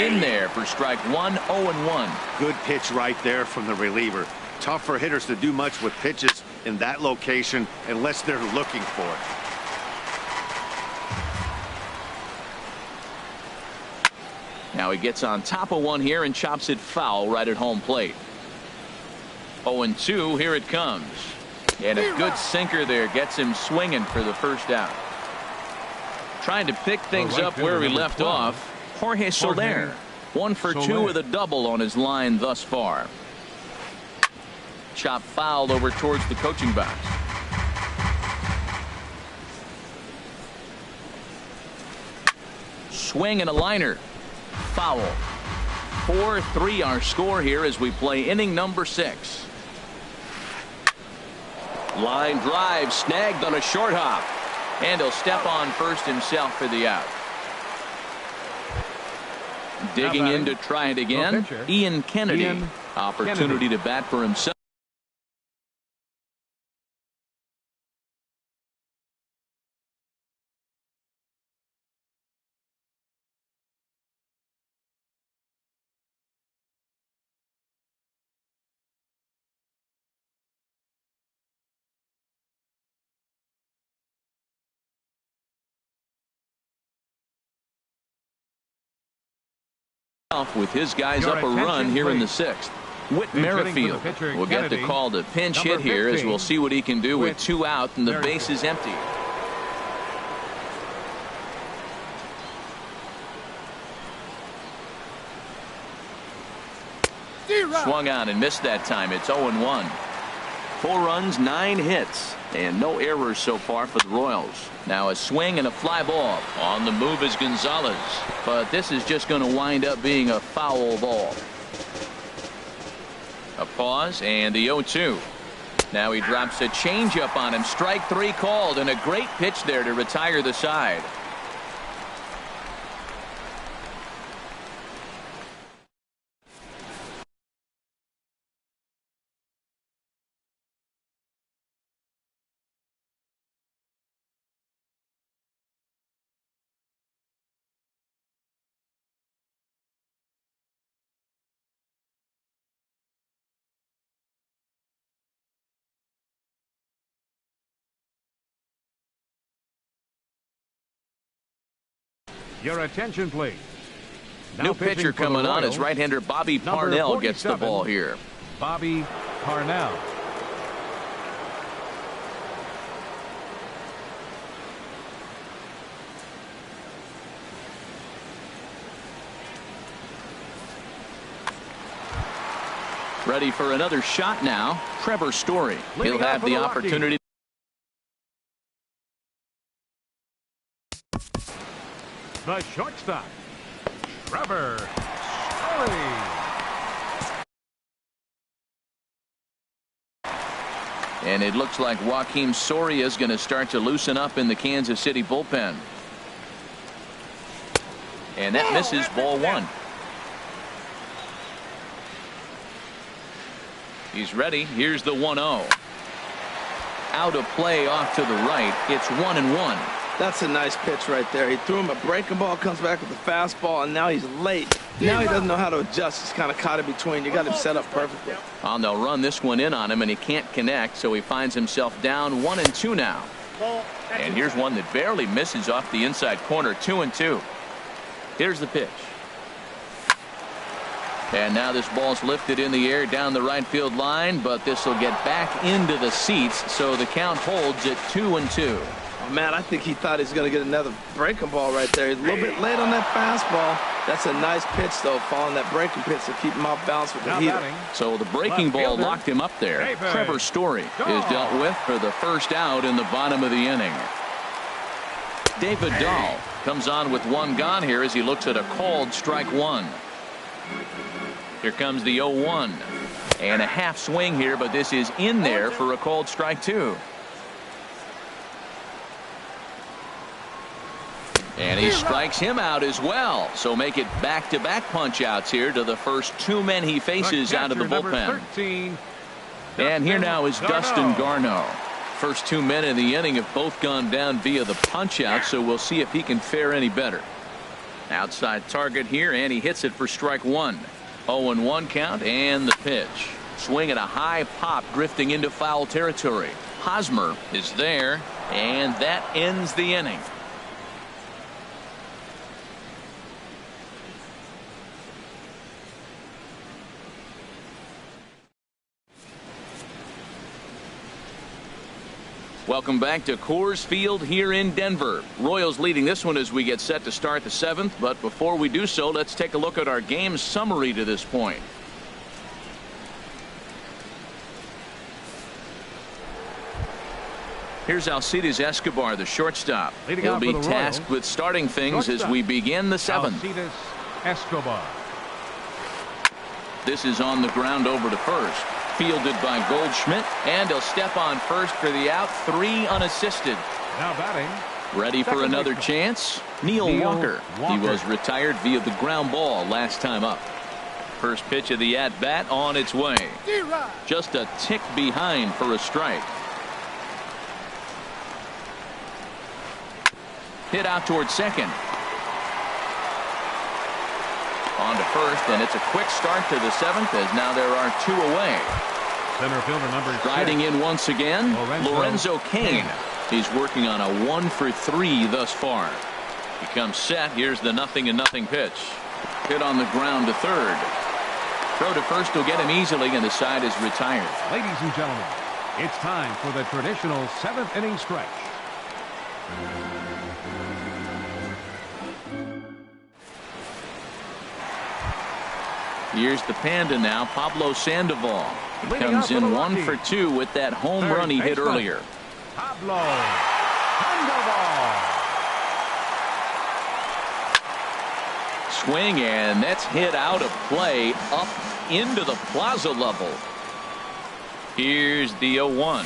In there for strike 1, 0-1. Good pitch right there from the reliever. Tough for hitters to do much with pitches in that location unless they're looking for it. Now he gets on top of one here and chops it foul right at home plate. 0-2, here it comes. And a good sinker there gets him swinging for the first out. Trying to pick things up where he left off, Jorge Soler. 1 for 2 with a double on his line thus far. Chop foul over towards the coaching box. Swing and a liner. Foul. 4-3 our score here as we play inning number 6. Line drive snagged on a short hop. And he'll step on first himself for the out. Digging in to try it again, Ian Kennedy. Opportunity to bat for himself. With his guys up a run here in the 6th. Whit Merrifield will get the call to pinch hit here as we'll see what he can do with 2 out and the base is empty. Swung on and missed that time. It's 0-1. 4 runs, 9 hits, and no errors so far for the Royals. Now a swing and a fly ball. On the move is Gonzalez, but this is just going to wind up being a foul ball. A pause and the 0-2. Now he drops a changeup on him. Strike 3 called, and a great pitch there to retire the side. Your attention, please. New pitcher coming on as right-hander Bobby Parnell gets the ball here. Bobby Parnell. Ready for another shot now. Trevor Story. He'll have the opportunity. The shortstop, Trevor Story. And it looks like Joakim Soria is going to start to loosen up in the Kansas City bullpen. And that misses ball 1. He's ready. Here's the 1-0. Out of play off to the right. It's 1-1. That's a nice pitch right there. He threw him a breaking ball, comes back with a fastball, and now he's late. Now he doesn't know how to adjust. He's kind of caught in between. You got him set up perfectly. And they'll run this one in on him, and he can't connect, so he finds himself down 1-2 now. And here's one that barely misses off the inside corner. 2-2. Here's the pitch. And now this ball's lifted in the air down the right field line, but this will get back into the seats, so the count holds at 2-2. Man, I think he thought he was going to get another breaking ball right there. He's a little bit late on that fastball. That's a nice pitch, though, following that breaking pitch to keep him off balance with the heater. So the breaking ball locked him up there. Trevor Story is dealt with for the first out in the bottom of the inning. David Dahl comes on with 1 gone here as he looks at a called strike 1. Here comes the 0-1. And a half swing here, but this is in there for a called strike two. And he strikes him out as well. So make it back-to-back punch-outs here to the first two men he faces out of the bullpen. 13, and here now is Dustin Garneau. First 2 men in the inning have both gone down via the punch-out, so we'll see if he can fare any better. Outside target here, and he hits it for strike one. 0-1 count, and the pitch. Swing at a high pop, drifting into foul territory. Hosmer is there, and that ends the inning. Welcome back to Coors Field here in Denver. Royals leading this one as we get set to start the 7th. But before we do so, let's take a look at our game summary to this point. Here's Alcides Escobar, the shortstop. He'll be tasked with starting things as we begin the 7th. Alcides Escobar. This is on the ground over to first. Fielded by Goldschmidt, and he'll step on first for the out. 3 unassisted. Now batting. Ready for another chance? Neil Walker. He was retired via the ground ball last time up. First pitch of the at-bat on its way. Just a tick behind for a strike. Hit out towards second. On to first, and it's a quick start to the 7th as now there are 2 away. Center fielder number 6. Riding in once again, Lorenzo Cain. He's working on a 1 for 3 thus far. He comes set. Here's the 0-0 pitch. Hit on the ground to third. Throw to first will get him easily, and the side is retired. Ladies and gentlemen, it's time for the traditional 7th inning stretch. Here's the Panda now, Pablo Sandoval. He comes in 1 for 2 with that home run he hit earlier. Pablo Sandoval. Swing, and that's hit out of play up into the plaza level. Here's the 0-1.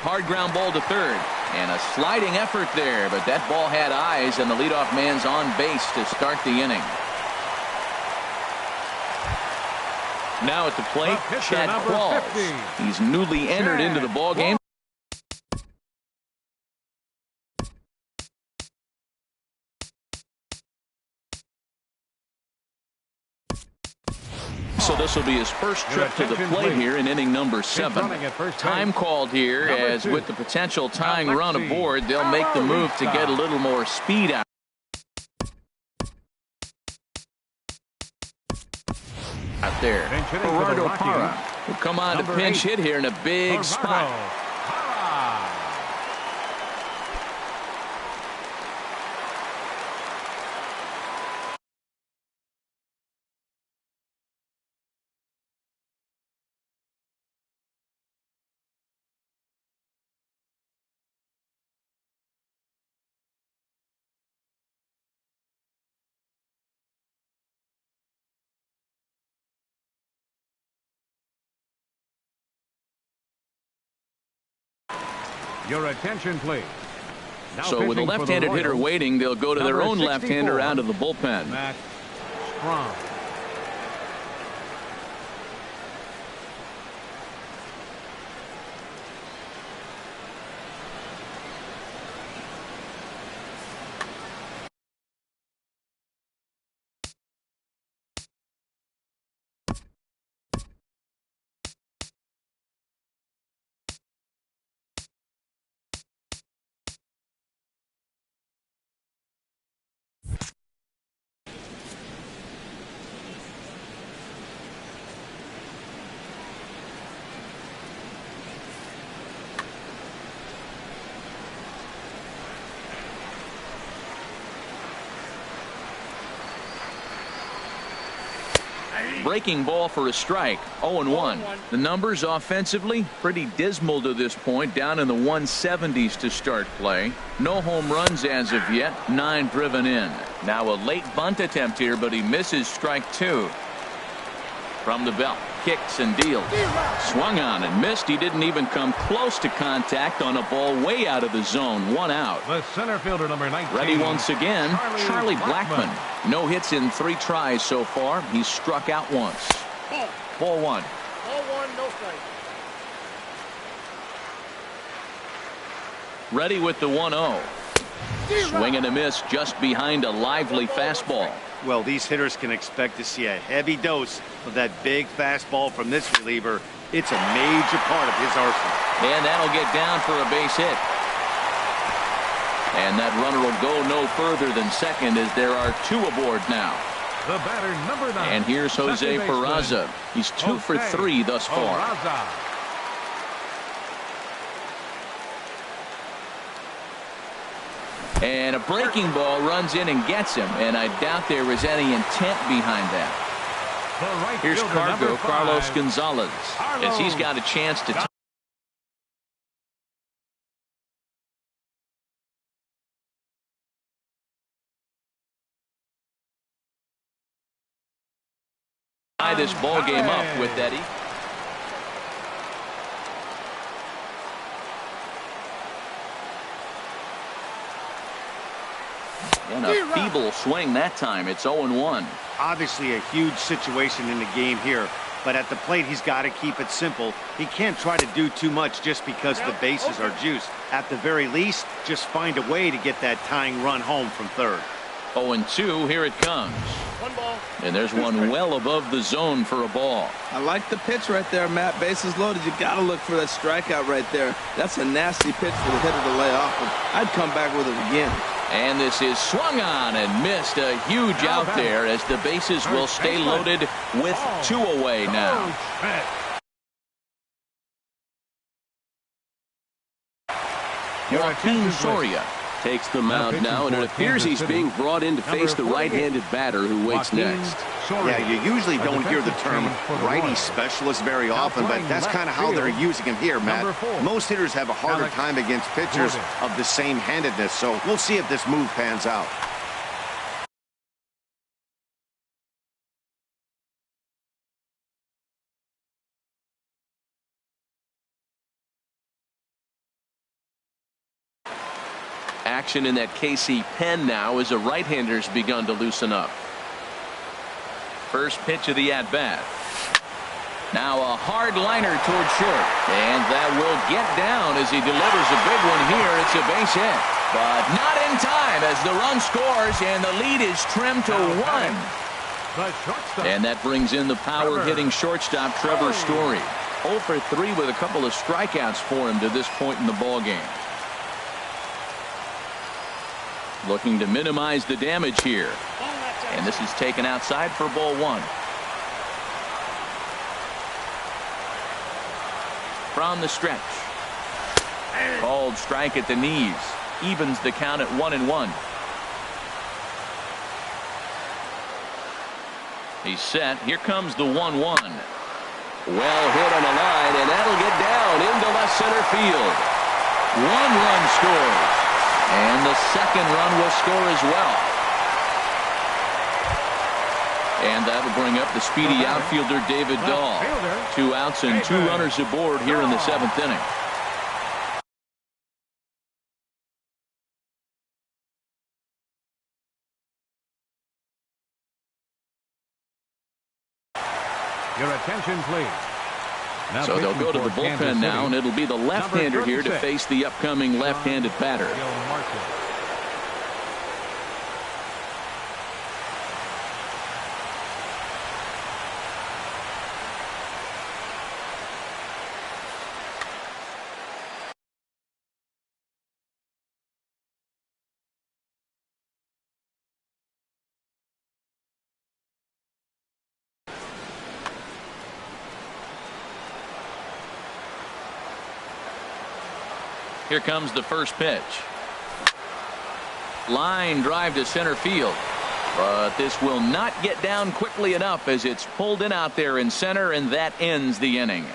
Hard ground ball to third, and a sliding effort there, but that ball had eyes, and the leadoff man's on base to start the inning. Now at the plate, Chad Qualls. He's newly entered into the ballgame. So this will be his first trip to the plate here in inning number 7. Time called here, as with the potential tying run aboard, they'll make the move to get a little more speed out. Out there, Gerardo Parra will come on to pinch hit here in a big spot. Your attention, please. Now so with a left-handed hitter waiting, they'll go to their own left-hander out of the bullpen. Matt Strong. Breaking ball for a strike. 0-1. The numbers offensively pretty dismal to this point, down in the 170s to start play. No home runs as of yet, 9 driven in. Now a late bunt attempt here, but he misses strike 2. From the belt, kicks and deals. Swung on and missed. He didn't even come close to contact on a ball way out of the zone. 1 out. The center fielder, number 19. Ready once again, Charlie Blackmon. No hits in 3 tries so far. He's struck out once. Ball 1. Ball 1, no strike. Ready with the 1-0. Swing and a miss just behind a lively fastball. Well, these hitters can expect to see a heavy dose of that big fastball from this reliever. It's a major part of his arsenal. And that'll get down for a base hit. And that runner will go no further than second as there are 2 aboard now. The batter, number 9. And here's Jose Peraza. He's 2 for 3 thus far. And a breaking ball runs in and gets him, and I doubt there was any intent behind that. Here's Cargo, Carlos Gonzalez, as he's got a chance to tie this ball game up with that. And a feeble swing that time. It's 0-1. Obviously a huge situation in the game here, but at the plate he's got to keep it simple. He can't try to do too much just because the bases are juiced. At the very least, just find a way to get that tying run home from third. 0-2. Here it comes. 1 ball. And there's one well above the zone for a ball. I like the pitch right there, Matt. Bases loaded. You got to look for that strikeout right there. That's a nasty pitch for the hitter to lay off of. I'd come back with it again. And this is swung on and missed. A huge out there as the bases will stay loaded with 2 away now. Joaquin Soria takes the mound now, and it appears he's being brought in to face the right-handed batter who waits next. Yeah, you usually don't hear the term righty specialist very often, but that's kind of how they're using him here, Matt. Most hitters have a harder time against pitchers of the same handedness, so we'll see if this move pans out. Action in that KC pen now as a right-hander's begun to loosen up. First pitch of the at-bat. Now a hard liner toward short, and that will get down as he delivers a big one here. It's a base hit, but not in time as the run scores and the lead is trimmed to 1. And that brings in the power-hitting shortstop Trevor Story. 0 for 3 with a couple of strikeouts for him to this point in the ballgame. Looking to minimize the damage here. And this is taken outside for ball 1. From the stretch. Called strike at the knees. Evens the count at 1-1. He's set. Here comes the 1-1. Well hit on the line, and that'll get down into left center field. 1 run scores. And the second run will score as well. And that'll bring up the speedy outfielder David Dahl. 2 outs and 2 runners aboard here in the 7th inning. Your attention, please. So they'll go to the bullpen now, and it'll be the left-hander here to face the upcoming left-handed batter. Here comes the first pitch. Line drive to center field. But this will not get down quickly enough as it's pulled in out there in center, and that ends the inning.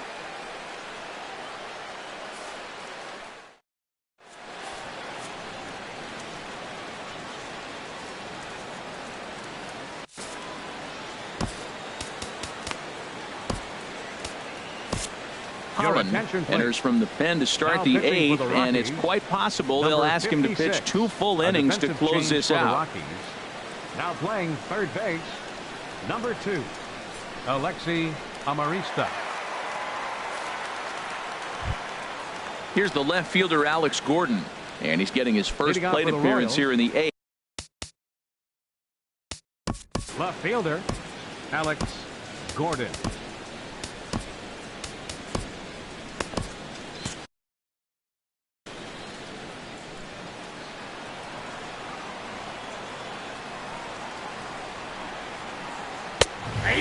Holland attention, please. enters from the pen to start Now the pitching for eighth, the and it's Rockies, quite possible they'll number ask him to pitch 56, 2 full a innings to defensive close change this for the out. Rockies. Now playing third base, number 2, Alexi Amarista. Here's the left fielder, Alex Gordon, and he's getting his first Leading off plate for the appearance Royals. here in the eighth. Left fielder, Alex Gordon.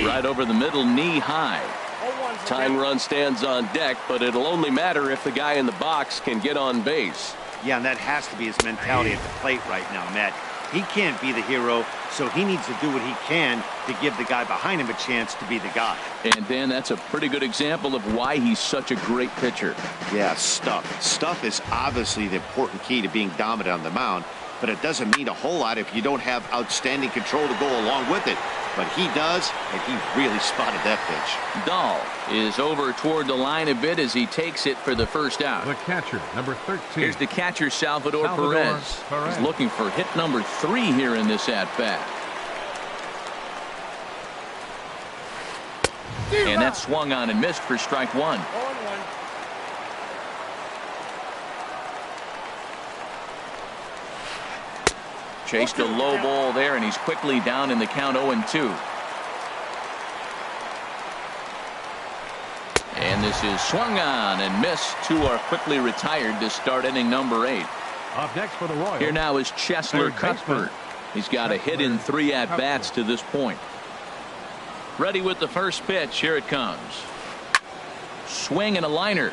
Right over the middle, knee high. 0-1's the Tying count. run stands on deck, but it'll only matter if the guy in the box can get on base. Yeah, and that has to be his mentality at the plate right now, Matt. He can't be the hero, so he needs to do what he can to give the guy behind him a chance to be the guy. And Dan, that's a pretty good example of why he's such a great pitcher. Yeah, stuff. Stuff is obviously the important key to being dominant on the mound, but it doesn't mean a whole lot if you don't have outstanding control to go along with it. But he does, and he really spotted that pitch. Dahl is over toward the line a bit as he takes it for the first out. The catcher, number 13. Here's the catcher, Salvador Salvador Perez. He's looking for hit number 3 here in this at-bat. And that swung on and missed for strike 1. 0-1. Chased a low ball there, and he's quickly down in the count 0-2. And this is swung on and missed. 2 are quickly retired to start inning number 8. Up next for the Royals. Here now is Chesler Third Cuthbert. baseman. He's got a hit in 3 at-bats to this point. Ready with the first pitch. Here it comes. Swing and a liner.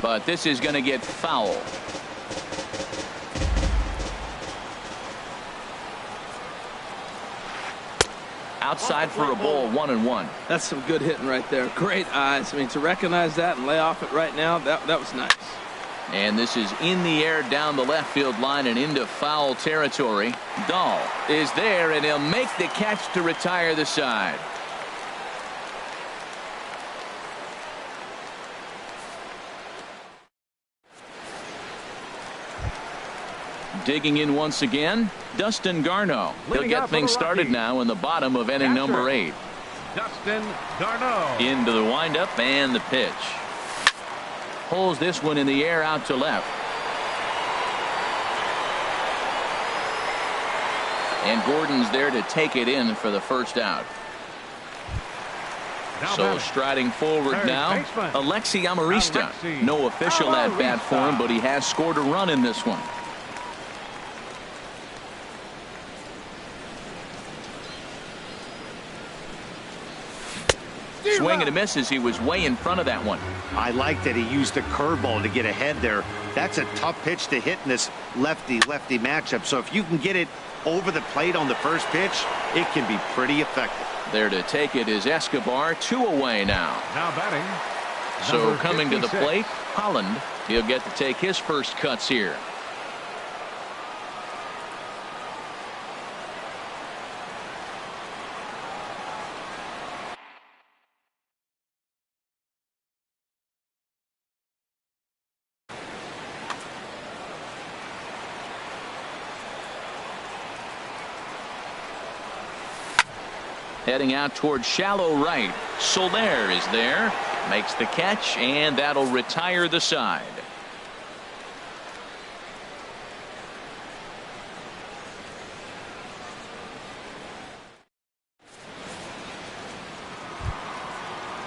But this is going to get foul. Outside for a ball, 1-1. That's some good hitting right there. Great eyes. I mean, to recognize that and lay off it right now, that was nice. And this is in the air down the left field line and into foul territory. Dahl is there, and he'll make the catch to retire the side. Digging in once again, Dustin Garneau. He'll Leading get off for things the started Rockies. now in the bottom of inning Catcher. number 8. Dustin Garneau. Into the windup and the pitch. Pulls this one in the air out to left. And Gordon's there to take it in for the first out. Now So batting. striding forward Third now, baseman. Alexi Amarista. Alexi No official at bat for him, Amarista. but he has scored a run in this one. Swing and a miss as he was way in front of that one. I like that he used a curveball to get ahead there. That's a tough pitch to hit in this lefty-lefty matchup. So if you can get it over the plate on the first pitch, it can be pretty effective. There to take it is Escobar. 2 away now. Now batting. So number coming to the 56. plate, Holland. He'll get to take his first cuts here. Heading out toward shallow right. Soler is there. Makes the catch, and that'll retire the side.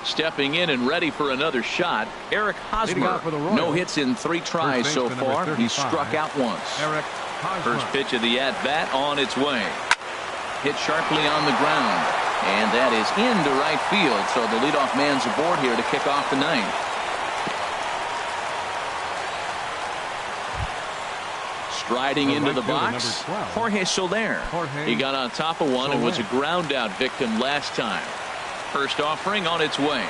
Stepping in and ready for another shot, Eric Leading Hosmer. off for the Royals. No hits in 3 tries First so baseman, number far. He's 35, struck out once. Eric Hosmer. First pitch of the at-bat on its way. Hit sharply on the ground. And that is into right field. So the leadoff man's aboard here to kick off the ninth. Striding The into right the fielder, box, number 12. Jorge Soler. Jorge He got on top of one and was a Soler. ground out victim last time. First offering on its way.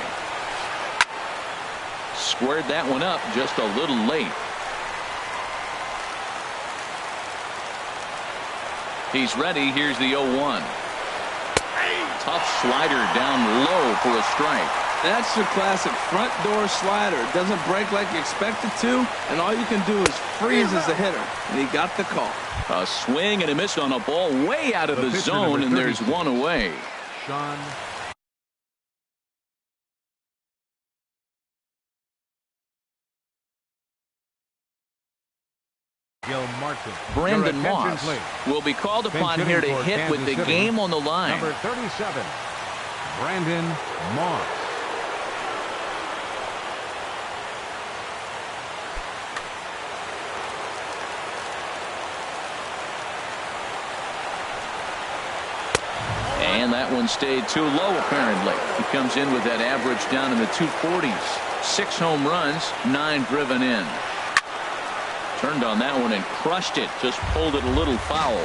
Squared that one up just a little late. He's ready. Here's the 0-1. Tough slider down low for a strike. That's your classic front door slider. It doesn't break like you expect it to, and all you can do is freeze as a hitter. And he got the call. A swing and a miss on a ball way out of the zone, and there's one away. Sean Martin. Brandon Moss will be called upon here to hit with the game on the line. Number 37, Brandon Moss. And that one stayed too low, apparently. He comes in with that average down in the 240s. 6 home runs, 9 driven in. Turned on that one and crushed it. Just pulled it a little foul.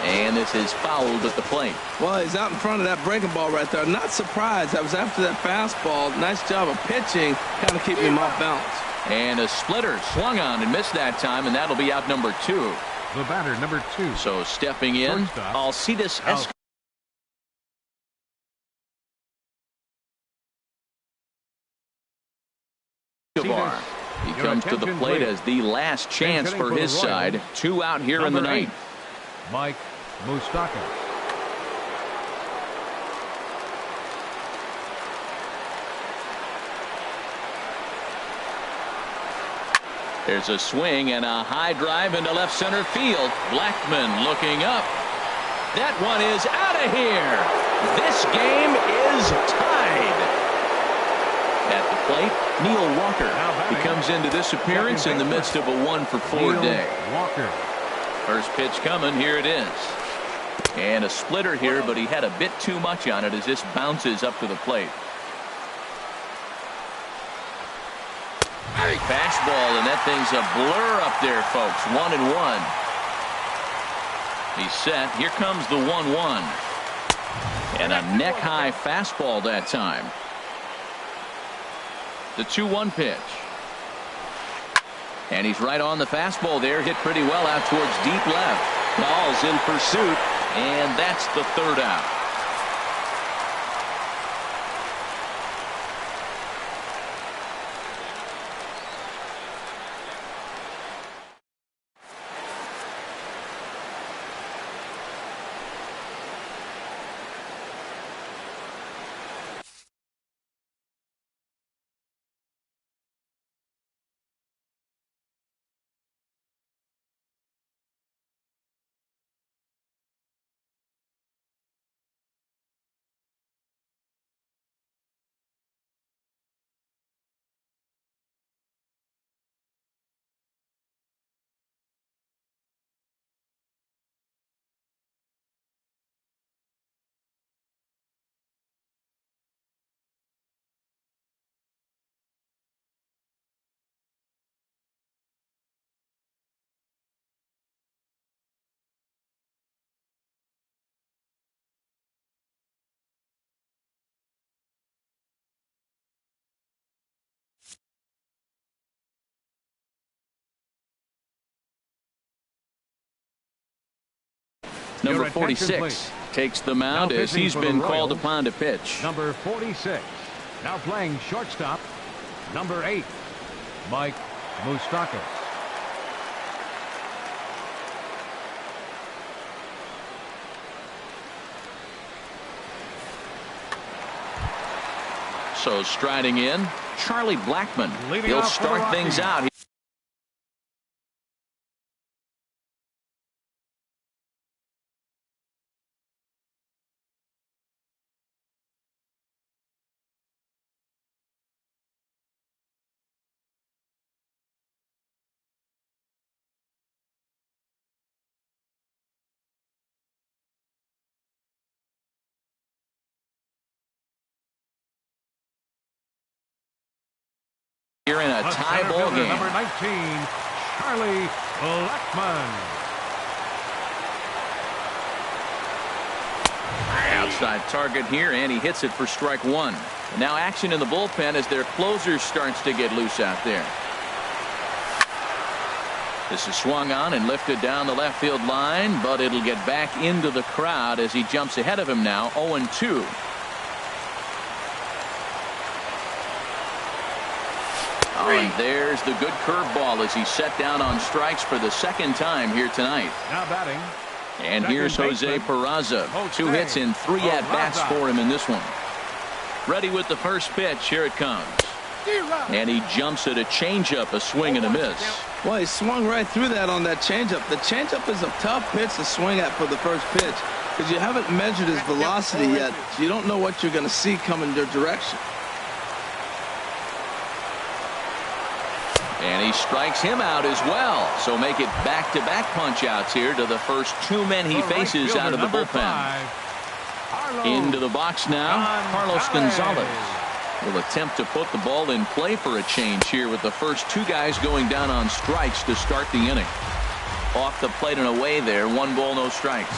And this is fouled at the plate. Well, he's out in front of that breaking ball right there. Not surprised. I was after that fastball. Nice job of pitching, kind of keeping him off balance. And a splitter swung on and missed that time, and that'll be out number 2. The batter, number 2. So stepping in, ytsytsytsyts. He comes to the plate as the last chance for his side. 2 out here in the ninth. Mike Moustakas. There's a swing and a high drive into left center field. Blackmon looking up. That one is out of here. This game is tied. At the plate, Neil Walker. He comes into this appearance in the midst of a 1-for-4 day. Walker. First pitch coming. Here it is. And a splitter here, but he had a bit too much on it as this bounces up to the plate. Fastball, and that thing's a blur up there, folks. 1-1. He's set. Here comes the 1-1. And a neck-high fastball that time. The 2-1 pitch. And he's right on the fastball there. Hit pretty well out towards deep left. Ball's in pursuit, and that's the 3rd out. Number 46 takes the mound as he's been called upon to pitch. Number 46. Now playing shortstop. Number 8. Mike Moustakas. So striding in, Charlie Blackmon. He'll start things out. Here in a tie ball game. Number 19, Charlie Blackmon. Outside target here, and he hits it for strike 1. And now action in the bullpen as their closer starts to get loose out there. This is swung on and lifted down the left field line, but it'll get back into the crowd as he jumps ahead of him now, 0-2. Oh, and there's the good curveball as he's set down on strikes for the second time here tonight. Now batting. And here's Jose Peraza. 2 hits and 3 at-bats for him in this one. Ready with the first pitch. Here it comes. And he jumps at a changeup, a swing and a miss. Well, he swung right through that on that changeup. The changeup is a tough pitch to swing at for the first pitch because you haven't measured his velocity yet. So you don't know what you're going to see coming your direction. And he strikes him out as well. So make it back-to-back punch-outs here to the first 2 men he faces out of the bullpen. Into the box now, Carlos Gonzalez will attempt to put the ball in play for a change here with the first 2 guys going down on strikes to start the inning. Off the plate and away there, 1 ball, no strikes.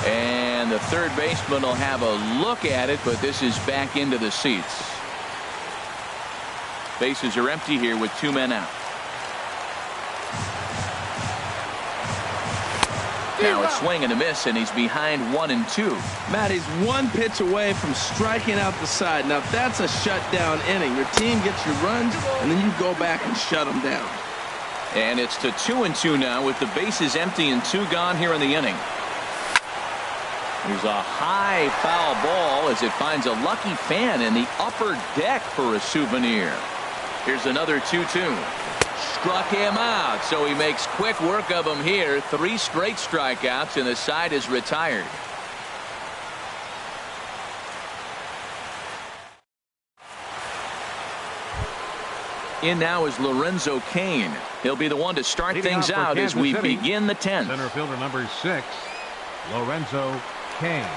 And the third baseman will have a look at it, but this is back into the seats. Bases are empty here with 2 men out. Now a swing and a miss, and he's behind 1-2. Matt, he's 1 pitch away from striking out the side. Now that's a shutdown inning. Your team gets your runs, and then you go back and shut them down. And it's to 2-2 now with the bases empty and 2 gone here in the inning. There's a high foul ball as it finds a lucky fan in the upper deck for a souvenir. Here's another 2-2. Struck him out, so he makes quick work of him here. 3 straight strikeouts, and the side is retired. In now is Lorenzo Cain. He'll be the one to start things out as we begin the 10th. Center fielder number 6, Lorenzo Cain.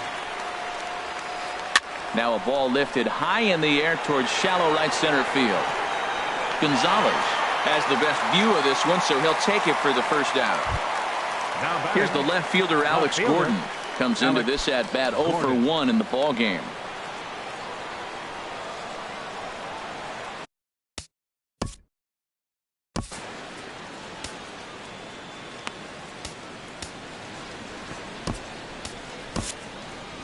Now a ball lifted high in the air towards shallow right center field. Gonzalez has the best view of this one, so he'll take it for the first out. Here's the left fielder, Alex Gordon. Comes into this at bat 0 for 1 in the ball game.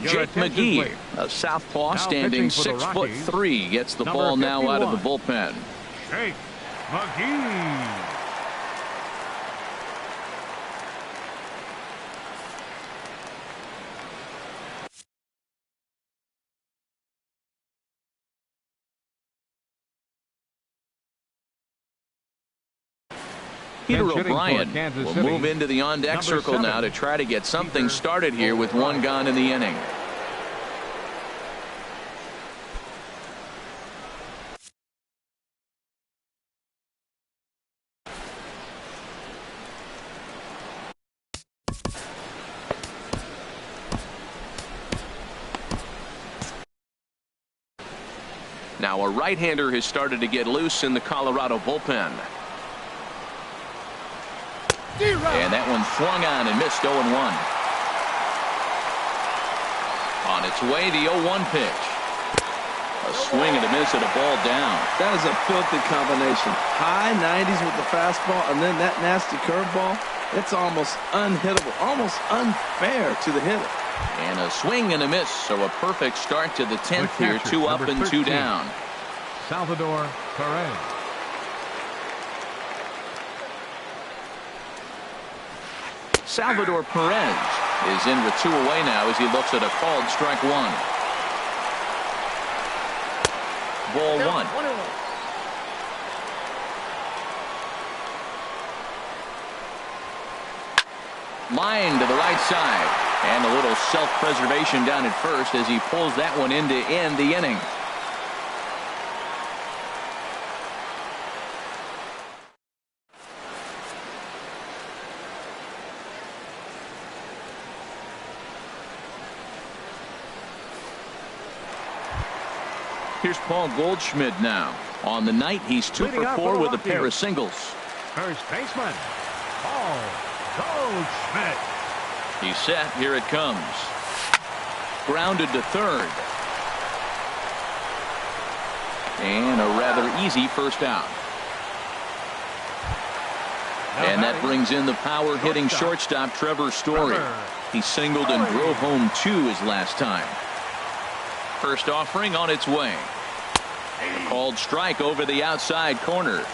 Jake McGee, a southpaw standing 6'3", gets the ball now out of the bullpen. Jake McGee. Peter O'Brien will move into the on-deck circle now to try to get something started here with 1 gone in the inning. Now a right-hander has started to get loose in the Colorado bullpen. And that one swung on and missed 0-1. On its way, the 0-1 pitch. A swing and a miss and a ball down. That is a filthy combination. High 90s with the fastball and then that nasty curveball. It's almost unhittable, almost unfair to the hitter. And a swing and a miss, so a perfect start to the 10th here. 2 up and 2 down. Salvador Perez. Salvador Perez is in with 2 away now as he looks at a called strike 1. Ball 1. Line to the right side. And a little self-preservation down at first as he pulls that one in to end the inning. Here's Paul Goldschmidt now. On the night, he's 2 for 4 with a pair of singles. First baseman, Paul Goldschmidt. He's set. Here it comes. Grounded to third. And a rather easy first out. And that brings in the power-hitting shortstop Trevor Story. He singled and drove home 2 his last time. First offering on its way. A called strike over the outside corner.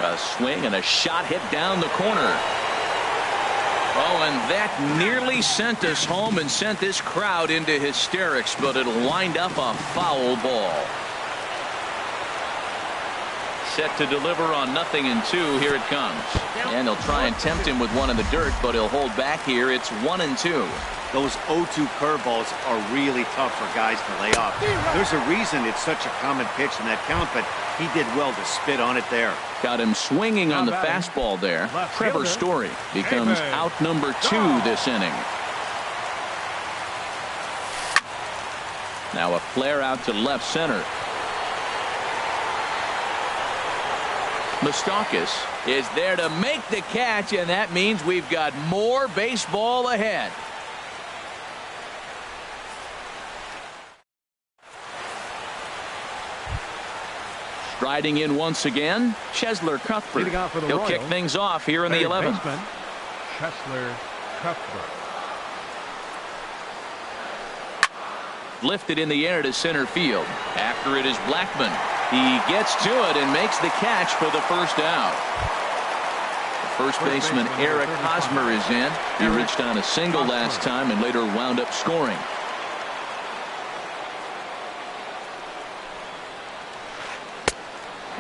A swing and a shot hit down the corner. Oh, and that nearly sent us home and sent this crowd into hysterics, but it'll wind up a foul ball. Set to deliver on 0-2. Here it comes. And they'll try and tempt him with one in the dirt, but he'll hold back here. It's 1-2. Those 0-2 curveballs are really tough for guys to lay off. There's a reason it's such a common pitch in that count, but he did well to spit on it there. Got him swinging on the fastball there. Trevor Story becomes out number 2 this inning. Now a flare out to left center. Moustakas is there to make the catch, and that means we've got more baseball ahead. Striding in once again, Chesler Cuthbert. He'll kick things off here in the 11th. Chesler Cuthbert. Lifted in the air to center field. After it is Blackman. He gets to it and makes the catch for the first out. The first baseman Eric Hosmer is in. He reached on a single last time and later wound up scoring.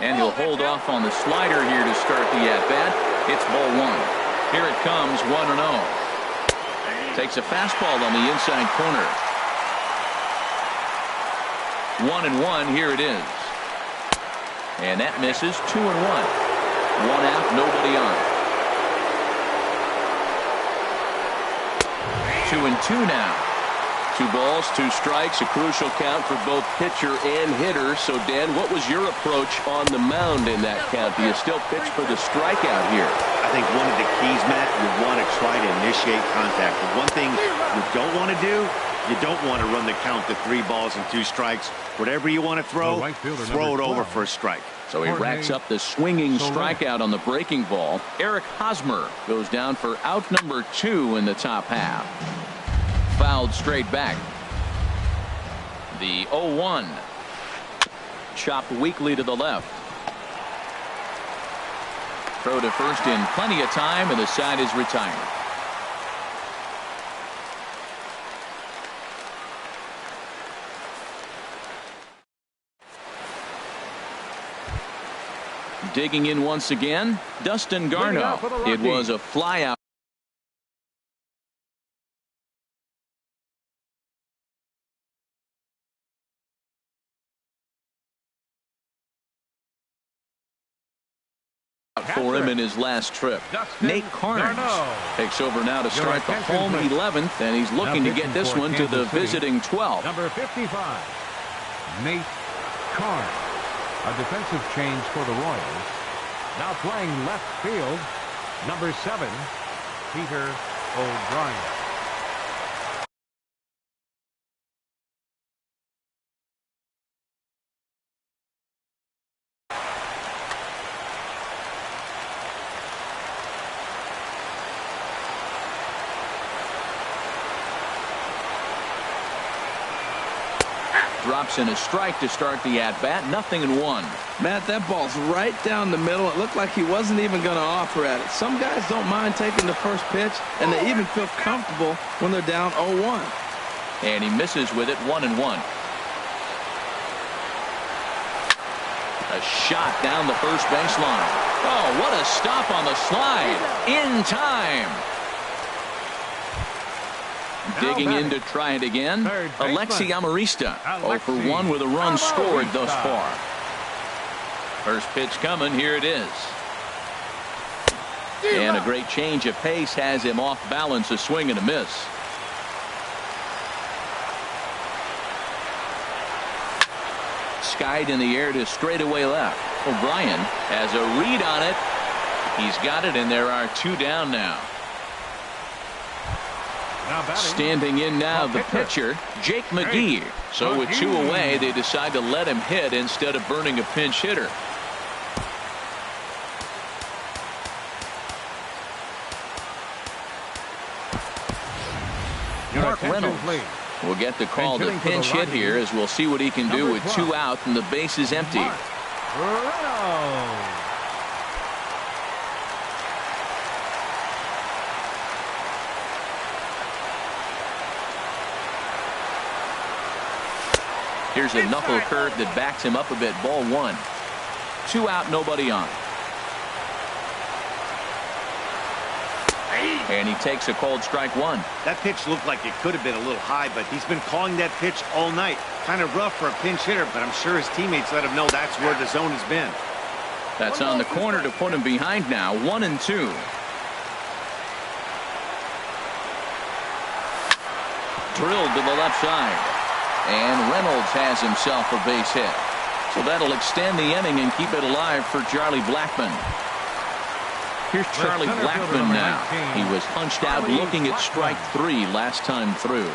And he'll hold off on the slider here to start the at-bat. It's ball 1. Here it comes, 1-0. Takes a fastball on the inside corner. 1-1, here it is. And that misses. 2-1. 1 out, nobody on. 2-2 now. 2 balls, 2 strikes, a crucial count for both pitcher and hitter. So, Dan, what was your approach on the mound in that count? Do you still pitch for the strikeout here? I think one of the keys, Matt, you want to try to initiate contact. The one thing you don't want to do, you don't want to run the count to 3 balls and 2 strikes. Whatever you want to throw, throw it over for a strike. So he racks up the swinging strikeout on the breaking ball. Eric Hosmer goes down for out number 2 in the top half. Fouled straight back. The 0-1. Chopped weakly to the left. Throw to first in plenty of time, and the side is retired. Digging in once again, Dustin Garneau. It was a flyout. For him in his last trip. Nate Carnes takes over now to start the home 11th, and he's looking to get this one to the visiting 12th. Number 55, Nate Carnes. A defensive change for the Royals. Now playing left field, number 7, Peter O'Brien. Drops in a strike to start the at-bat. 0-1. Matt, that ball's right down the middle. It looked like he wasn't even going to offer at it. Some guys don't mind taking the first pitch, and they even feel comfortable when they're down 0-1. And he misses with it. 1-1. A shot down the first baseline. Oh, what a stop on the slide. In time. Digging in to try it again. Alexi Amarista. 0 for 1 with a run scored thus far. First pitch coming. Here it is. And a great change of pace has him off balance. A swing and a miss. Skied in the air to straightaway left. O'Brien has a read on it. He's got it, and there are 2 down now. Standing in now, the pitcher, Jake McGee. So with 2 away, they decide to let him hit instead of burning a pinch hitter. Mark Reynolds will get the call to pinch hit here, as we'll see what he can do with 2 out and the base is empty. Here's a knuckle curve that backs him up a bit. Ball 1. 2 out, nobody on. And he takes a called strike 1. That pitch looked like it could have been a little high, but he's been calling that pitch all night. Kind of rough for a pinch hitter, but I'm sure his teammates let him know that's where the zone has been. That's on the corner to put him behind now. 1-2. Drilled to the left side. And Reynolds has himself a base hit. So that'll extend the inning and keep it alive for Charlie Blackmon. Here's Charlie Blackmon now. He was hunched out looking at strike 3 last time through.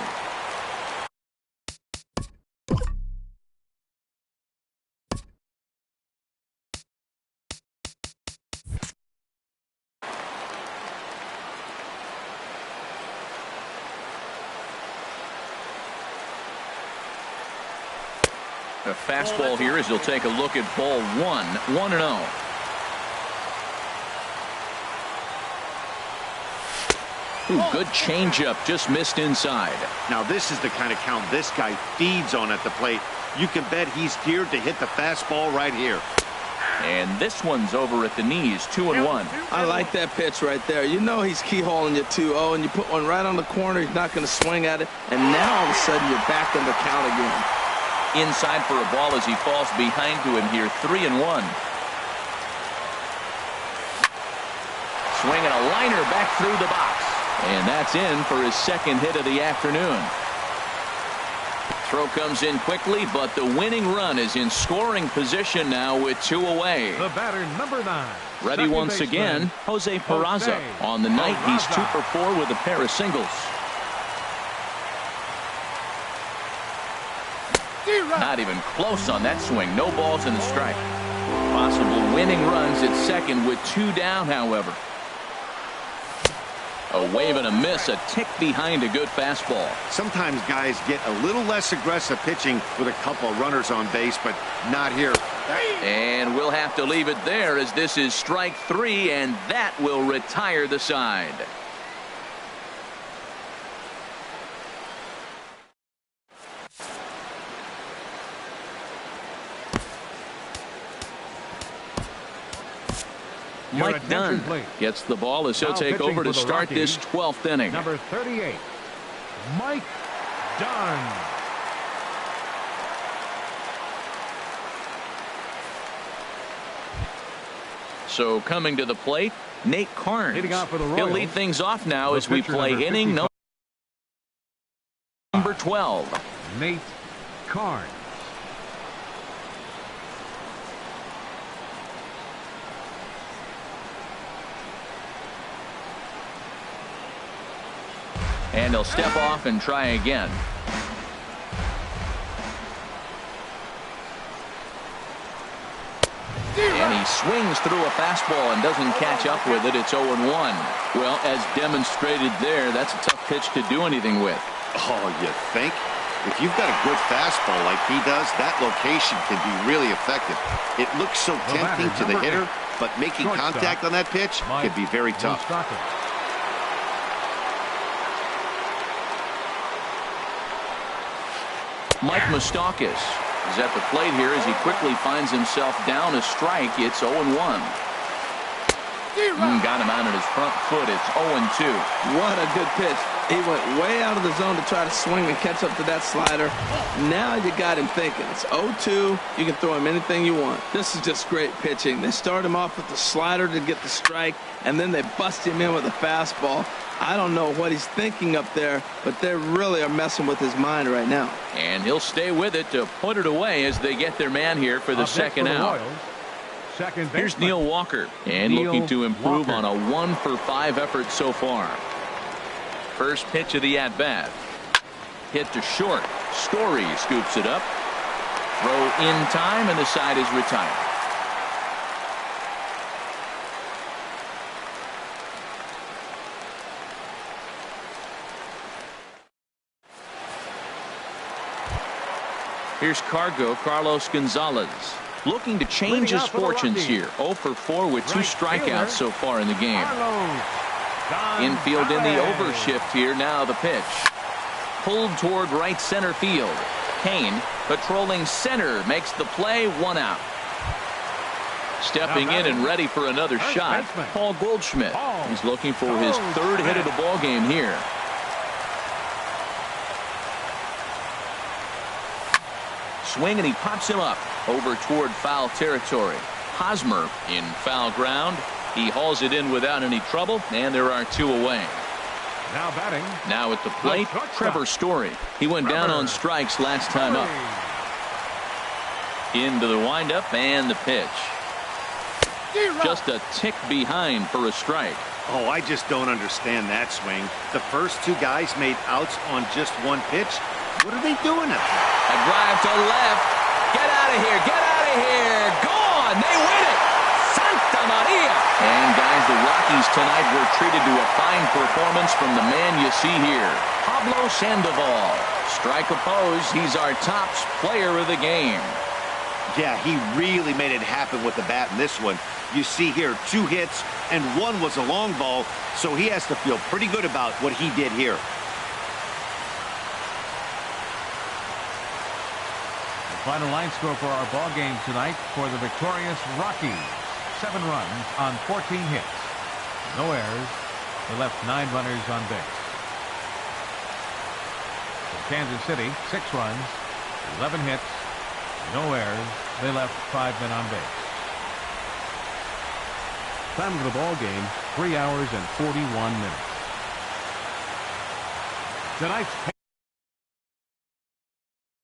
A fastball here as he'll take a look at ball 1. 1-0. Good changeup, just missed inside. Now this is the kind of count this guy feeds on at the plate. You can bet he's geared to hit the fastball right here. And this one's over at the knees. 2-1. I like that pitch right there. You know he's keyholing you 2-0, and you put one right on the corner. He's not going to swing at it. And now all of a sudden you're back in the count again. Inside for a ball as he falls behind to him here. 3-1. Swinging a liner back through the box. And that's in for his second hit of the afternoon. Throw comes in quickly, but the winning run is in scoring position now with 2 away. The batter, number 9. Ready once again, Jose Peraza. On the night, he's 2 for 4 with a pair of singles. Not even close on that swing. No balls and a strike. Possible winning runs at second with 2 down, however. A wave and a miss, a tick behind a good fastball. Sometimes guys get a little less aggressive pitching with a couple of runners on base, but not here. And we'll have to leave it there as this is strike 3, and that will retire the side. Mike Dunn gets the ball as he'll take over to start this 12th inning. Number 38, Mike Dunn. So coming to the plate, Nate Carnes. He'll lead things off now as we play inning number 12. Nate Carnes. And he'll step off and try again. And he swings through a fastball and doesn't catch up with it. It's 0-1. Well, as demonstrated there, that's a tough pitch to do anything with. Oh, you think? If you've got a good fastball like he does, that location can be really effective. It looks so tempting to the hitter, but making contact on that pitch can be very tough. Mike Moustakas is at the plate here as he quickly finds himself down a strike. It's 0-1. Got him out at his front foot. It's 0-2. What a good pitch. He went way out of the zone to try to swing and catch up to that slider. Now you got him thinking. It's 0-2. You can throw him anything you want. This is just great pitching. They start him off with the slider to get the strike, and then they bust him in with a fastball. I don't know what he's thinking up there, but they really are messing with his mind right now. And he'll stay with it to put it away as they get their man here for the second out. Here's Neil Walker, and looking to improve on a 1-for-5 effort so far. First pitch of the at-bat. Hit to short. Story scoops it up. Throw in time, and the side is retired. Here's Carlos Gonzalez, looking to change his fortunes here. 0 for 4 with 2 strikeouts so far in the game. Infield in the overshift here. Now the pitch. Pulled toward right center field. Kane patrolling center makes the play. 1 out. Stepping in and ready for another shot, Paul Goldschmidt. He's looking for his 3rd hit of the ball game here. Swing, and he pops him up over toward foul territory. Hosmer in foul ground. He hauls it in without any trouble, and there are 2 away. Now batting. Now at the plate, Trevor Story. He went down on strikes last time up. Into the windup and the pitch. Just a tick behind for a strike. Oh, I just don't understand that swing. The first 2 guys made outs on just 1 pitch. What are they doing up there? A drive to left. Get out of here. Get out of here. Gone. They win it. Santa Maria. And guys, the Rockies tonight were treated to a fine performance from the man you see here, Pablo Sandoval. Strike opposed. He's our top player of the game. Yeah, he really made it happen with the bat in this one. You see here 2 hits, and 1 was a long ball, so he has to feel pretty good about what he did here. Final line score for our ball game tonight for the victorious Rockies. 7 runs on 14 hits. No errors. They left 9 runners on base. For Kansas City, 6 runs, 11 hits, no errors. They left 5 men on base. Time of the ball game, 3 hours and 41 minutes. Tonight's